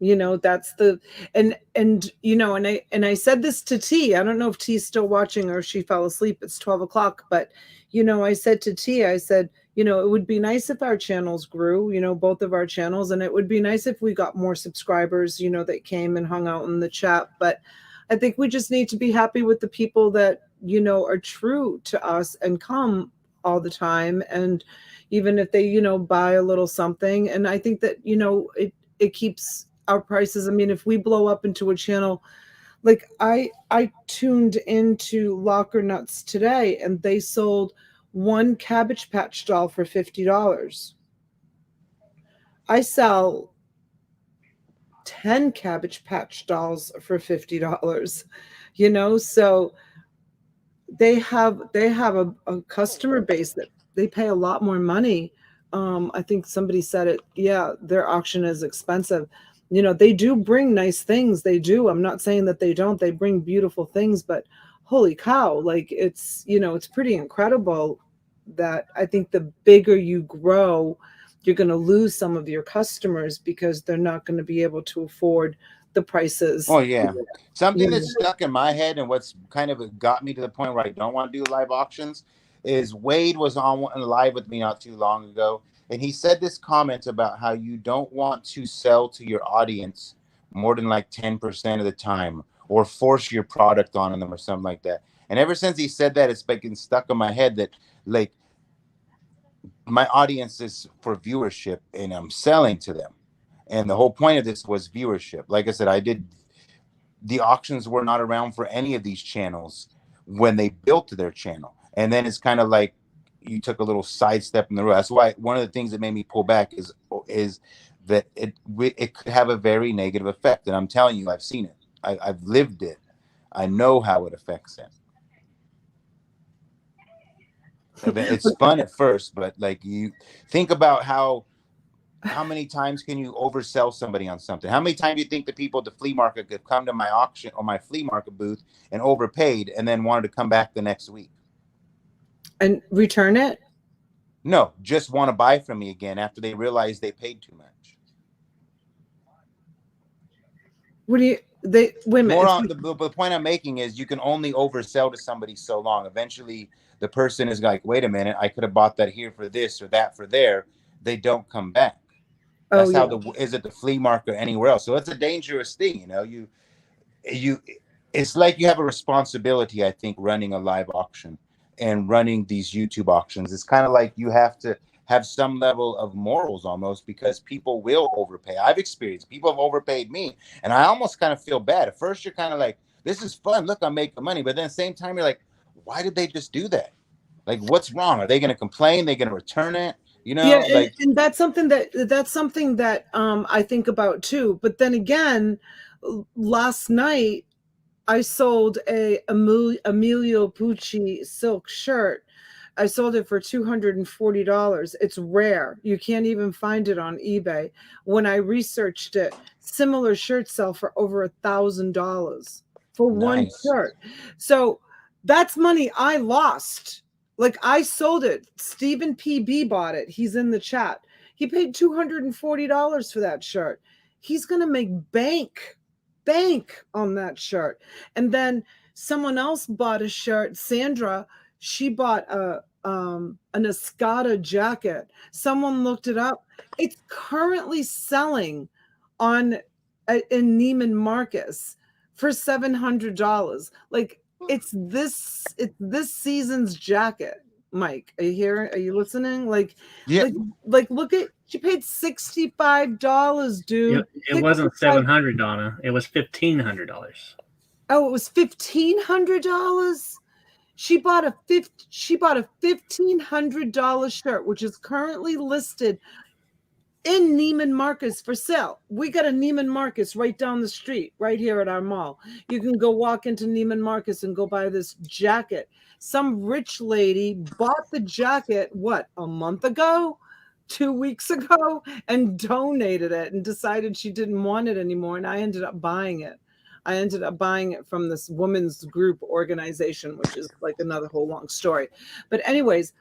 You know, that's the, and you know, and I said this to T. I don't know if T's still watching or she fell asleep. It's 12 o'clock, but you know, I said to T, I said, you know, it would be nice if our channels grew, you know, both of our channels, and it would be nice if we got more subscribers, you know, that came and hung out in the chat. But I think we just need to be happy with the people that, you know, are true to us and come all the time, and even if they, you know, buy a little something. And I think that, you know, it keeps our prices. I mean, if we blow up into a channel, like I tuned into Locker Nuts today, and they sold one Cabbage Patch doll for $50. I sell 10 Cabbage Patch dolls for $50, you know. So they have a customer base that they pay a lot more money. I think somebody said it. Yeah, their auction is expensive. You know, they do bring nice things. They do. I'm not saying that they don't. They bring beautiful things, but holy cow, like it's, you know, it's pretty incredible that I think the bigger you grow, you're going to lose some of your customers because they're not going to be able to afford the prices. Oh yeah. Something that's stuck in my head and what's kind of got me to the point where I don't want to do live auctions is Wade was on live with me not too long ago, and he said this comment about how you don't want to sell to your audience more than like 10% of the time, or force your product on them or something like that. And ever since he said that, it's been stuck in my head that, like, my audience is for viewership and I'm selling to them. And the whole point of this was viewership. Like I said, the auctions were not around for any of these channels when they built their channel. And then it's kind of like you took a little sidestep in the road. That's why one of the things that made me pull back is that it could have a very negative effect. And I'm telling you, I've seen it. I've lived it. I know how it affects them. It's fun at first, but like, you think about how many times can you oversell somebody on something? How many times do you think the people at the flea market could come to my auction or my flea market booth and overpaid and then wanted to come back the next week? And return it? No, just want to buy from me again after they realize they paid too much. They wait a minute. More it's on like- the point I'm making is you can only oversell to somebody so long. Eventually, the person is like, "Wait a minute, I could have bought that here for this or that for there." They don't come back. oh That's how yeah. is it the flea market or anywhere else. So it's a dangerous thing, you know. You it's like you have a responsibility, I think, running a live auction and running these YouTube auctions. It's kind of like you have to have some level of morals almost, because people will overpay. I've experienced people have overpaid me, and I almost kind of feel bad. At first you're kind of like, this is fun, look, I'm making money, but then at the same time you're like, why did they just do that? Like, what's wrong? Are they going to complain? They going to return it? You Yeah, know, like, and that's something that I think about too. But then again, last night I sold a Emilio Pucci silk shirt. I sold it for $240. It's rare. You can't even find it on eBay. When I researched it, similar shirts sell for over $1,000 for one nice. shirt. So that's money I lost. Like I sold it. Stephen PB bought it. He's in the chat. He paid $240 for that shirt. He's gonna make bank on that shirt. And then someone else bought a shirt. Sandra, she bought an Escada jacket. Someone looked it up. It's currently selling in Neiman Marcus for $700. Like it's this season's jacket. Mike, are you here? Are you listening? Yeah. Like look at, she paid $65, dude. It wasn't 65 $700, Donna. It was $1,500. Oh, it was $1,500. She bought a $1,500 shirt, which is currently listed in Neiman Marcus for sale. We got a Neiman Marcus right down the street, right here at our mall. You can go walk into Neiman Marcus and go buy this jacket. Some rich lady bought the jacket, what, a month ago? 2 weeks ago, and donated it and decided she didn't want it anymore. And I ended up buying it. I ended up buying it from this women's group organization, which is like another whole long story. But anyways,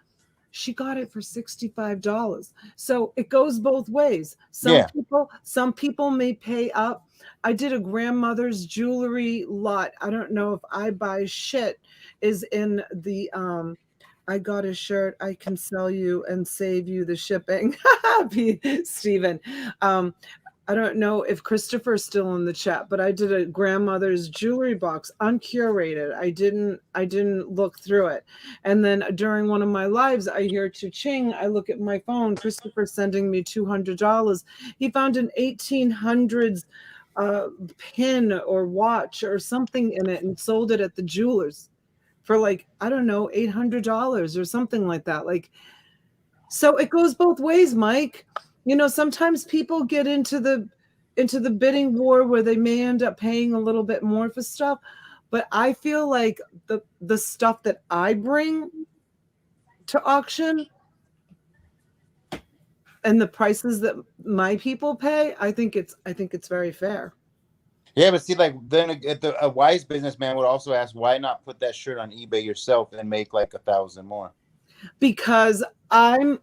she got it for $65. So it goes both ways. Some people may pay up. I did a grandmother's jewelry lot. I don't know if I buy shit is in the I got a shirt I can sell you and save you the shipping. Stephen. I don't know if Christopher's still in the chat, but I did a grandmother's jewelry box, uncurated. I didn't look through it. And then during one of my lives, I hear cha-ching. I look at my phone. Christopher sending me $200. He found an 1800s pin or watch or something in it and sold it at the jeweler's for like, I don't know, $800 or something like that. Like, so it goes both ways, Mike. You know, sometimes people get into the bidding war where they may end up paying a little bit more for stuff, but I feel like the stuff that I bring to auction and the prices that my people pay, I think it's very fair. Yeah, but see, like then a wise businessman would also ask, why not put that shirt on eBay yourself and make like 1,000 more? Because I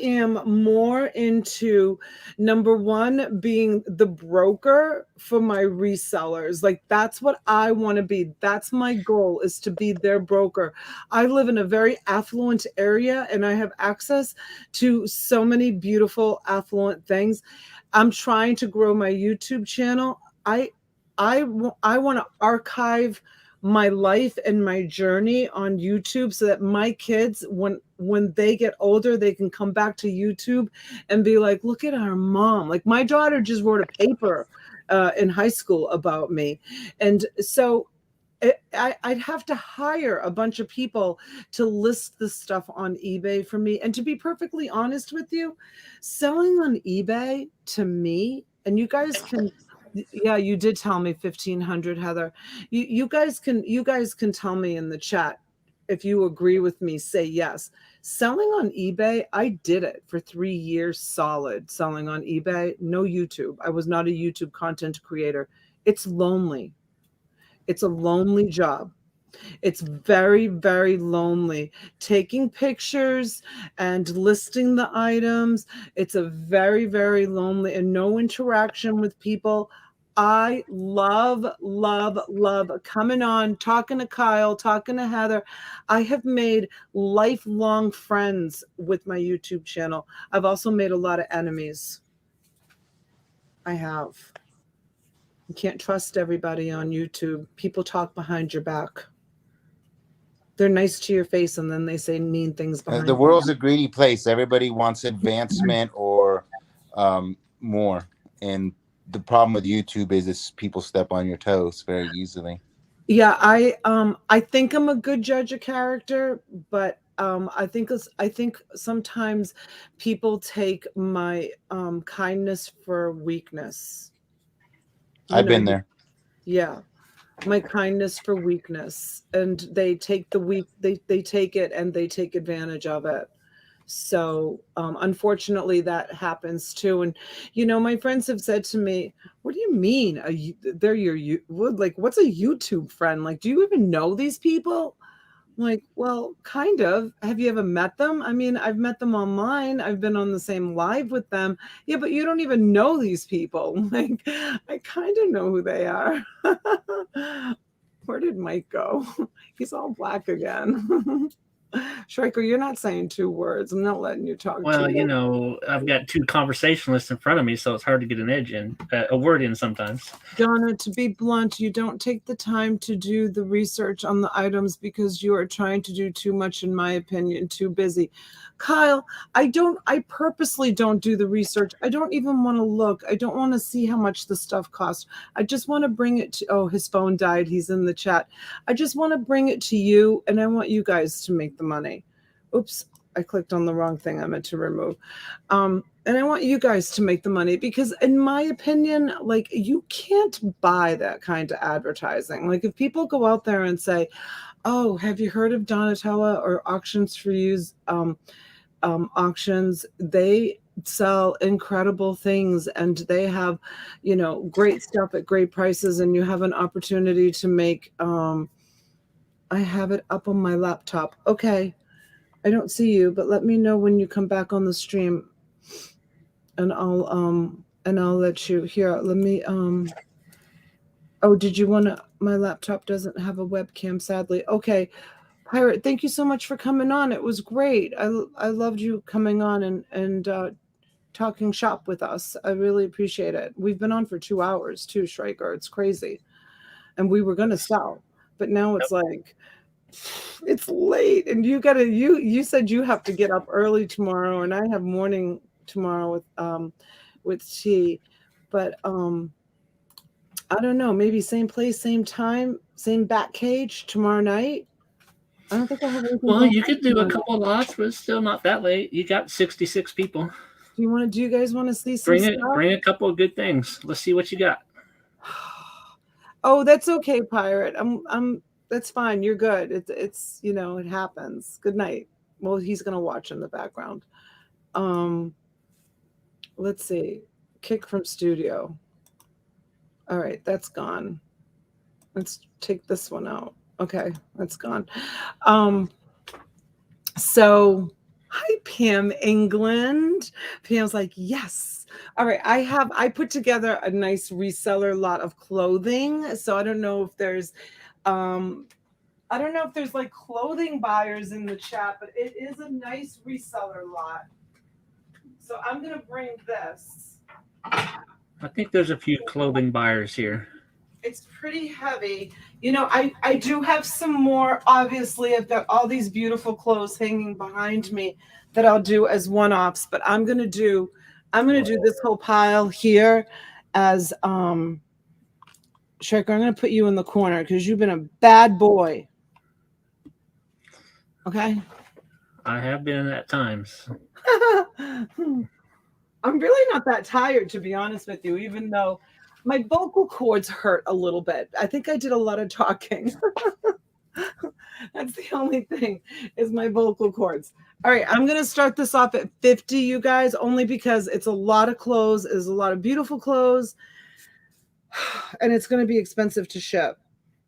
am more into, number one, being the broker for my resellers. Like that's what I want to be. That's my goal, is to be their broker. I live in a very affluent area and I have access to so many beautiful affluent things. I'm trying to grow my YouTube channel. I want to archive my life and my journey on YouTube so that my kids, when they get older, they can come back to YouTube and be like, look at our mom. Like my daughter just wrote a paper in high school about me. And so I'd have to hire a bunch of people to list the stuff on eBay for me. And to be perfectly honest with you, selling on eBay to me, and you guys can, yeah, you did tell me 1,500, Heather. You guys can tell me in the chat if you agree with me. Say yes. Selling on eBay, I did it for 3 years solid. Selling on eBay, no YouTube. I was not a YouTube content creator. It's lonely. It's a lonely job. It's very, very lonely. Taking pictures and listing the items. It's a very, very lonely and no interaction with people. I love coming on, talking to Kyle, talking to Heather. I have made lifelong friends with my YouTube channel. I've also made a lot of enemies. I have. You can't trust everybody on YouTube. People talk behind your back. They're nice to your face, and then they say mean things behind The your world's back. a greedy place. Everybody wants advancement or more. And the problem with YouTube is people step on your toes very easily. Yeah, I think I'm a good judge of character, but I think sometimes people take my kindness for weakness. You I've know, been there. yeah, my kindness for weakness, and they take they take it and they take advantage of it. So unfortunately that happens too. And my friends have said to me, what do you mean they're your like, what's a YouTube friend? Like, do you even know these people? I'm like, well, kind of. Have you ever met them? I mean, I've met them online. I've been on the same live with them. Yeah, but you don't even know these people. I'm like, I kind of know who they are. Where did Mike go? He's all black again. Striker, you're not saying 2 words. I'm not letting you talk. Well, I've got 2 conversationalists in front of me, so it's hard to get an edge in, a word in sometimes. Donna, to be blunt, you don't take the time to do the research on the items because you are trying to do too much, in my opinion, too busy. Kyle, I purposely don't do the research. I don't even want to look. I don't want to see how much the stuff costs. I just want to bring it to, oh, his phone died. He's in the chat. I just want to bring it to you, and I want you guys to make the money. Oops, I clicked on the wrong thing I meant to remove. And I want you guys to make the money because, in my opinion, like, you can't buy that kind of advertising. Like, if people go out there and say, oh, have you heard of Donatella or Auctions for Use auctions? They sell incredible things and they have, great stuff at great prices, and you have an opportunity to make, I have it up on my laptop. Okay. I don't see you, but let me know when you come back on the stream, and I'll let you here. Let me oh, did you want to? My laptop doesn't have a webcam, sadly. Okay, Pirate, thank you so much for coming on. It was great. I loved you coming on and talking shop with us. I really appreciate it. We've been on for 2 hours too, Schreiker. It's crazy, and we were gonna sell, but now it's like, it's late, and you said you have to get up early tomorrow, and I have morning tomorrow with tea, but I don't know, maybe same place, same time, same bat cage tomorrow night. I don't think I have anything. Well, you could do a couple of lots, but it's still not that late. You got 66 people. Do you guys want to see some stuff? Bring a couple of good things. Let's see what you got. Oh, that's okay, Pirate. I'm that's fine. You're good. It's it happens. Good night. Well, he's gonna watch in the background. Let's see. Kick from studio. All right, that's gone. Let's take this one out. Okay, that's gone. So hi, Pam England. Pam's like, yes. All right, I put together a nice reseller lot of clothing. So I don't know if there's like clothing buyers in the chat, but it is a nice reseller lot. So I'm gonna bring this. I think there's a few clothing buyers here. It's pretty heavy. I do have some more. Obviously, I've got all these beautiful clothes hanging behind me that I'll do as one-offs, but I'm gonna do this whole pile here as Shrek, I'm gonna put you in the corner because you've been a bad boy. Okay. I have been at times. I'm really not that tired, to be honest with you, even though my vocal cords hurt a little bit. I think I did a lot of talking. That's the only thing, is my vocal cords. All right, I'm going to start this off at 50, you guys, only because it's a lot of clothes. It's a lot of beautiful clothes, and it's going to be expensive to ship.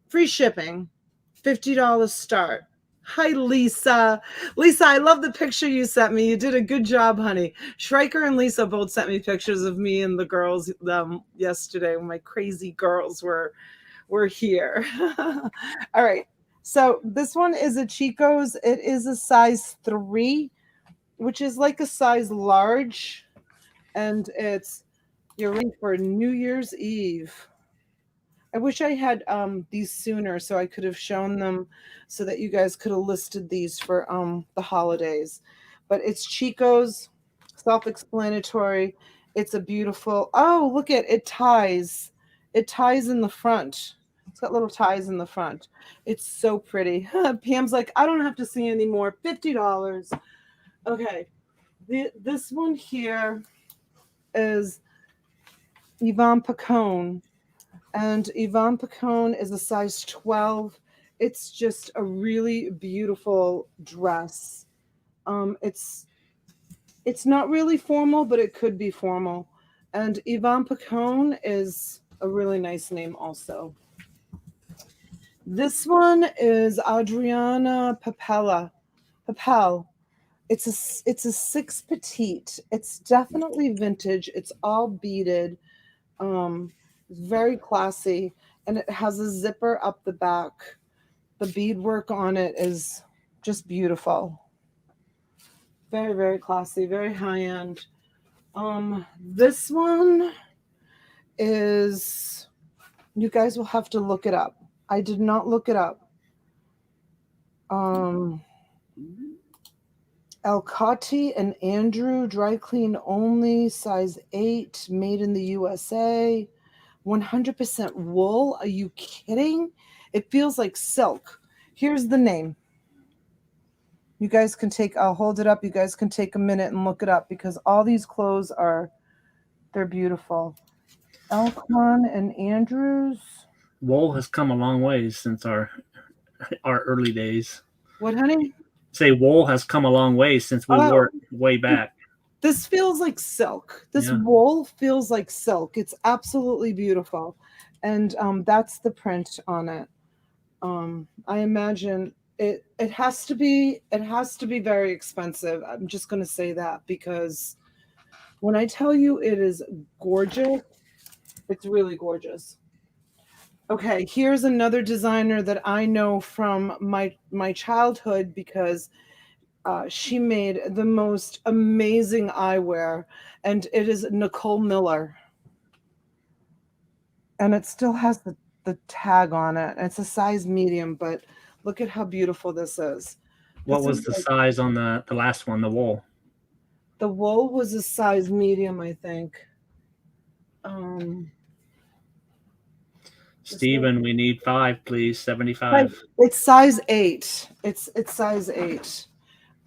Free shipping, $50 start. Hi, Lisa. Lisa, I love the picture you sent me. You did a good job, honey. Schreiker and Lisa both sent me pictures of me and the girls yesterday when my crazy girls were here. All right. So this one is a Chico's. It is a size 3, which is like a size large. And you're ready for New Year's Eve. I wish I had these sooner so I could have shown them so that you guys could have listed these for the holidays. But it's Chico's, self-explanatory. It's a beautiful, oh, look at it ties. It ties in the front. It's got little ties in the front. It's so pretty. Pam's like, I don't have to see anymore. $50. Okay. This one here is Yvonne Pacone. And Yvonne Pacone is a size 12. It's just a really beautiful dress. It's not really formal, but it could be formal. And Yvonne Pacone is a really nice name also. This one is Adriana Papel. It's a 6 petite. It's definitely vintage. It's all beaded. Very classy, and it has a zipper up the back. The beadwork on it is just beautiful. Very, very classy, very high end. This one is, you guys will have to look it up. I did not look it up. Elcotti and Andrew, dry clean only, size 8, made in the USA. 100% wool. Are you kidding? It feels like silk. Here's the name. You guys can I'll hold it up. You guys can take a minute and look it up because all these clothes they're beautiful. Elcon and Andrews. Wool has come a long way since our early days. What, honey? Say wool has come a long way since we wore it way back. This feels like silk. This wool feels like silk. It's absolutely beautiful. And that's the print on it. I imagine it has to be very expensive. I'm just going to say that because when I tell you it is gorgeous, it's really gorgeous. Okay, here's another designer that I know from my childhood because she made the most amazing eyewear, and it is Nicole Miller. And it still has the tag on it. It's a size medium, but look at how beautiful this is. What was the size on the last one, the wool? The wool was a size medium, I think. Stephen, we need 5, please. 75. It's size 8. It's size 8.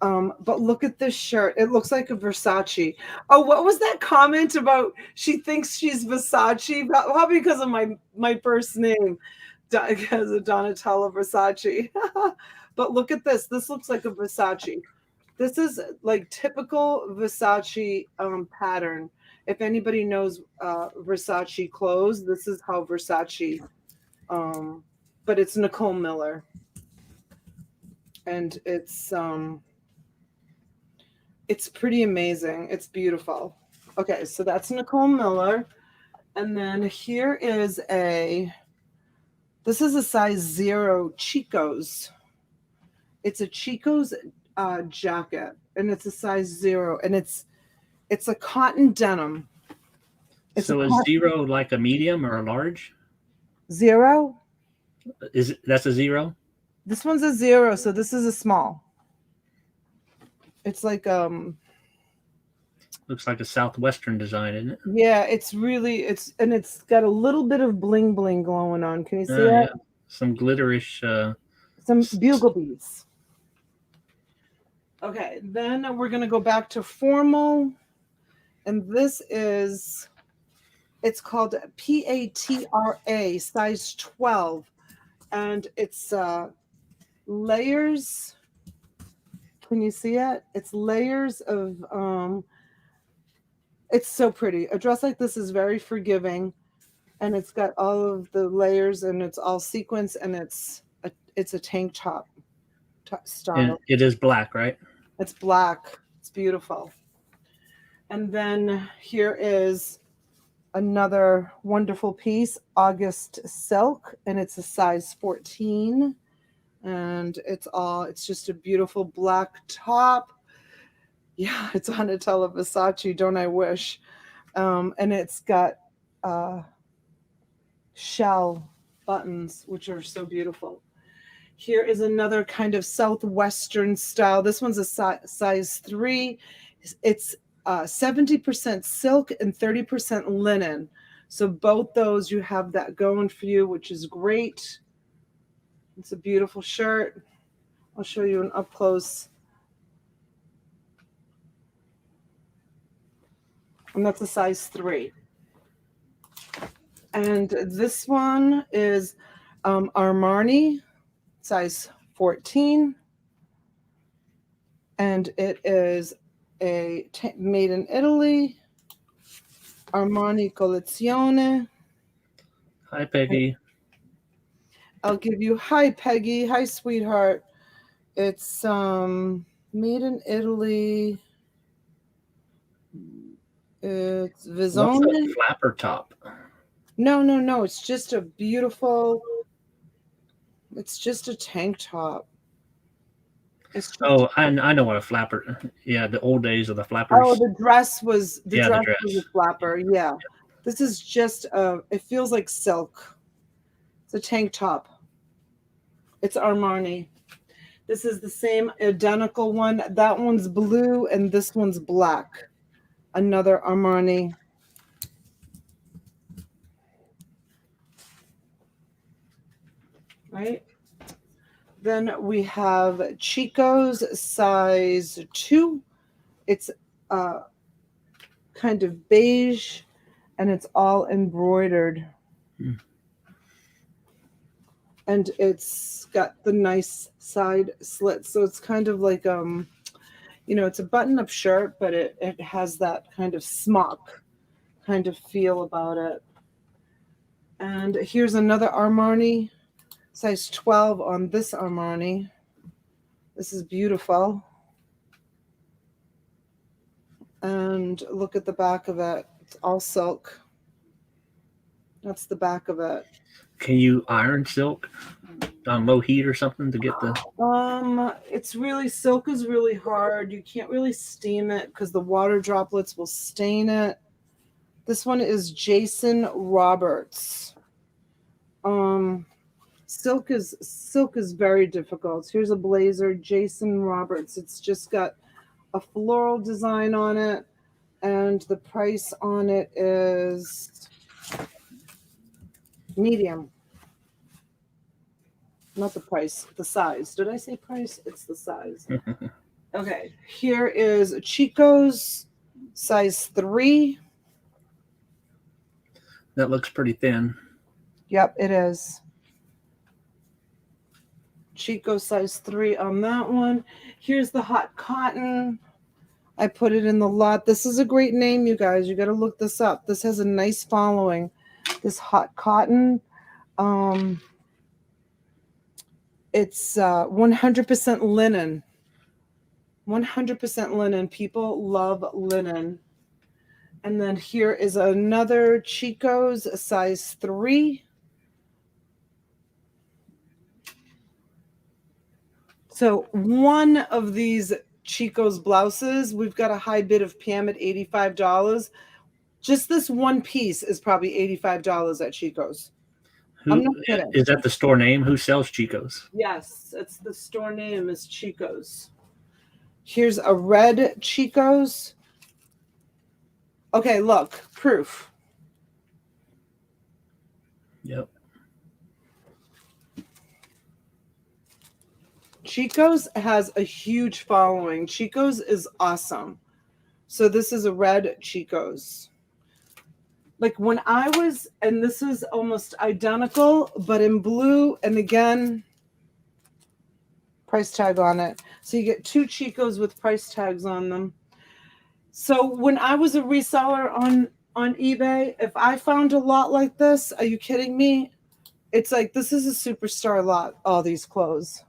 But look at this shirt. It looks like a Versace. Oh, what was that comment about she thinks she's Versace? Probably because of my first name, because of Donatella Versace. But look at this. This looks like a Versace. This is like typical Versace pattern. If anybody knows Versace clothes, this is how Versace, but it's Nicole Miller. And it's pretty amazing. It's beautiful. Okay, so that's Nicole Miller. And then here is this is a size 0 Chico's. It's a Chico's jacket, and it's a size 0, and it's a cotton denim. So is 0 like a medium or a large? 0? That's a 0? This one's a 0, so this is a small. It's like looks like a Southwestern design, isn't it? Yeah, it's got a little bit of bling bling going on. Can you see that? Yeah. Some glitterish some bugle beads. Okay, then we're gonna go back to formal, and it's called PATRA size 12, and it's layers. Can you see it? It's layers of it's so pretty. A dress like this is very forgiving, and it's got all of the layers, and it's all sequins, and it's a tank top. And style. it is black, right? It's black. It's beautiful. And then here is another wonderful piece, August Silk, and it's a size 14. And it's just a beautiful black top. Yeah, it's on a Versace, don't I wish? And it's got shell buttons, which are so beautiful. Here is another kind of Southwestern style. This one's a size 3. It's 70% silk and 30% linen. So both those, you have that going for you, which is great. It's a beautiful shirt. I'll show you an up close. And that's a size 3. And this one is Armani, size 14. And it is made in Italy, Armani Collezione. Hi, Peggy. I'll give you, hi, Peggy. Hi, sweetheart. It's made in Italy. It's What's Visone. a flapper top? No. It's just a beautiful. It's just a tank top. I know what a flapper. Yeah, the old days of the flappers. Oh, the dress was the dress dress was a flapper. Yeah, this is just it feels like silk. It's a tank top. It's Armani. This is the same identical one. That one's blue and this one's black. Another Armani. Right. Then we have Chico's size 2. It's kind of beige and it's all embroidered. And it's got the nice side slits. So it's kind of like, it's a button-up shirt, but it has that kind of smock kind of feel about it. And here's another Armani, size 12 on this Armani. This is beautiful. And look at the back of it. It's all silk. That's the back of it. Can you iron silk on low heat or something to get the? It's really, silk is really hard. You can't really steam it because the water droplets will stain it. This one is Jason Roberts. Silk is very difficult. Here's a blazer, Jason Roberts. It's just got a floral design on it, and the price on it is medium. Not the price, the size. Did I say price? It's the size. Okay, here is Chico's size 3. That looks pretty thin. Yep, it is. Chico size 3 on that one. Here's the hot cotton. I put it in the lot. This is a great name, you guys. You got to look this up. This has a nice following. This hot cotton. It's 100% linen. 100% linen. People love linen. And then here is another Chico's size 3. So one of these Chico's blouses, we've got a high bid of Pam at $85. Just this one piece is probably $85 at Chico's. I'm not kidding. Is that the store name? Who sells Chico's? Yes, it's the store name is Chico's. Here's a red Chico's. Okay, look, proof. Yep. Chico's has a huge following. Chico's is awesome. So this is a red Chico's. Like when I was, and this is almost identical, but in blue, and again, price tag on it. So you get 2 Chico's with price tags on them. So when I was a reseller on eBay, if I found a lot like this, are you kidding me? It's like, this is a superstar lot, all these clothes.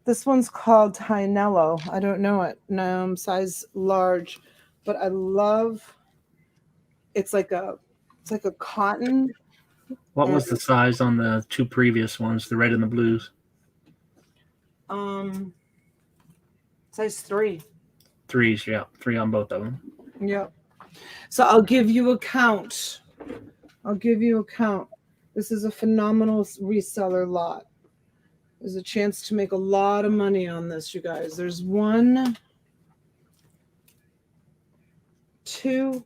This one's called Hynello. I don't know it. No, size large, but I love. It's like a cotton. What was the size on the two previous ones, the red and the blues? Size 3. Threes, yeah, 3 on both of them. Yep. So I'll give you a count. This is a phenomenal reseller lot. There's a chance to make a lot of money on this, you guys. There's 1, 2.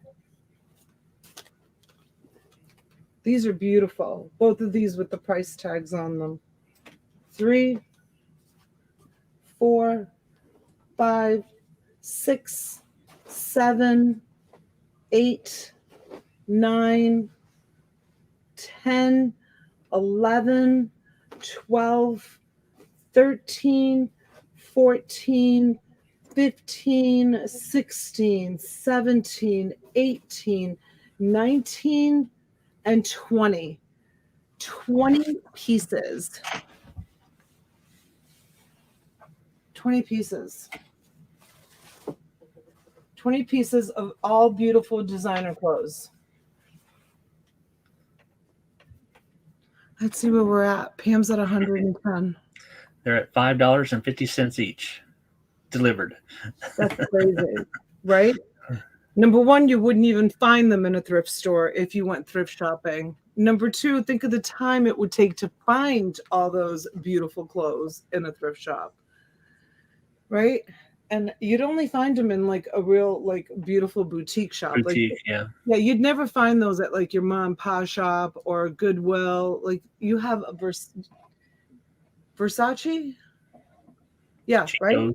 These are beautiful. Both of these with the price tags on them. 3, 4, 5, 6, 7, 8, 9, 10, 11, 12, 13, 14, 15, 16, 17, 18, 19, and 20. 20 pieces. 20 pieces. 20 pieces of all beautiful designer clothes. Let's see where we're at. Pam's at 110. They're at $5.50 each, delivered. That's crazy, right? Number one, you wouldn't even find them in a thrift store if you went thrift shopping. Number two, think of the time it would take to find all those beautiful clothes in a thrift shop, right? And you'd only find them in like a real, like, beautiful boutique shop. Boutique, yeah, you'd never find those at like your mom and pop shop or Goodwill. Like, you have a Versace, yeah, Chico's. right?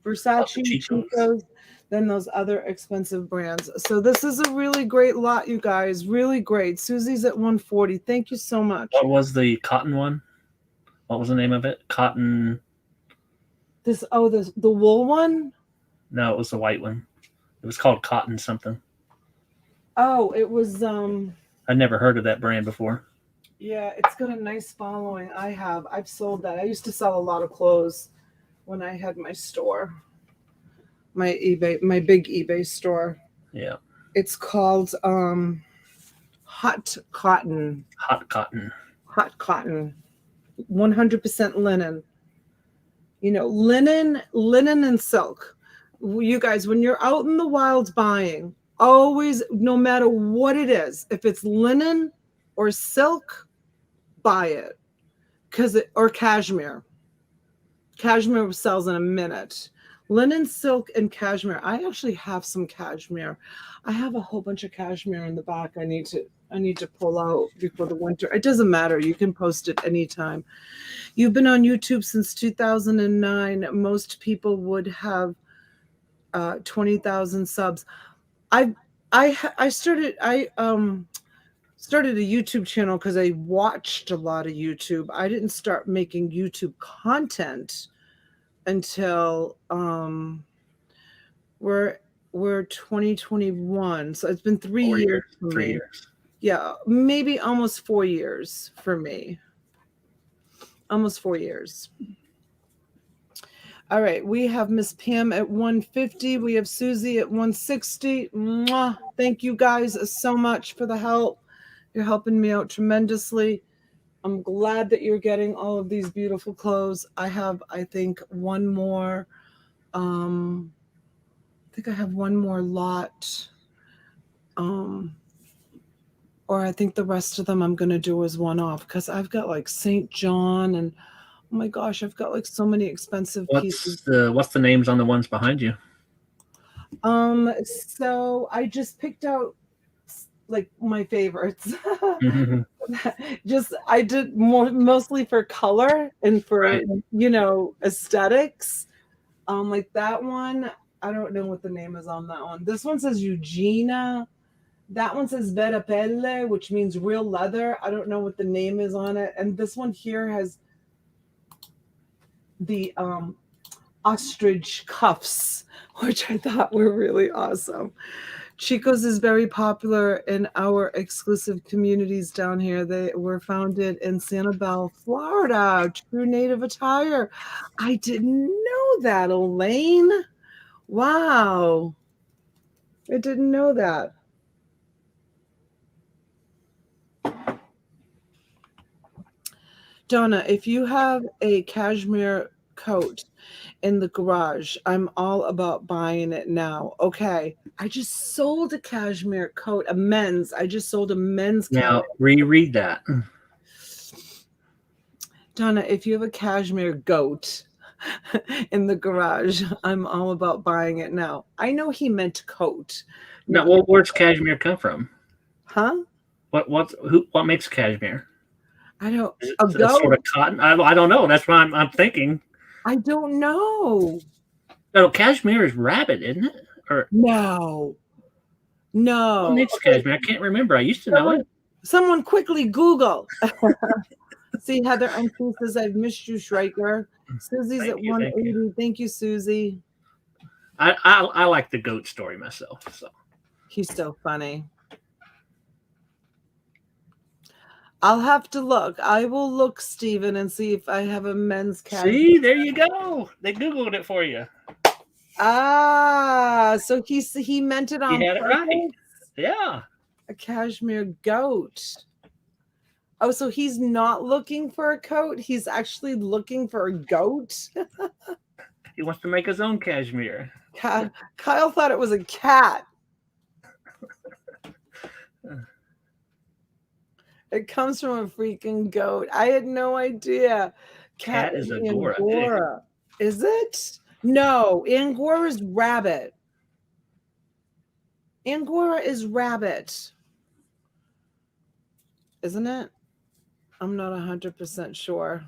Versace, Chico's, then those other expensive brands. So this is a really great lot, you guys. Really great. Susie's at 140. Thank you so much. What was the cotton one? What was the name of it? Cotton. The wool one? No, it was the white one. It was called Cotton something. Oh, it was I'd never heard of that brand before. yeah, it's got a nice following. I've sold that. I used to sell a lot of clothes when I had my store. My big eBay store. Yeah. It's called Hot Cotton. Hot Cotton. Hot Cotton. 100% linen. You know, linen and silk. You guys, when you're out in the wilds buying, always, no matter what it is, if it's linen or silk, buy it. Or cashmere. Cashmere sells in a minute. Linen, silk, and cashmere. I actually have some cashmere. I have a whole bunch of cashmere in the back. I need to pull out before the winter. It doesn't matter. You can post it anytime. You've been on YouTube since 2009. Most people would have 20,000 subs. I started a YouTube channel because I watched a lot of YouTube. I didn't start making YouTube content until we're 2021. So it's been 3 years for me. 3 years. Yeah, maybe almost 4 years for me. Almost 4 years. All right, we have Miss Pam at 150. We have Susie at 160. Mwah. Thank you guys so much for the help. You're helping me out tremendously. I'm glad that you're getting all of these beautiful clothes. I have, I think, one more. I think I have one more lot. Or I think the rest of them I'm going to do as one off because I've got like St. John and oh my gosh, I've got like so many expensive pieces. What's the names on the ones behind you? So I just picked out like my favorites. I did mostly for color and for aesthetics. Like that one, I don't know what the name is on that one. This one says Eugenia. That one says Vera Pelle, which means real leather. I don't know what the name is on it. And this one here has the ostrich cuffs, which I thought were really awesome. Chico's is very popular in our exclusive communities down here. They were founded in Sanibel, Florida. True native attire. I didn't know that, Elaine. Wow. I didn't know that. Donna, if you have a cashmere coat in the garage, I'm all about buying it now. Okay. I just sold a cashmere coat, a men's. I just sold a men's Now cashmere. reread that. Donna, if you have a cashmere goat in the garage, I'm all about buying it now. I know he meant coat. Now, well, where's cashmere come from? Huh? What makes cashmere? I don't. Is it A a goat? sort of cotton? I don't know. That's why I'm thinking. I don't know. No, cashmere is rabbit, isn't it? Or No. what makes cashmere? I can't remember. I used to know it. Someone quickly Google. See, Heather M2 says, I've missed you, Schreiker. Susie's Thank at you, 180. Thank you, Susie. I like the goat story myself. So He's so funny. I'll have to look. I will look, Stephen, and see if I have a men's cashmere. see, there you go. They Googled it for you. Ah, so he meant it on You had it right. purpose? Yeah. A cashmere goat. Oh, so he's not looking for a coat. He's actually looking for a goat. He wants to make his own cashmere. Kyle thought it was a cat. It comes from a freaking goat. I had no idea. Cat is Angora. Angora. Is it? No, Angora is rabbit. Angora is rabbit. Isn't it? I'm not 100% sure.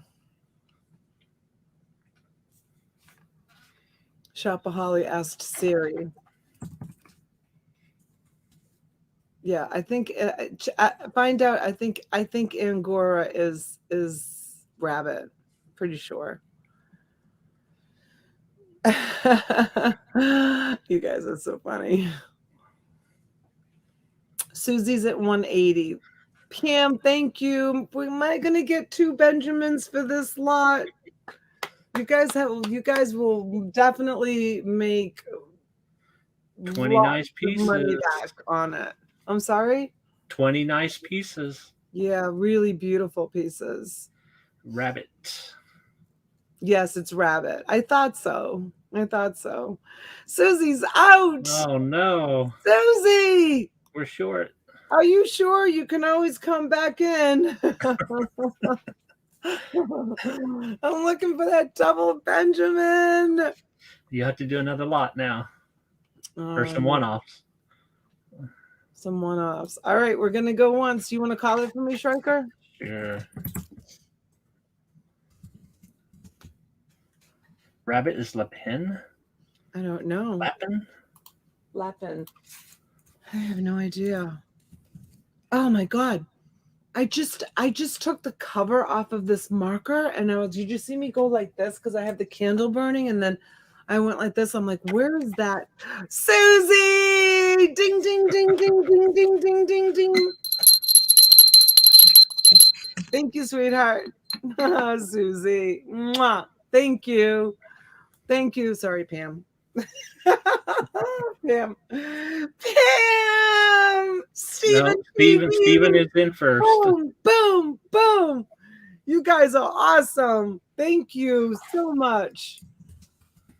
Shopaholic asked Siri. Yeah, I think find out. I think Angora is rabbit. Pretty sure. You guys are so funny. Susie's at 180. Pam, thank you. Am I gonna get 2 Benjamins for this lot? You guys will definitely make 20 nice money pieces. back on it. I'm sorry? 20 nice pieces. Yeah, really beautiful pieces. Rabbit. Yes, it's rabbit. I thought so. Susie's out. Oh no. Susie! We're short. Are you sure? You can always come back in. I'm looking for that double Benjamin. You have to do another lot now. Or some one-offs. Some one-offs. All right, we're gonna go once. You want to call it for me, Schreiker? Sure. Rabbit is Lapin? I don't know. Lapin. I have no idea. Oh my god. I just took the cover off of this marker and did you see me go like this because I have the candle burning and then I went like this. I'm like, where is that? Susie! Ding, ding, ding, ding, ding, ding, ding, ding, ding. Thank you, sweetheart. Susie. Mwah. Thank you. Thank you. Sorry, Pam. Pam. Steven is in first. Boom, boom, boom. You guys are awesome. Thank you so much.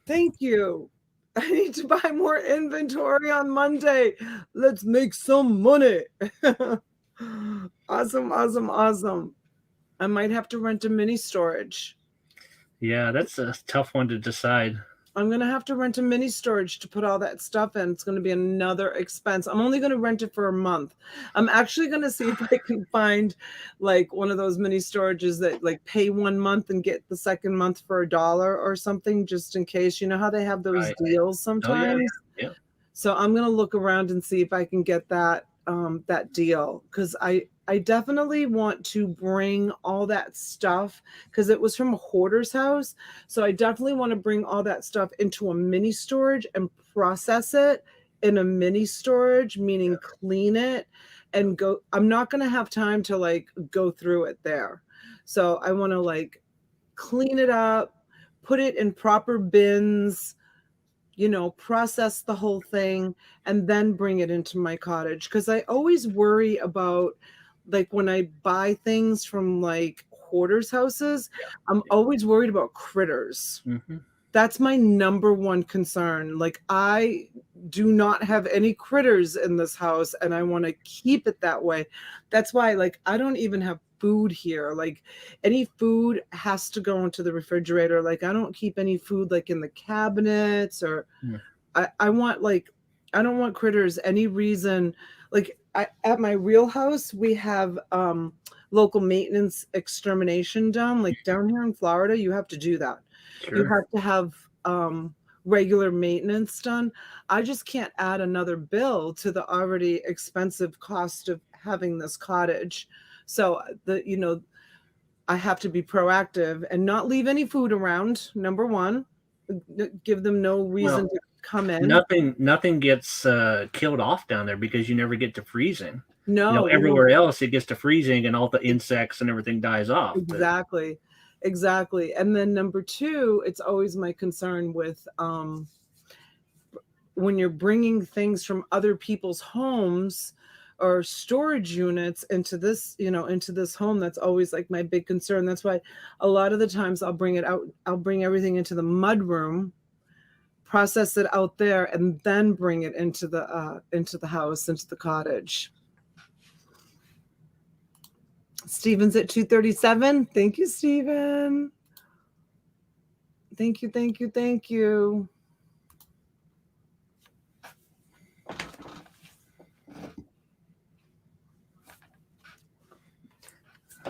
Thank you. I need to buy more inventory on Monday. Let's make some money. Awesome, awesome, awesome. I might have to rent a mini storage. Yeah, that's a tough one to decide. I'm going to have to rent a mini storage to put all that stuff in. It's going to be another expense. I'm only going to rent it for a month. I'm actually going to see if I can find like one of those mini storages that like pay 1 month and get the second month for $1 or something, just in case. You know how they have those deals sometimes? Oh, yeah. So I'm going to look around and see if I can get that that deal because I definitely want to bring all that stuff because it was from a hoarder's house. So I definitely want to bring all that stuff into a mini storage and process it in a mini storage, meaning clean it and go. I'm not going to have time to like go through it there. So I want to like clean it up, put it in proper bins, you know, process the whole thing and then bring it into my cottage. Because I always worry about like when I buy things from like hoarders houses, I'm always worried about critters. Mm-hmm. That's my number one concern. Like I do not have any critters in this house and I want to keep it that way. That's why like I don't even have food here. Like any food has to go into the refrigerator. Like I don't keep any food like in the cabinets or I want like I don't want critters any reason. Like at my real house we have local maintenance extermination done. Like down here in Florida you have to do that. Sure. You have to have regular maintenance done. I just can't add another bill to the already expensive cost of having this cottage. So I have to be proactive and not leave any food around. Number one, give them no reason to come in. Nothing gets killed off down there because you never get to freezing. No, everywhere else it gets to freezing and all the insects and everything dies off. Exactly. And then number two, it's always my concern with when you're bringing things from other people's homes or storage units into this, into this home. That's always like my big concern. That's why a lot of the times I'll bring everything into the mud room, process it out there, and then bring it into the house, into the cottage. Steven's at 237. Thank you, Steven. Thank you.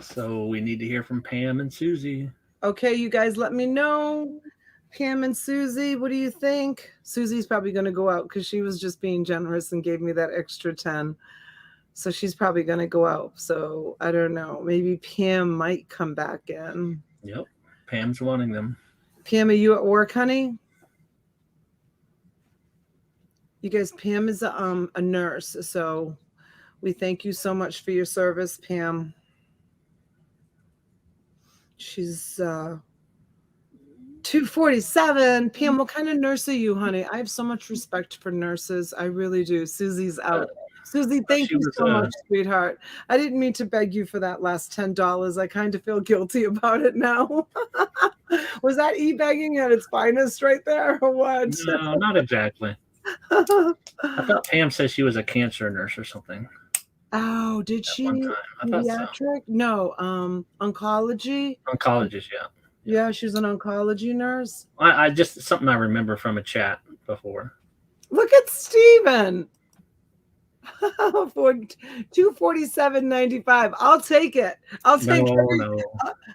So we need to hear from Pam and Susie. Okay, you guys let me know. Pam and Susie, what do you think? Susie's probably going to go out because she was just being generous and gave me that extra 10. So she's probably going to go out. So I don't know. Maybe Pam might come back in. Yep. Pam's wanting them. Pam, are you at work, honey? You guys, Pam is a nurse. So we thank you so much for your service, Pam. She's 247. Pam, what kind of nurse are you, honey? I have so much respect for nurses. I really do. Susie's out. Susie, thank you so much, sweetheart. I didn't mean to beg you for that last $10. I kind of feel guilty about it now. Was that e-begging at its finest right there or what? No, not exactly. I thought Pam said she was a cancer nurse or something. Oh, did she? Pediatric? So. No, oncology. Oncologist, yeah. Yeah, she's an oncology nurse. I just something I remember from a chat before. Look at Steven. For $247.95. I'll take it. I'll take No.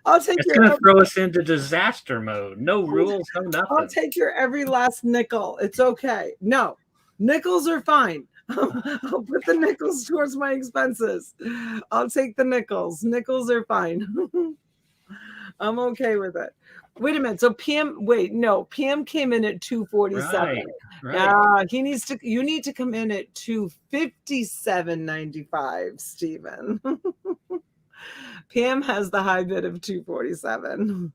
I'll take it's gonna throw us into disaster mode. No rules, no nothing. I'll take your every last nickel. It's okay. No, nickels are fine. I'll put the nickels towards my expenses. I'll take the nickels. Nickels are fine. I'm okay with it. Wait a minute. So Pam came in at 247. Right. You need to come in at 257.95, Stephen. Pam has the high bid of 247.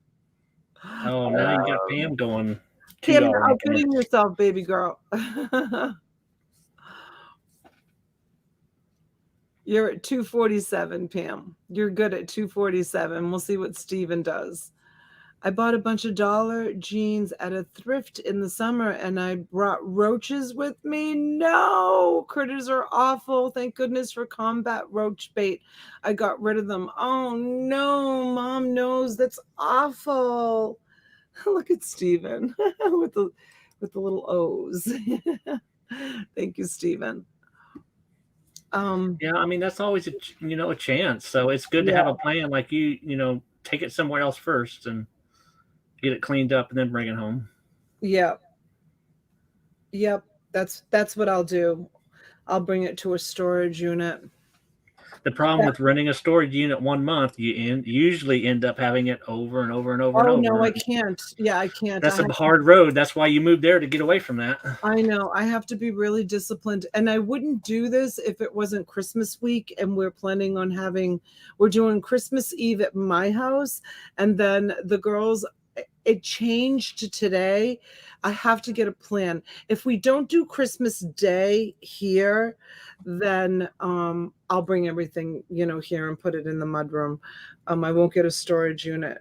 Oh, now you got Pam going. Pam, you're outbidding yourself, baby girl. You're at 247, Pam. You're good at 247. We'll see what Steven does. I bought a bunch of dollar jeans at a thrift in the summer and I brought roaches with me. No, critters are awful. Thank goodness for combat roach bait. I got rid of them. Oh no, Mom knows. That's awful. Look at Steven with the little O's. Thank you, Steven. Yeah, I mean that's always a chance. So it's good to have a plan. Like you take it somewhere else first and get it cleaned up and then bring it home. Yep. That's what I'll do. I'll bring it to a storage unit. The problem with renting a storage unit 1 month, you usually end up having it over and over and over and Oh over. no, I can't. Yeah, I can't. That's a hard road. That's why you moved there, to get away from that. I know. I have to be really disciplined. And I wouldn't do this if it wasn't Christmas week and we're planning on we're doing Christmas Eve at my house. And then the girls, it changed to today. I have to get a plan. If we don't do Christmas Day here, then I'll bring everything, here and put it in the mudroom. I won't get a storage unit.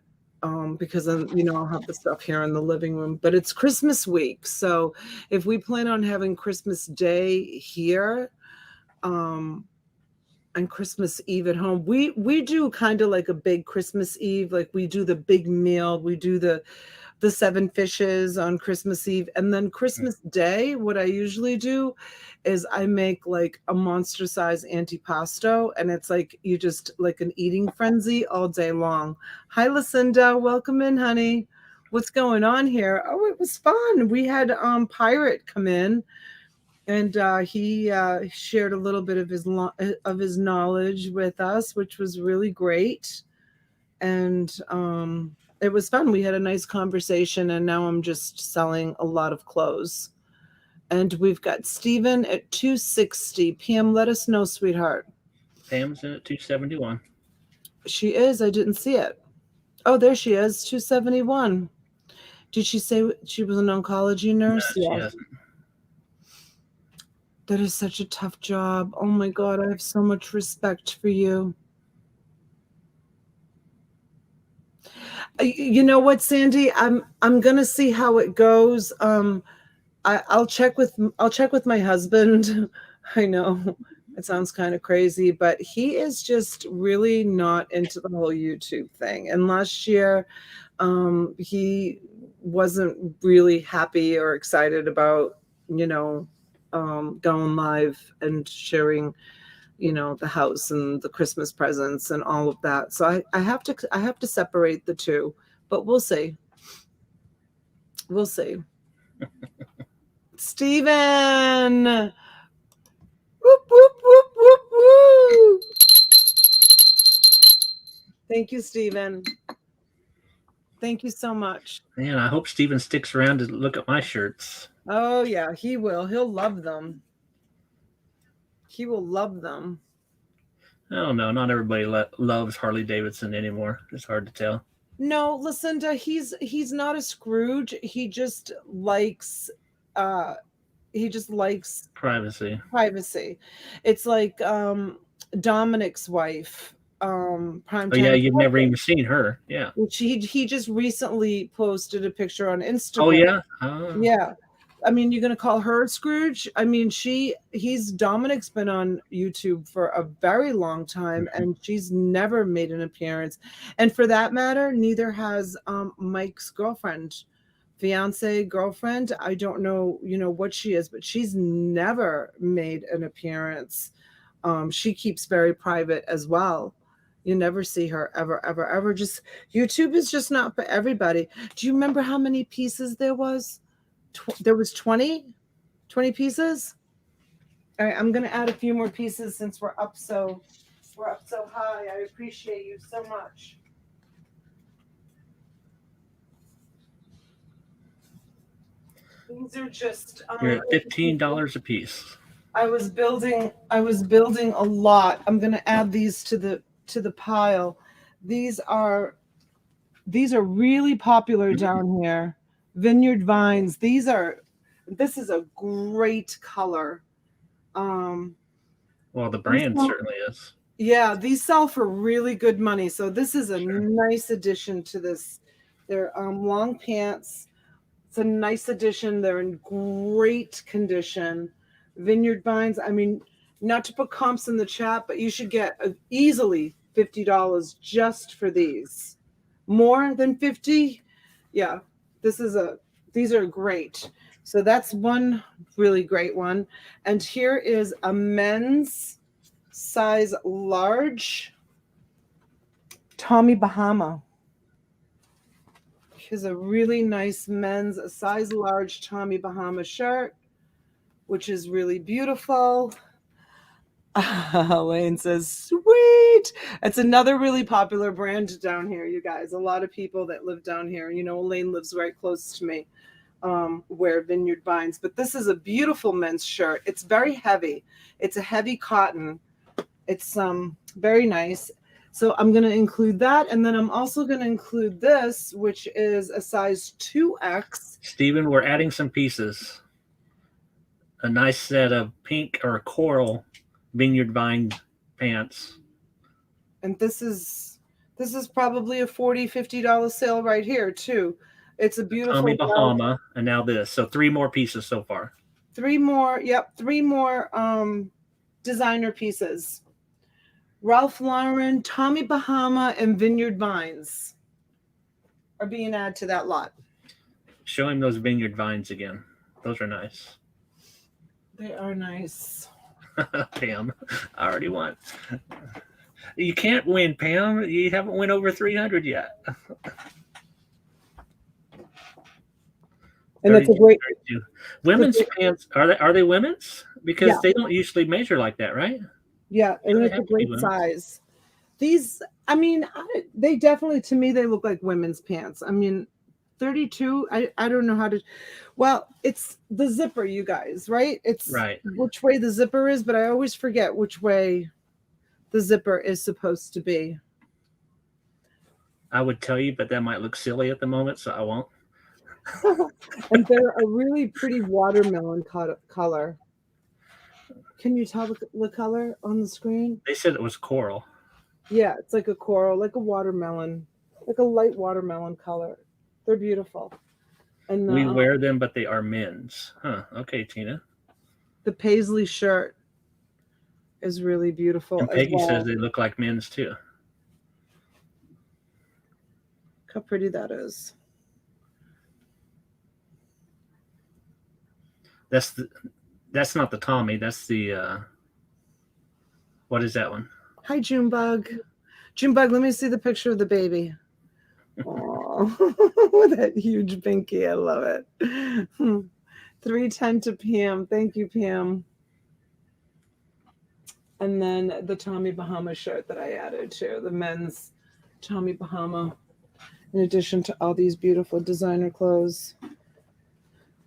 Because then, I'll have the stuff here in the living room, but it's Christmas week. So if we plan on having Christmas Day here, and Christmas Eve at home, we do kind of like a big Christmas Eve. Like we do the big meal, we do the 7 fishes on Christmas Eve. And then Christmas Day, what I usually do is I make like a monster size antipasto, and it's like you just like an eating frenzy all day long. Hi, Lucinda. Welcome in, honey. What's going on here? Oh, it was fun. We had Pirate come in, and he shared a little bit of his knowledge with us, which was really great. And it was fun. We had a nice conversation, and now I'm just selling a lot of clothes. And we've got Steven at 260. Pam, let us know, sweetheart. Pam's in at 271. She is. I didn't see it. Oh, there she is, 271. Did she say she was an oncology nurse? No, she hasn't. That is such a tough job. Oh my God, I have so much respect for you. You know what, Sandy? I'm gonna see how it goes. I'll check with my husband. I know it sounds kind of crazy, but he is just really not into the whole YouTube thing. And last year, he wasn't really happy or excited about, going live and sharing, the house and the Christmas presents and all of that. So I have to separate the two, but we'll see. We'll see. Steven. Whoop, whoop, whoop, whoop, whoop. Thank you, Steven. Thank you so much. Man, I hope Steven sticks around to look at my shirts. Oh, yeah, he will. He'll love them. He will love them. I don't know. Not everybody loves Harley Davidson anymore. It's hard to tell. No, Lucinda, he's not a Scrooge. He just likes Privacy. It's like Dominic's wife. Oh yeah, you've never even seen her. Yeah. Which he just recently posted a picture on Instagram. Oh yeah. Yeah. I mean, you're gonna call her a Scrooge? I mean, Dominic's been on YouTube for a very long time, and she's never made an appearance. And for that matter, neither has Mike's girlfriend, girlfriend. I don't know, what she is, but she's never made an appearance. She keeps very private as well. You never see her ever. Just YouTube is just not for everybody. Do you remember how many pieces there was? There was 20 pieces. All right, I'm gonna add a few more pieces since we're up so high. I appreciate you so much. These are just You're at $15 a piece. I was building a lot. I'm gonna add these to the pile. These are really popular down here. Vineyard Vines. This is a great color. Well, the brand certainly is. Yeah, these sell for really good money. So this is a nice addition to this. They're long pants. It's a nice addition. They're in great condition. Vineyard Vines. I mean, not to put comps in the chat, but you should get easily $50 just for these. More than 50? Yeah. These are great. So that's one really great one. And here is a men's size large Tommy Bahama. Here's a really nice men's size large Tommy Bahama shirt, which is really beautiful. Elaine says, sweet. It's another really popular brand down here, you guys. A lot of people that live down here. You know, Elaine lives right close to me, where Vineyard Vines. But this is a beautiful men's shirt. It's very heavy. It's a heavy cotton. It's very nice. So I'm going to include that. And then I'm also going to include this, which is a size 2X. Stephen, we're adding some pieces. A nice set of pink or coral Vineyard Vine pants. And this is probably a $40-$50 sale right here too. It's a beautiful Tommy Bahama, and now this. So 3 more pieces so far. 3 more. Yep, 3 more designer pieces. Ralph Lauren, Tommy Bahama, and Vineyard Vines are being added to that lot. Show him those Vineyard Vines again. Those are nice. They are nice. Pam, I already won. You can't win, Pam. You haven't won over 300 yet. And it's a great 32. Women's pants. Are they women's? Because Yeah. they don't usually measure like that, right? Yeah, and They it's a have to be great women's. size. These, I mean, they definitely, to me, they look like women's pants. I mean, 32, I don't know how to, well, it's the zipper, you guys, right? It's Right. which way the zipper is, but I always forget which way the zipper is supposed to be. I would tell you, but that might look silly at the moment, so I won't. And they're a really pretty watermelon color. Can you tell the color on the screen? They said it was coral. Yeah, it's like a coral, like a watermelon, like a light watermelon color. They're beautiful. And We wear them, but they are men's. Huh. Okay, Tina. the paisley shirt is really beautiful. And as Peggy well. says they look like men's too. Look how pretty that is. That's not the Tommy. That's the what is that one? Hi, Junebug. Junebug, let me see the picture of the baby. Oh, that huge binky. I love it. 310 to Pam. Thank you, Pam. And then the Tommy Bahama shirt that I added to the men's Tommy Bahama, in addition to all these beautiful designer clothes.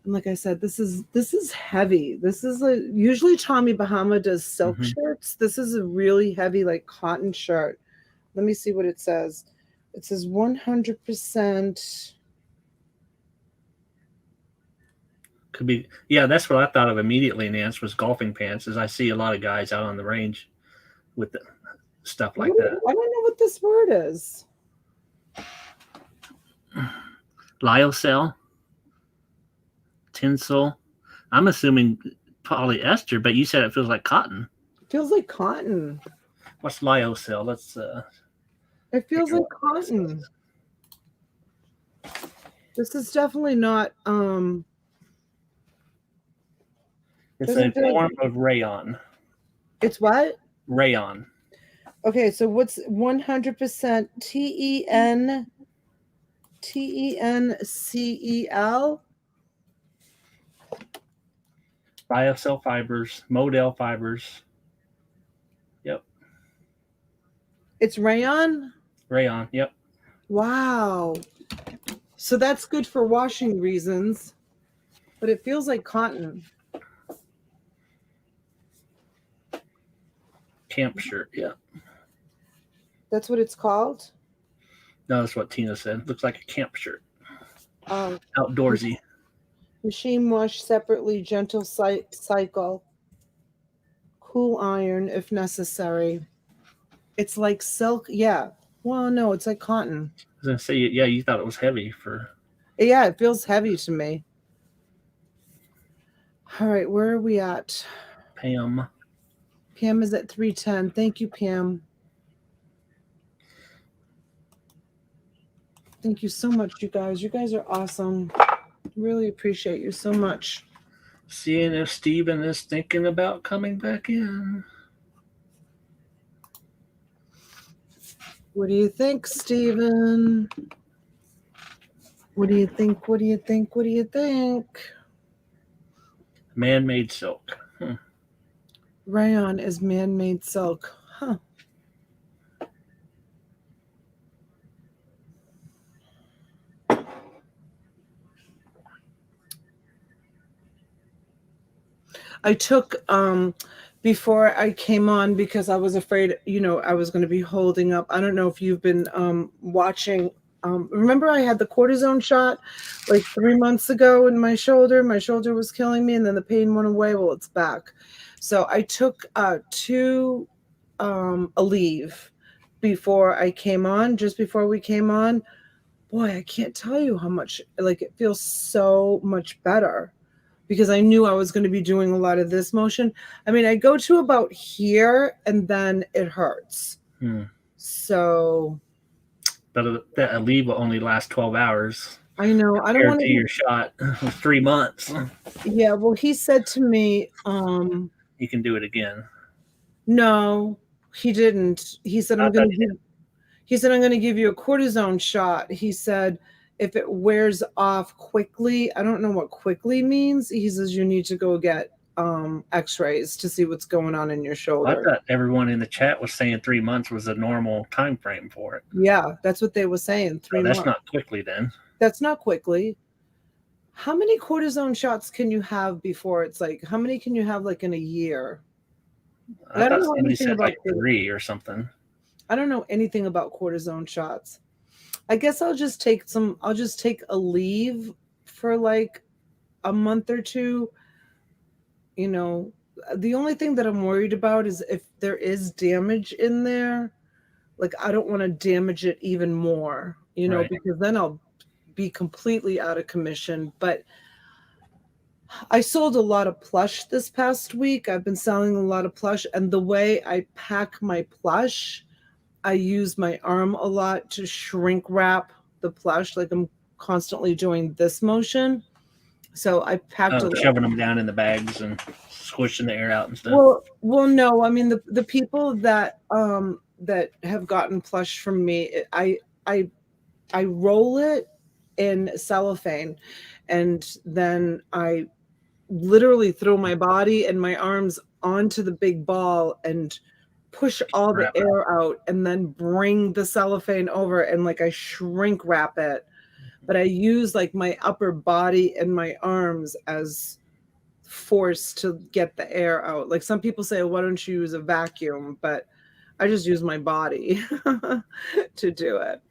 And like I said, this is heavy. This is usually Tommy Bahama does silk shirts. This is a really heavy, like cotton shirt. Let me see what it says. It says 100%. Could be. Yeah, that's what I thought of immediately, Nance, was golfing pants, as I see a lot of guys out on the range with the stuff like that. I don't know what this word is. Lyocell, tinsel. I'm assuming polyester, but you said it feels like cotton. It feels like cotton. What's lyocell? Let's It feels like cotton. This is definitely not it's a doesn't feel- form of rayon. it's what? Rayon. Okay, so what's 100% TENCEL? Lyocell fibers, modal fibers. Yep. It's rayon? Rayon. Yep. Wow. So that's good for washing reasons, but it feels like cotton. Camp shirt. Yeah. That's what it's called? No, that's what Tina said. Looks like a camp shirt. Um, Outdoorsy. Machine wash separately, gentle cycle, cool iron if necessary. It's like silk. Yeah. Well, no, it's like cotton. I was gonna say, yeah, you thought it was heavy for. Yeah, it feels heavy to me. All right, where are we at? Pam. Pam is at 310. Thank you, Pam. Thank you so much, you guys. You guys are awesome. Really appreciate you so much. Seeing if Steven is thinking about coming back in. What do you think, Steven? What do you think? What do you think? What do you think? Man-made silk. Rayon is man-made silk. Huh. I took before I came on because I was afraid, I was going to be holding up. I don't know if you've been watching. Remember I had the cortisone shot like 3 months ago in my shoulder. My shoulder was killing me and then the pain went away. Well, it's back. So I took 2 Aleve before I came on, just before we came on. Boy, I can't tell you how much, like, it feels so much better because I knew I was going to be doing a lot of this motion. I mean, I go to about here and then it hurts. So. But that Aleve will only last 12 hours. I know. I don't want to. Your shot 3 months. Yeah. Well, he said to me, you can do it again. No, he didn't. He said, I'm going to give you a cortisone shot. He said, if it wears off quickly, I don't know what quickly means. He says you need to go get x-rays to see what's going on in your shoulder. I thought everyone in the chat was saying 3 months was a normal time frame for it. Yeah, that's what they were saying. 3 months. That's not quickly then. That's not quickly. How many cortisone shots can you have before it's like, how many can you have like in a year? I thought somebody said like 3 or something. I don't know anything about cortisone shots. I guess I'll just take a leave for like a month or two. The only thing that I'm worried about is if there is damage in there, like I don't want to damage it even more, right. Because then I'll be completely out of commission. But I sold a lot of plush this past week. I've been selling a lot of plush, and the way I pack my plush, I use my arm a lot to shrink wrap the plush. Like I'm constantly doing this motion. So I packed shoving them down in the bags and squishing the air out and stuff. Well, no. I mean, the people that have gotten plush from me, I roll it in cellophane, and then I literally throw my body and my arms onto the big ball and push all the air out, and then bring the cellophane over and like I shrink wrap it. But I use like my upper body and my arms as force to get the air out. Like some people say, why don't you use a vacuum? But I just use my body to do it.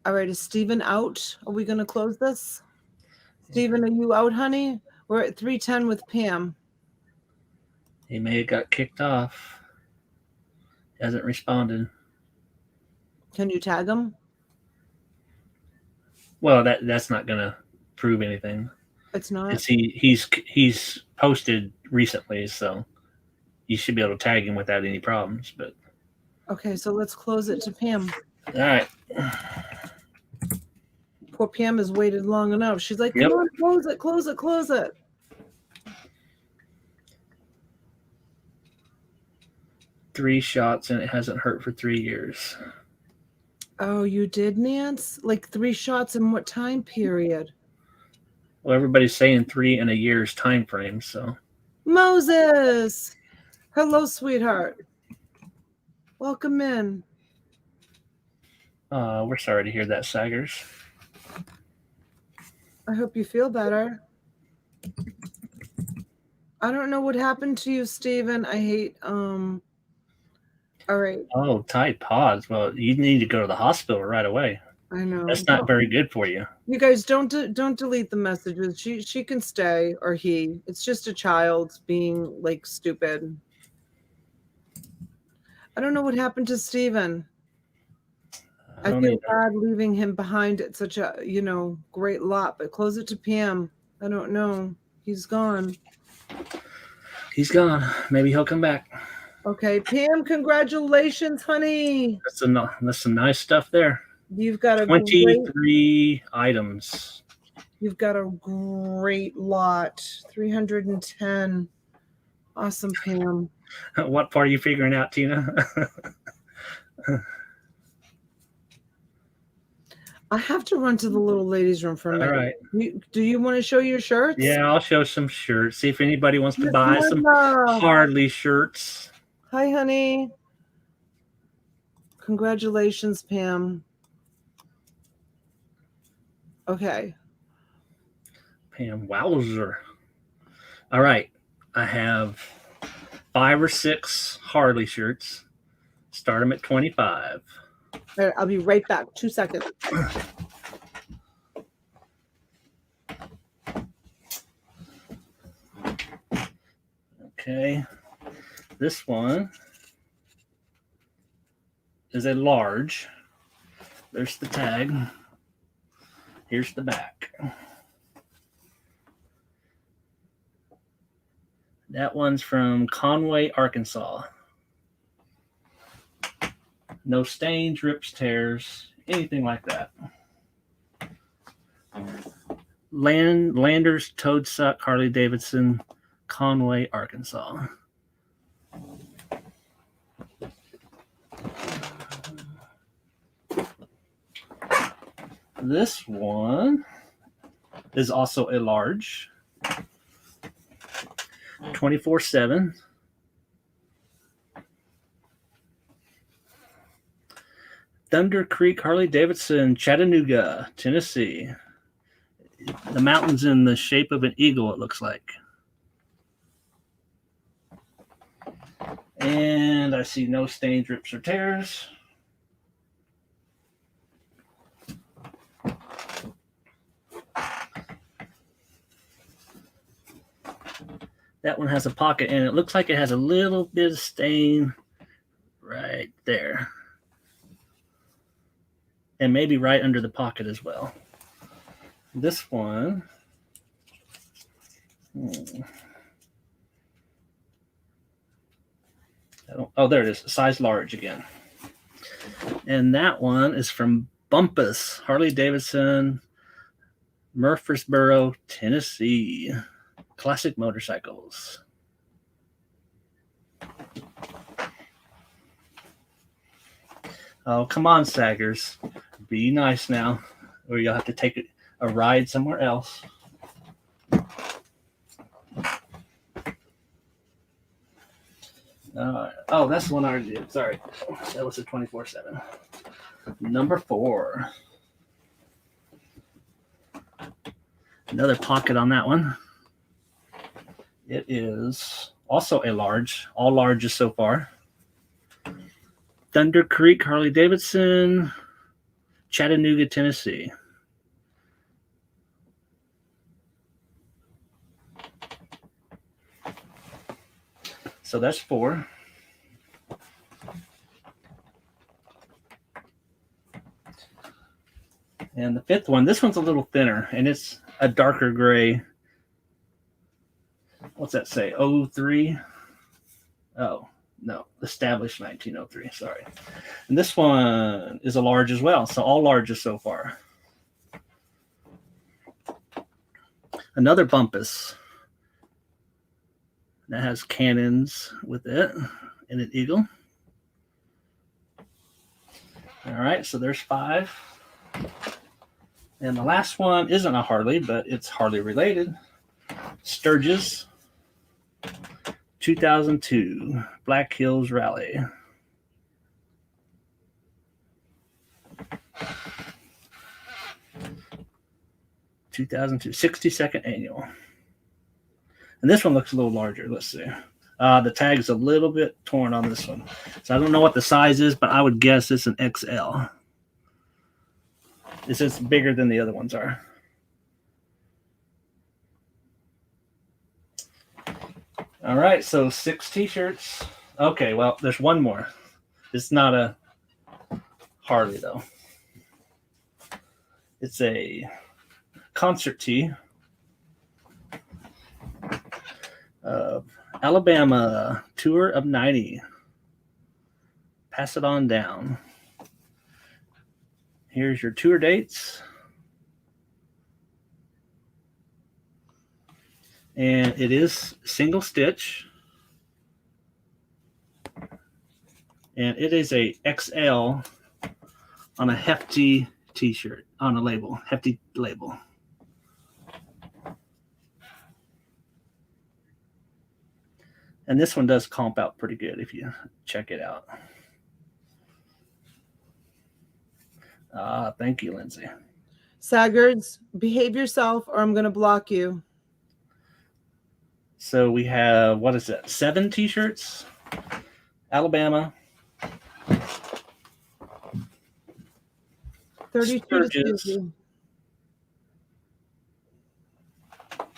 All right, is Steven out? Are we going to close this? Steven, are you out, honey? We're at 3:10 with Pam. He may have got kicked off. He hasn't responded. Can you tag him? Well, that's not going to prove anything. It's not. He's posted recently, so you should be able to tag him without any problems. But okay, so let's close it to Pam. All right. Poor Pam has waited long enough. She's like, come on, close it, close it, close it. Three shots and it hasn't hurt for 3 years. Oh, you did, Nance? Like 3 shots in what time period? Well, everybody's saying 3 in a year's time frame, so. Moses! Hello, sweetheart. Welcome in. We're sorry to hear that, Saggers. I hope you feel better. I don't know what happened to you, Steven. I hate, all right. Oh, Tide Pods. Well, you need to go to the hospital right away. I know. That's not very good for you. You guys don't delete the messages. She can stay, or he. It's just a child being like stupid. I don't know what happened to Steven. I feel bad leaving him behind at such a, great lot, but close it to Pam. I don't know. He's gone. He's gone. Maybe he'll come back. Okay, Pam, congratulations, honey. That's some nice stuff there. You've got a 23 items. You've got a great lot. 310. Awesome, Pam. What part are you figuring out, Tina? I have to run to the little ladies' room for a minute. All right. Do you want to show your shirts? Yeah, I'll show some shirts. See if anybody wants to Miss buy some Linda. Harley shirts. Hi, honey. Congratulations, Pam. Okay. Pam Wowzer. All right. I have 5 or 6 Harley shirts. Start them at 25. All right, I'll be right back. 2 seconds. Okay. This one is a large. There's the tag. Here's the back. That one's from Conway, Arkansas. No stains, rips, tears, anything like that. Landers Toad Suck Harley Davidson, Conway, Arkansas. This one is also a large, 24/7. Thunder Creek Harley Davidson, Chattanooga, Tennessee. The mountain's in the shape of an eagle, it looks like. And I see no stains, rips, or tears. That one has a pocket, and it looks like it has a little bit of stain right there. And maybe right under the pocket as well. This one, oh, there it is, size large again. And that one is from Bumpus, Harley Davidson, Murfreesboro, Tennessee. Classic motorcycles. Oh, come on, Saggers. Be nice now, or you'll have to take a ride somewhere else. Oh, that's the one I already did. Sorry. That was a 24/7. Number 4. Another pocket on that one. It is also a large, all larges so far. Thunder Creek Harley Davidson, Chattanooga, Tennessee. So that's 4. And the 5th one, this one's a little thinner, and it's a darker gray. What's that say? 03? Oh, no. Established 1903. Sorry. And this one is a large as well. So all larges so far. Another Bumpus. That has cannons with it and an eagle. All right. So there's 5. And the last one isn't a Harley, but it's Harley related. Sturgis. 2002 Black Hills Rally. (2002) 62nd annual. And this one looks a little larger. Let's see. The tag is a little bit torn on this one. So I don't know what the size is, but I would guess it's an XL. It's just bigger than the other ones are. All right, so 6 t-shirts. Okay, well, there's one more. It's not a Harley, though. It's a concert tee. Alabama Tour of 90. Pass it on down. Here's your tour dates. And it is single stitch. And it is a XL on a hefty t-shirt on a label, hefty label. And this one does comp out pretty good if you check it out. Thank you, Lindsay. Saggards, behave yourself or I'm going to block you. So we have, what is that, 7 t-shirts? Alabama. 32 to Sturgis. Susie.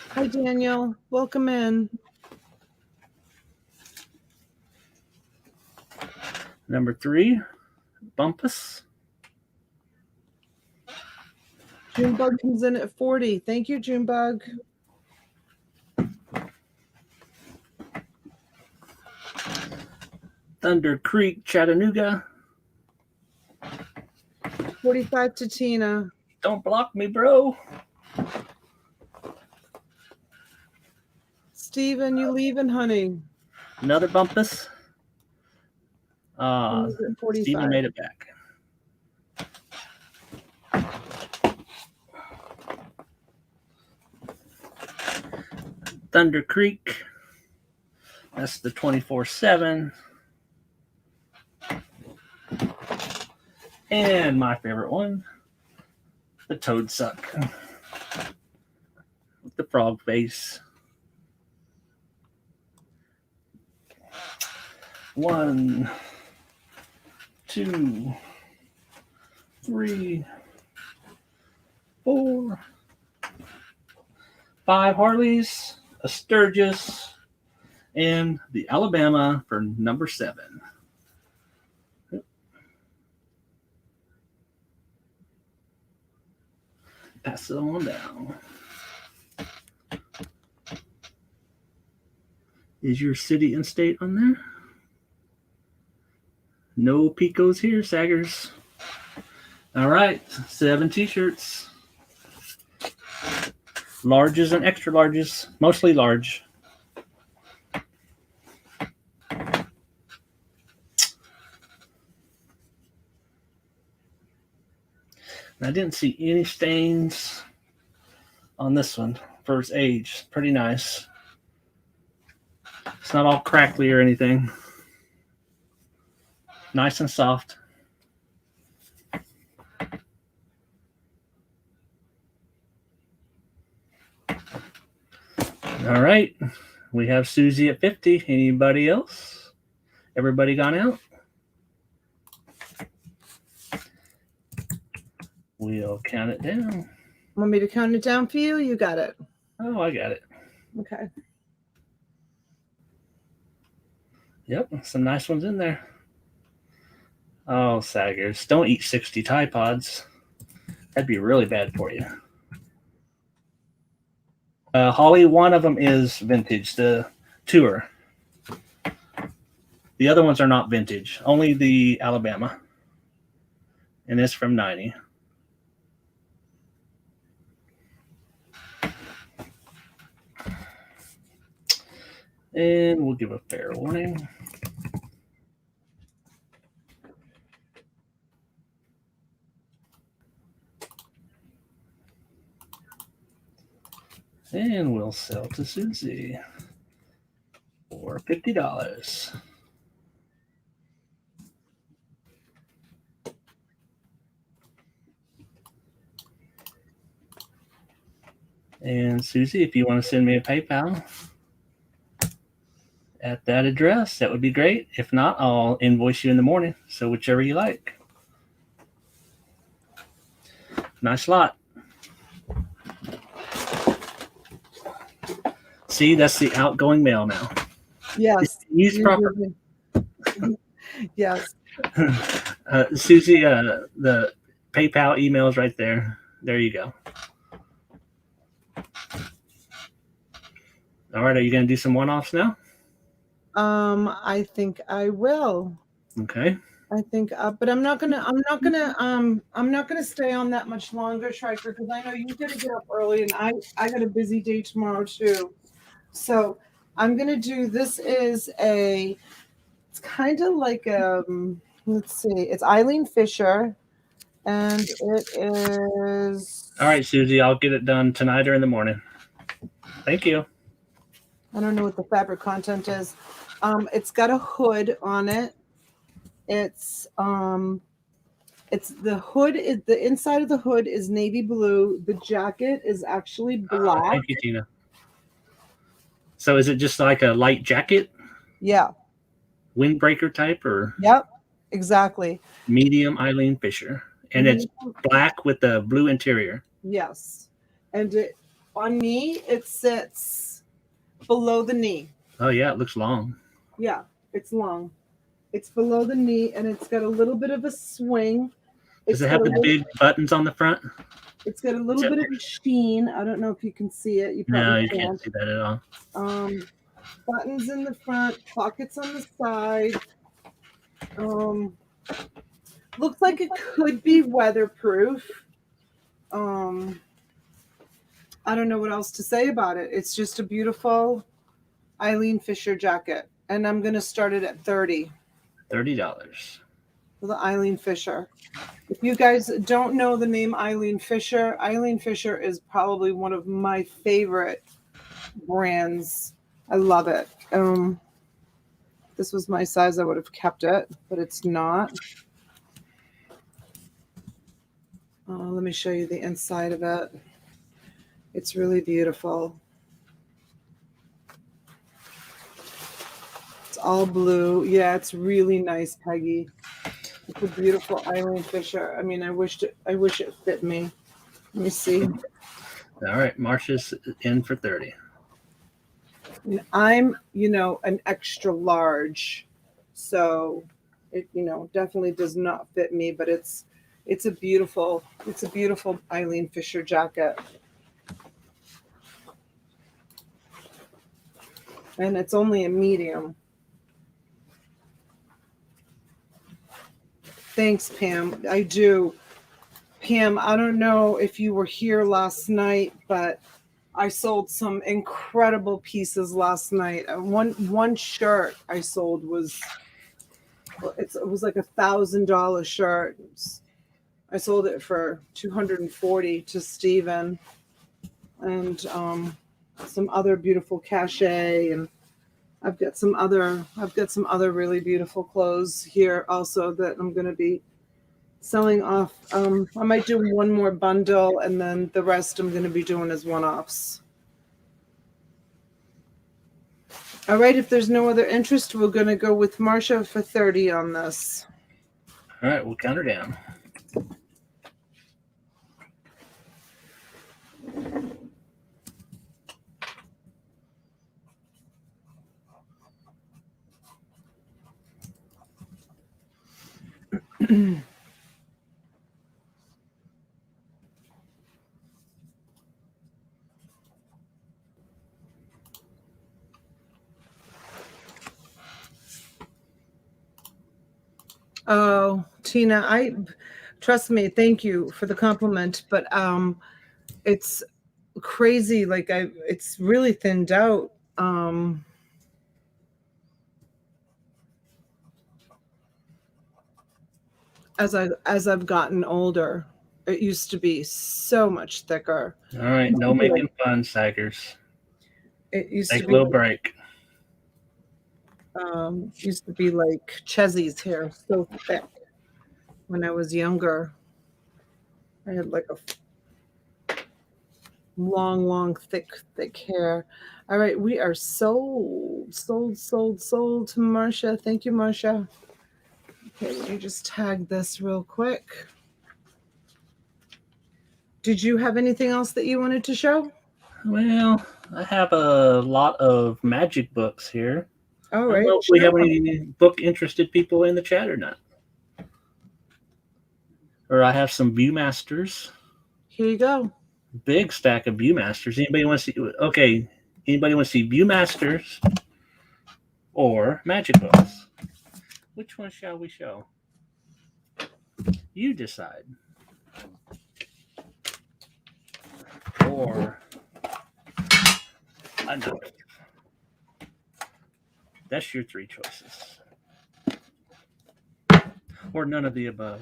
Hi, Daniel. Welcome in. Number 3, Bumpus. Junebug comes in at 40. Thank you, Junebug. Thunder Creek, Chattanooga. 45 to Tina. Don't block me, bro. Steven, you leaving, honey? Another Bumpus. He's at 45. Steven made it back. Thunder Creek. That's the 24/7. And my favorite one, the Toad Suck. With the frog face. 1, 2, 3, 4, 5 Harleys, a Sturgis, and the Alabama for number 7. Pass it on down. Is your city and state on there? No Picos here, Saggers. All right, 7 t-shirts. Larges and extra larges, mostly large. I didn't see any stains on this one for its age. Pretty nice. It's not all crackly or anything. Nice and soft. All right. We have Susie at 50. Anybody else? Everybody gone out? We'll count it down. Want me to count it down for you? You got it. Oh, I got it. Okay. Yep, some nice ones in there. Oh, Saggers, don't eat 60 Tide Pods. That'd be really bad for you. Holly, one of them is vintage, the Tour. The other ones are not vintage, only the Alabama. And it's from 90. And we'll give a fair warning. And we'll sell to Susie for $50. And Susie, if you want to send me a PayPal at that address, that would be great. If not, I'll invoice you in the morning. So whichever you like. Nice lot. See, that's the outgoing mail now. Yes. Use proper. Yes. Susie, the PayPal email is right there. There you go. All right, are you going to do some one-offs now? I think I will. Okay. I think, but I'm not gonna stay on that much longer, Striker, because I know you got to get up early, and I got a busy day tomorrow too. So I'm gonna do. This is it's kind of like let's see, it's Eileen Fisher, And it is. All right, Susie, I'll get it done tonight or in the morning. Thank you. I don't know what the fabric content is. It's got a hood on it. It's the hood is the inside of the hood is navy blue. The jacket is actually black. Thank you, Tina. So is it just like a light jacket? Yeah. Windbreaker type or? Yep. Exactly. Medium Eileen Fisher. And it's black with the blue interior. Yes. And on me, it sits below the knee. Oh, yeah, it looks long. Yeah, it's long. It's below the knee, and it's got a little bit of a swing. Does it have the big buttons on the front? It's got a little bit of a sheen. I don't know if you can see it. No, you can't see that at all. Buttons in the front, pockets on the side. Looks like it could be weatherproof. I don't know what else to say about it. It's just a beautiful Eileen Fisher jacket. And I'm going to start it at $30. $30. For the Eileen Fisher. If you guys don't know the name Eileen Fisher is probably one of my favorite brands. I love it. If this was my size, I would have kept it, but it's not. Let me show you the inside of it. It's really beautiful. It's all blue. Yeah, it's really nice, Peggy. It's a beautiful Eileen Fisher. I mean, I wish it fit me. Let me see. All right, Marcia's in for 30. And I'm, an extra large, so it, definitely does not fit me. But it's a beautiful Eileen Fisher jacket, and it's only a medium. Thanks, Pam. I do. Pam, I don't know if you were here last night, but I sold some incredible pieces last night. One shirt I sold was like $1,000 shirt. I sold it for $240 to Steven, and some other beautiful cachet, and I've got some other really beautiful clothes here also that I'm going to be selling off. I might do one more bundle, and then the rest I'm going to be doing as one-offs. All right, if there's no other interest, we're going to go with Marcia for 30 on this. All right, we'll count her down. Oh, Tina, trust me, thank you for the compliment, but it's crazy. Like it's really thinned out. As I've gotten older, it used to be so much thicker. All right, no making fun, Saggers. It used Take to a be little break. Used to be like Chezzy's hair, so thick. When I was younger, I had like a long, thick hair. All right, we are sold to Marcia. Thank you, Marcia. Okay, let me just tag this real quick. Did you have anything else that you wanted to show? Well, I have a lot of magic books here. All right. I don't know if we have any book interested people in the chat or not. Or I have some Viewmasters. Here you go. Big stack of Viewmasters. Anybody want to see? Okay. Anybody want to see Viewmasters or magic books? Which one shall we show? You decide. Or another. That's your three choices. Or none of the above.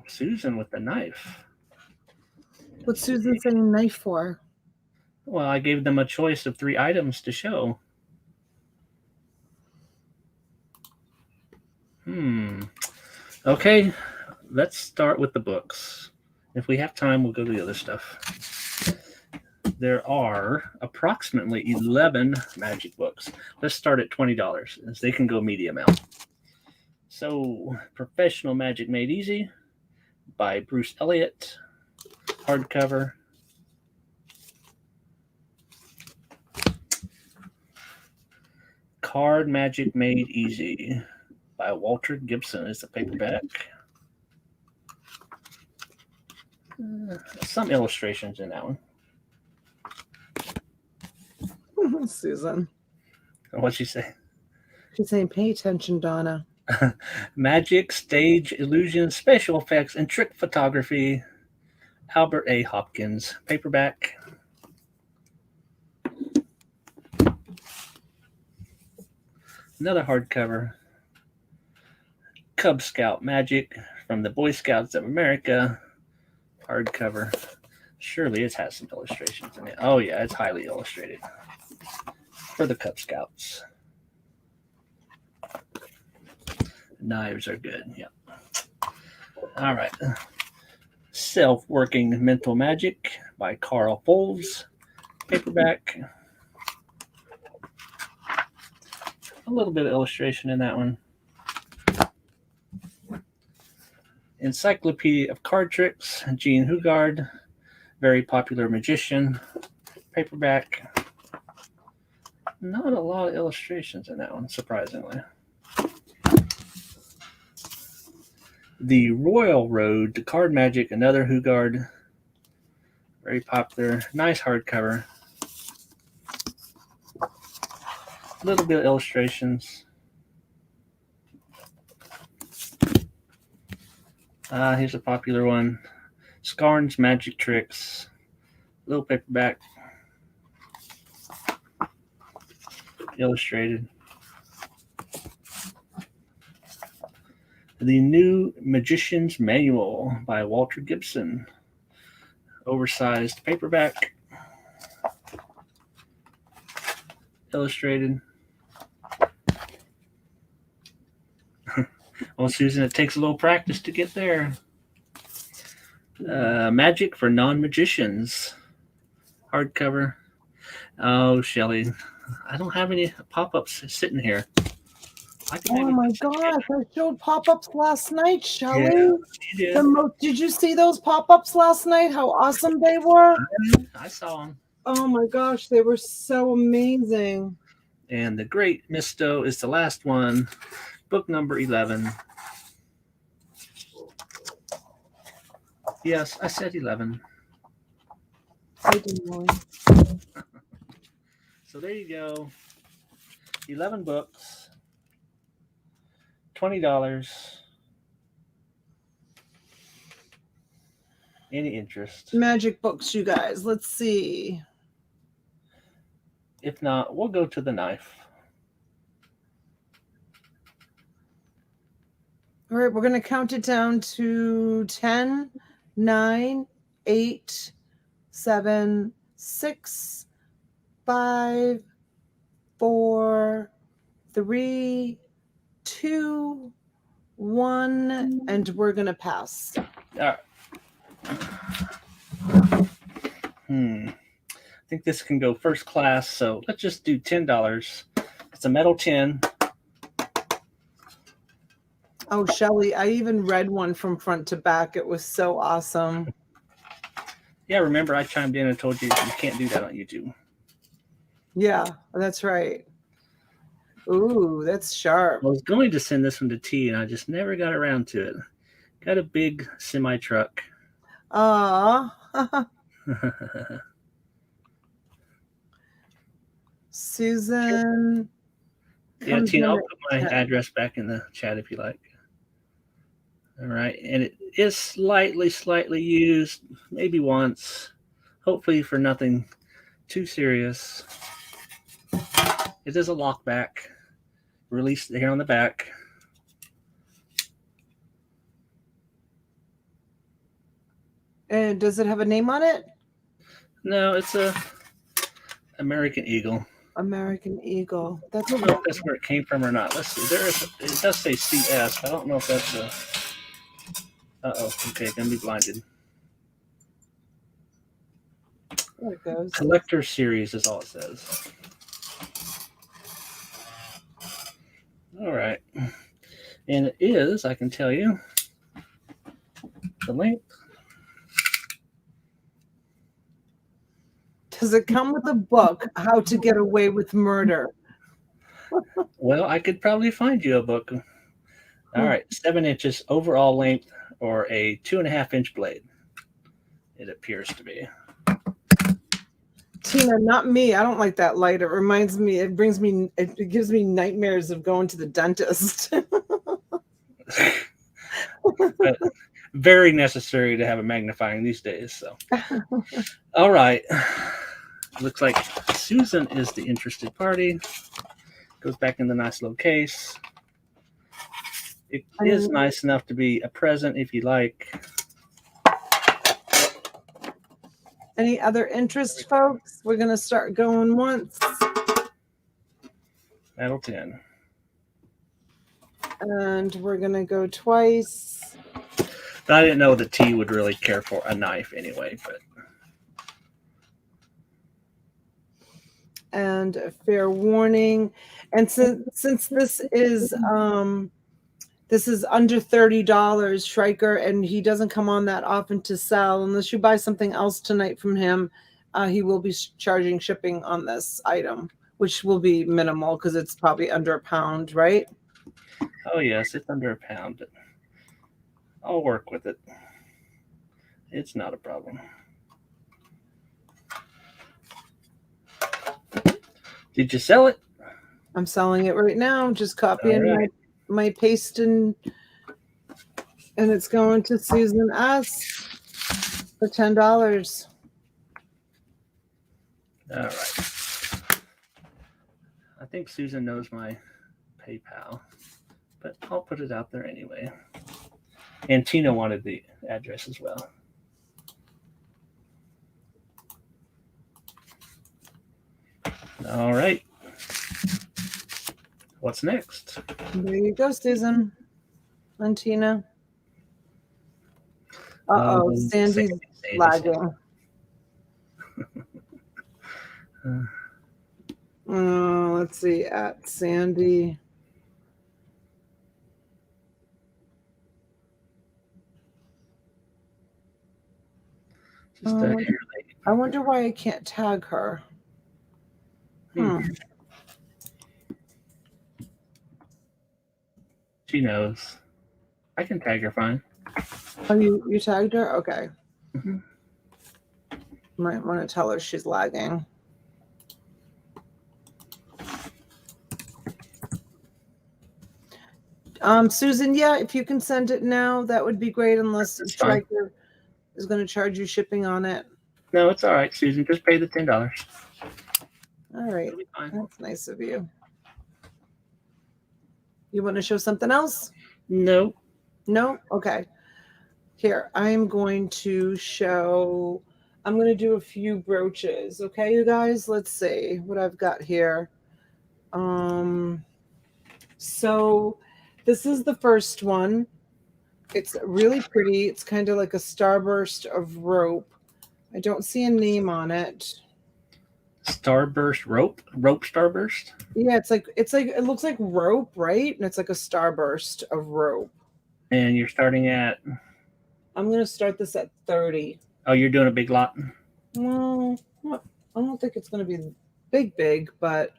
Susan with the knife. What's Susan saying knife for? Well, I gave them a choice of 3 items to show. Okay, let's start with the books. If we have time, we'll go to the other stuff. There are approximately 11 magic books. Let's start at $20, as they can go medium out. So, Professional Magic Made Easy by Bruce Elliott, hardcover. Card Magic Made Easy by Walter Gibson is the paperback. Some illustrations in that one. Susan. What'd she say? She's saying, pay attention, Donna. Magic, Stage, Illusion, Special Effects, and Trick Photography. Albert A. Hopkins, paperback. Another hardcover. Cub Scout Magic from the Boy Scouts of America, hardcover. Surely it has some illustrations in it. Oh yeah, it's highly illustrated for the Cub Scouts. Knives are good. Yeah. All right. Self-Working Mental Magic by Carl Folds, paperback. A little bit of illustration in that one. Encyclopedia of Card Tricks, Gene Hugard, very popular magician, paperback. Not a lot of illustrations in that one, surprisingly. The Royal Road to Card Magic, another Hugard, very popular, nice hardcover. A little bit of illustrations. Here's a popular one. Scarn's Magic Tricks. Little paperback. Illustrated. The New Magician's Manual by Walter Gibson. Oversized paperback. Illustrated. Well, Susan, it takes a little practice to get there. Magic for Non-Magicians. Hardcover. Oh, Shelly, I don't have any pop-ups sitting here. Oh my gosh, I showed pop-ups last night, Shelly. Yeah, you did. Did you see those pop-ups last night? How awesome they were? I saw them. Oh my gosh, they were so amazing. And The Great Misto is the last one. Book number 11. Yes, I said 11. I didn't know. So there you go. 11 books. $20. Any interest? Magic books, you guys. Let's see. If not, we'll go to the knife. All right, we're going to count it down to 10, 9, 8, 7, 6, 5, 4, 3, 2, 1, and we're going to pass. All right. I think this can go first class, so let's just do $10. It's a metal tin. Oh, Shelly, I even read one from front to back. It was so awesome. Yeah, remember I chimed in and told you you can't do that on YouTube. Yeah, that's right. Ooh, that's sharp. I was going to send this one to T, and I just never got around to it. Got a big semi truck. Aw. Susan. Yeah, Tina, I'll put my address back in the chat if you like. All right, and it is slightly used, maybe once, hopefully for nothing too serious. It is a lockback. Release here on the back. And does it have a name on it? No, it's a American Eagle. American Eagle. That's I don't know if that's where it came from or not. Let's see. It does say CS. I don't know if that's a. Okay, gonna be blinded. there it goes. Collector series is all it says. All right, and it is. I can tell you the length. Does it come with a book, How to Get Away with Murder? Well, I could probably find you a book. All right, 7 inches overall length, or a 2.5-inch blade. It appears to be. Tina, not me. I don't like that light. It reminds me, it gives me nightmares of going to the dentist. But very necessary to have a magnifying these days. So, all right. Looks like Susan is the interested party. Goes back in the nice little case. It is nice enough to be a present if you like. Any other interest, folks? We're going to start going once. That'll 10. And we're going to go twice. But I didn't know the T would really care for a knife anyway. But and a fair warning. And since this is under $30, Schreiker, and he doesn't come on that often to sell. Unless you buy something else tonight from him, he will be charging shipping on this item, which will be minimal because it's probably under a pound, right? oh yes, it's under a pound. But I'll work with it. It's not a problem. Did you sell it? I'm selling it right now. Just copying my paste and it's going to Susan S. for $10. All right. I think Susan knows my PayPal, but I'll put it out there anyway. And Tina wanted the address as well. All right. What's next? There you go, Susan and Tina. Sandy's lagging. Let's see, at Sandy. I wonder why I can't tag her. She knows. I can tag her fine. Oh, you tagged her? Okay. Might want to tell her she's lagging. Susan, yeah, if you can send it now, that would be great, unless Striker is going to charge you shipping on it. No, it's all right, Susan. Just pay the $10. All right. That's nice of you. You want to show something else? No. No? Okay. Here, I'm going to do a few brooches. Okay, you guys? Let's see what I've got here. So this is the first one. It's really pretty. It's kind of like a starburst of rope. I don't see a name on it. Starburst rope starburst. Yeah, it looks like rope, right? And it's like a starburst of rope. And you're starting at? I'm going to start this at 30. Oh, you're doing a big lot? Well, I don't think it's going to be big, but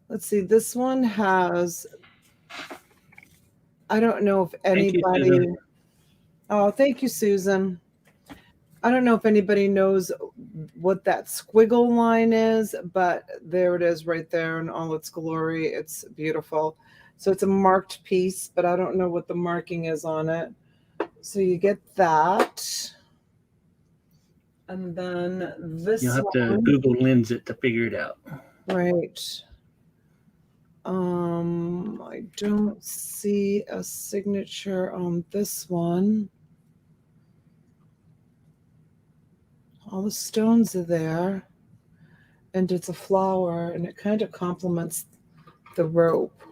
let's see. This one has, I don't know if anybody. Thank you, Susan. I don't know if anybody knows what that squiggle line is, but there it is right there in all its glory. It's beautiful. So it's a marked piece, but I don't know what the marking is on it. So you get that. And then this You'll have to Google Lens it to figure it out. Right. I don't see a signature on this one. All the stones are there. And it's a flower, and it kind of complements the rope.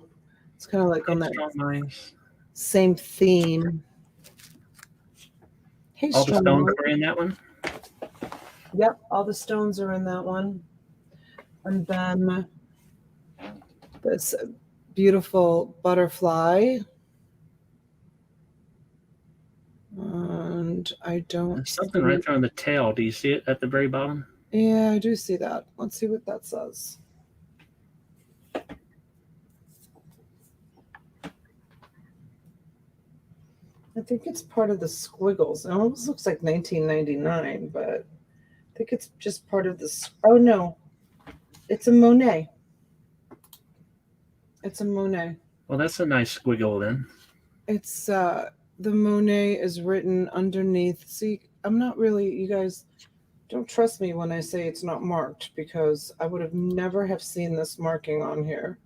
It's kind of like on that Strong minds. same theme. Hey, All the Strong stones Mind. were in that one. Yep, all the stones are in that one. And then this beautiful butterfly. And I don't There's something see. right there on the tail. Do you see it at the very bottom? Yeah, I do see that. Let's see what that says. I think it's part of the squiggles. It almost looks like 1999, but I think it's just part of this. Oh, no. It's a Monet. It's a Monet. Well, that's a nice squiggle then. It's the Monet is written underneath. See, I'm not really, you guys don't trust me when I say it's not marked, because I would have never have seen this marking on here.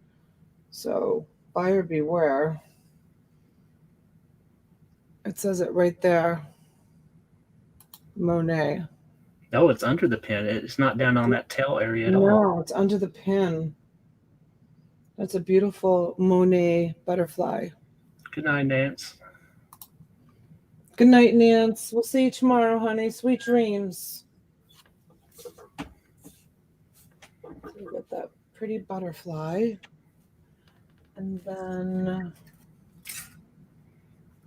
So buyer beware. It says it right there. Monet. Oh, it's under the pin. It's not down on that tail area at all. No, it's under the pin. That's a beautiful Monet butterfly. Good night, Nance. Good night, Nance. We'll see you tomorrow, honey. Sweet dreams. We got that pretty butterfly. And then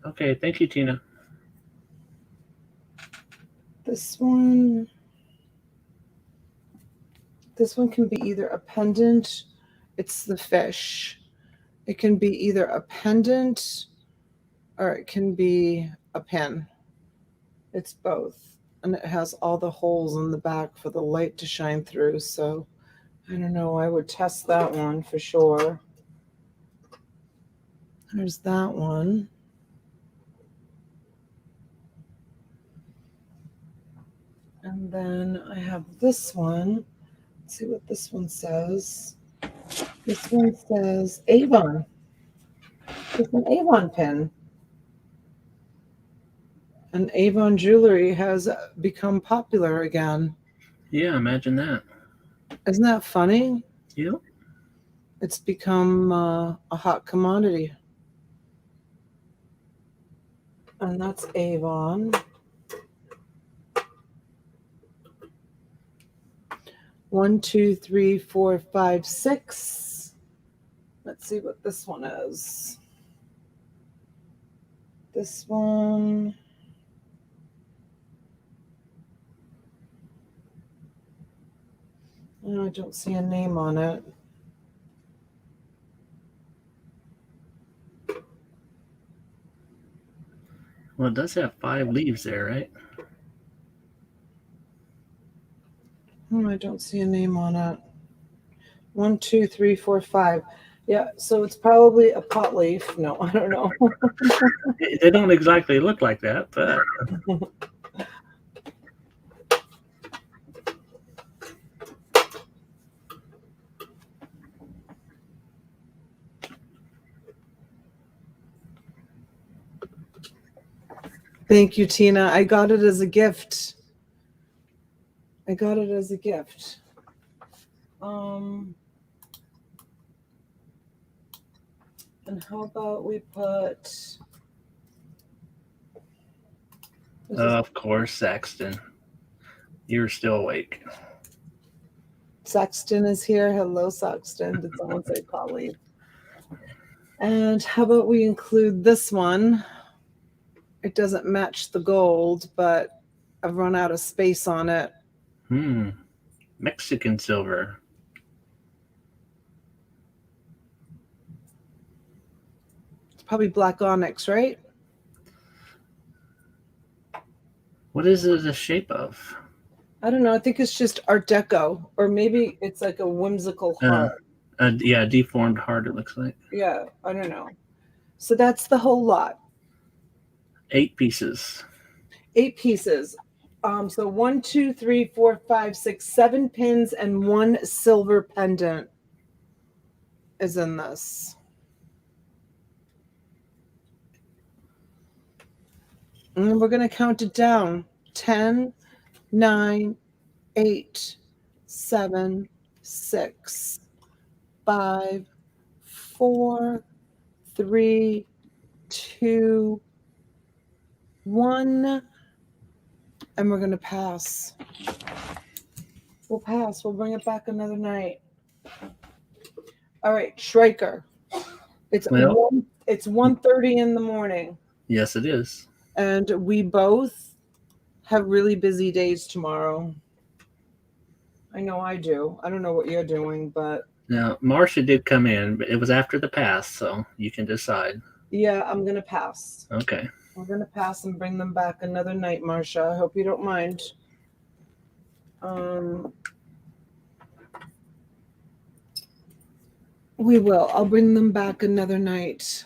Okay, thank you, Tina. this one. This one can be either a pendant. It's the fish. It can be either a pendant or it can be a pin. It's both. And it has all the holes in the back for the light to shine through. So I don't know. I would test that one for sure. There's that one. And then I have this one. Let's see what this one says. This one says Avon. It's an Avon pin. And Avon jewelry has become popular again. Yeah, imagine that. Isn't that funny? Yep. It's become a hot commodity. And that's Avon. One, two, three, four, five, six. Let's see what this one is. This one. Oh, I don't see a name on it. Well, it does have 5 leaves there, right? Oh, I don't see a name on it. 1, 2, 3, 4, 5. Yeah, so it's probably a pot leaf. No, I don't know. They don't exactly look like that, but Thank you, Tina. I got it as a gift. I got it as a gift. And how about we put... This is- of course, Saxton. You're still awake. Saxton is here. Hello, Saxton. Did someone say Polly? And how about we include this one? It doesn't match the gold, but I've run out of space on it. Mexican silver. It's probably black onyx, right? What is it the shape of? I don't know. I think it's just Art Deco, or maybe it's like a whimsical heart. Yeah, deformed heart, it looks like. Yeah, I don't know. So that's the whole lot. 8 pieces. 8 pieces. So 1, 2, 3, 4, 5, 6, 7 pins and 1 silver pendant is in this. And we're going to count it down. 10, 9, 8, 7, 6, 5, 4, 3, 2, 1. And we're going to pass. We'll pass. We'll bring it back another night. All right, Schreiker. It's Well, 1:30 in the morning. yes, it is. And we both have really busy days tomorrow. I know I do. I don't know what you're doing, but Now, Marcia did come in, but it was after the pass, so you can decide. yeah, I'm going to pass. Okay. We're going to pass and bring them back another night, Marcia. I hope you don't mind. We will. I'll bring them back another night.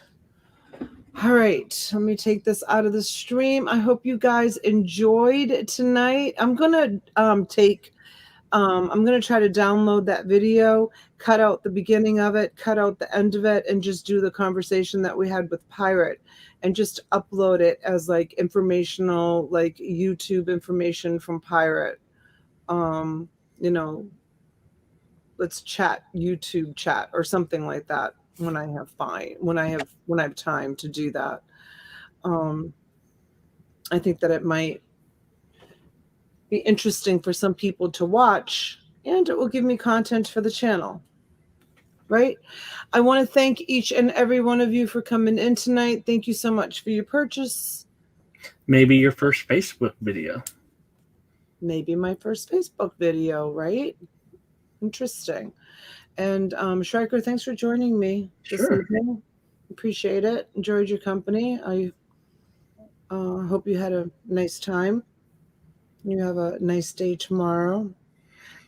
All right. Let me take this out of the stream. I hope you guys enjoyed tonight. I'm going to I'm going to try to download that video, cut out the beginning of it, cut out the end of it, and just do the conversation that we had with Pirate and just upload it as like informational, like YouTube information from Pirate. Let's chat, YouTube chat or something like that when I have time to do that. I think that it might be interesting for some people to watch, and it will give me content for the channel, right? I want to thank each and every one of you for coming in tonight. Thank you so much for your purchase. Maybe your first Facebook video. Maybe my first Facebook video, right? Interesting. And Schreiker, thanks for joining me this evening. Appreciate it. Enjoyed your company. I hope you had a nice time. You have a nice day tomorrow.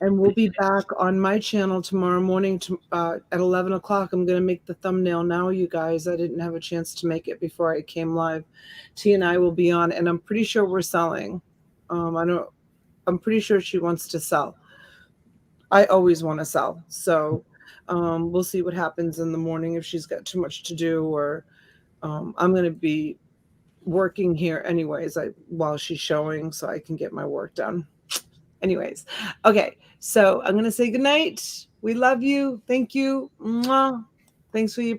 And we'll be back on my channel tomorrow morning at 11 o'clock. I'm going to make the thumbnail now, you guys. I didn't have a chance to make it before I came live. T and I will be on, and I'm pretty sure we're selling. I'm pretty sure she wants to sell. I always want to sell. So we'll see what happens in the morning if she's got too much to do, or I'm going to be working here anyways while she's showing so I can get my work done. Anyways, okay, so I'm going to say goodnight. We love you. Thank you. Mwah. Thanks for your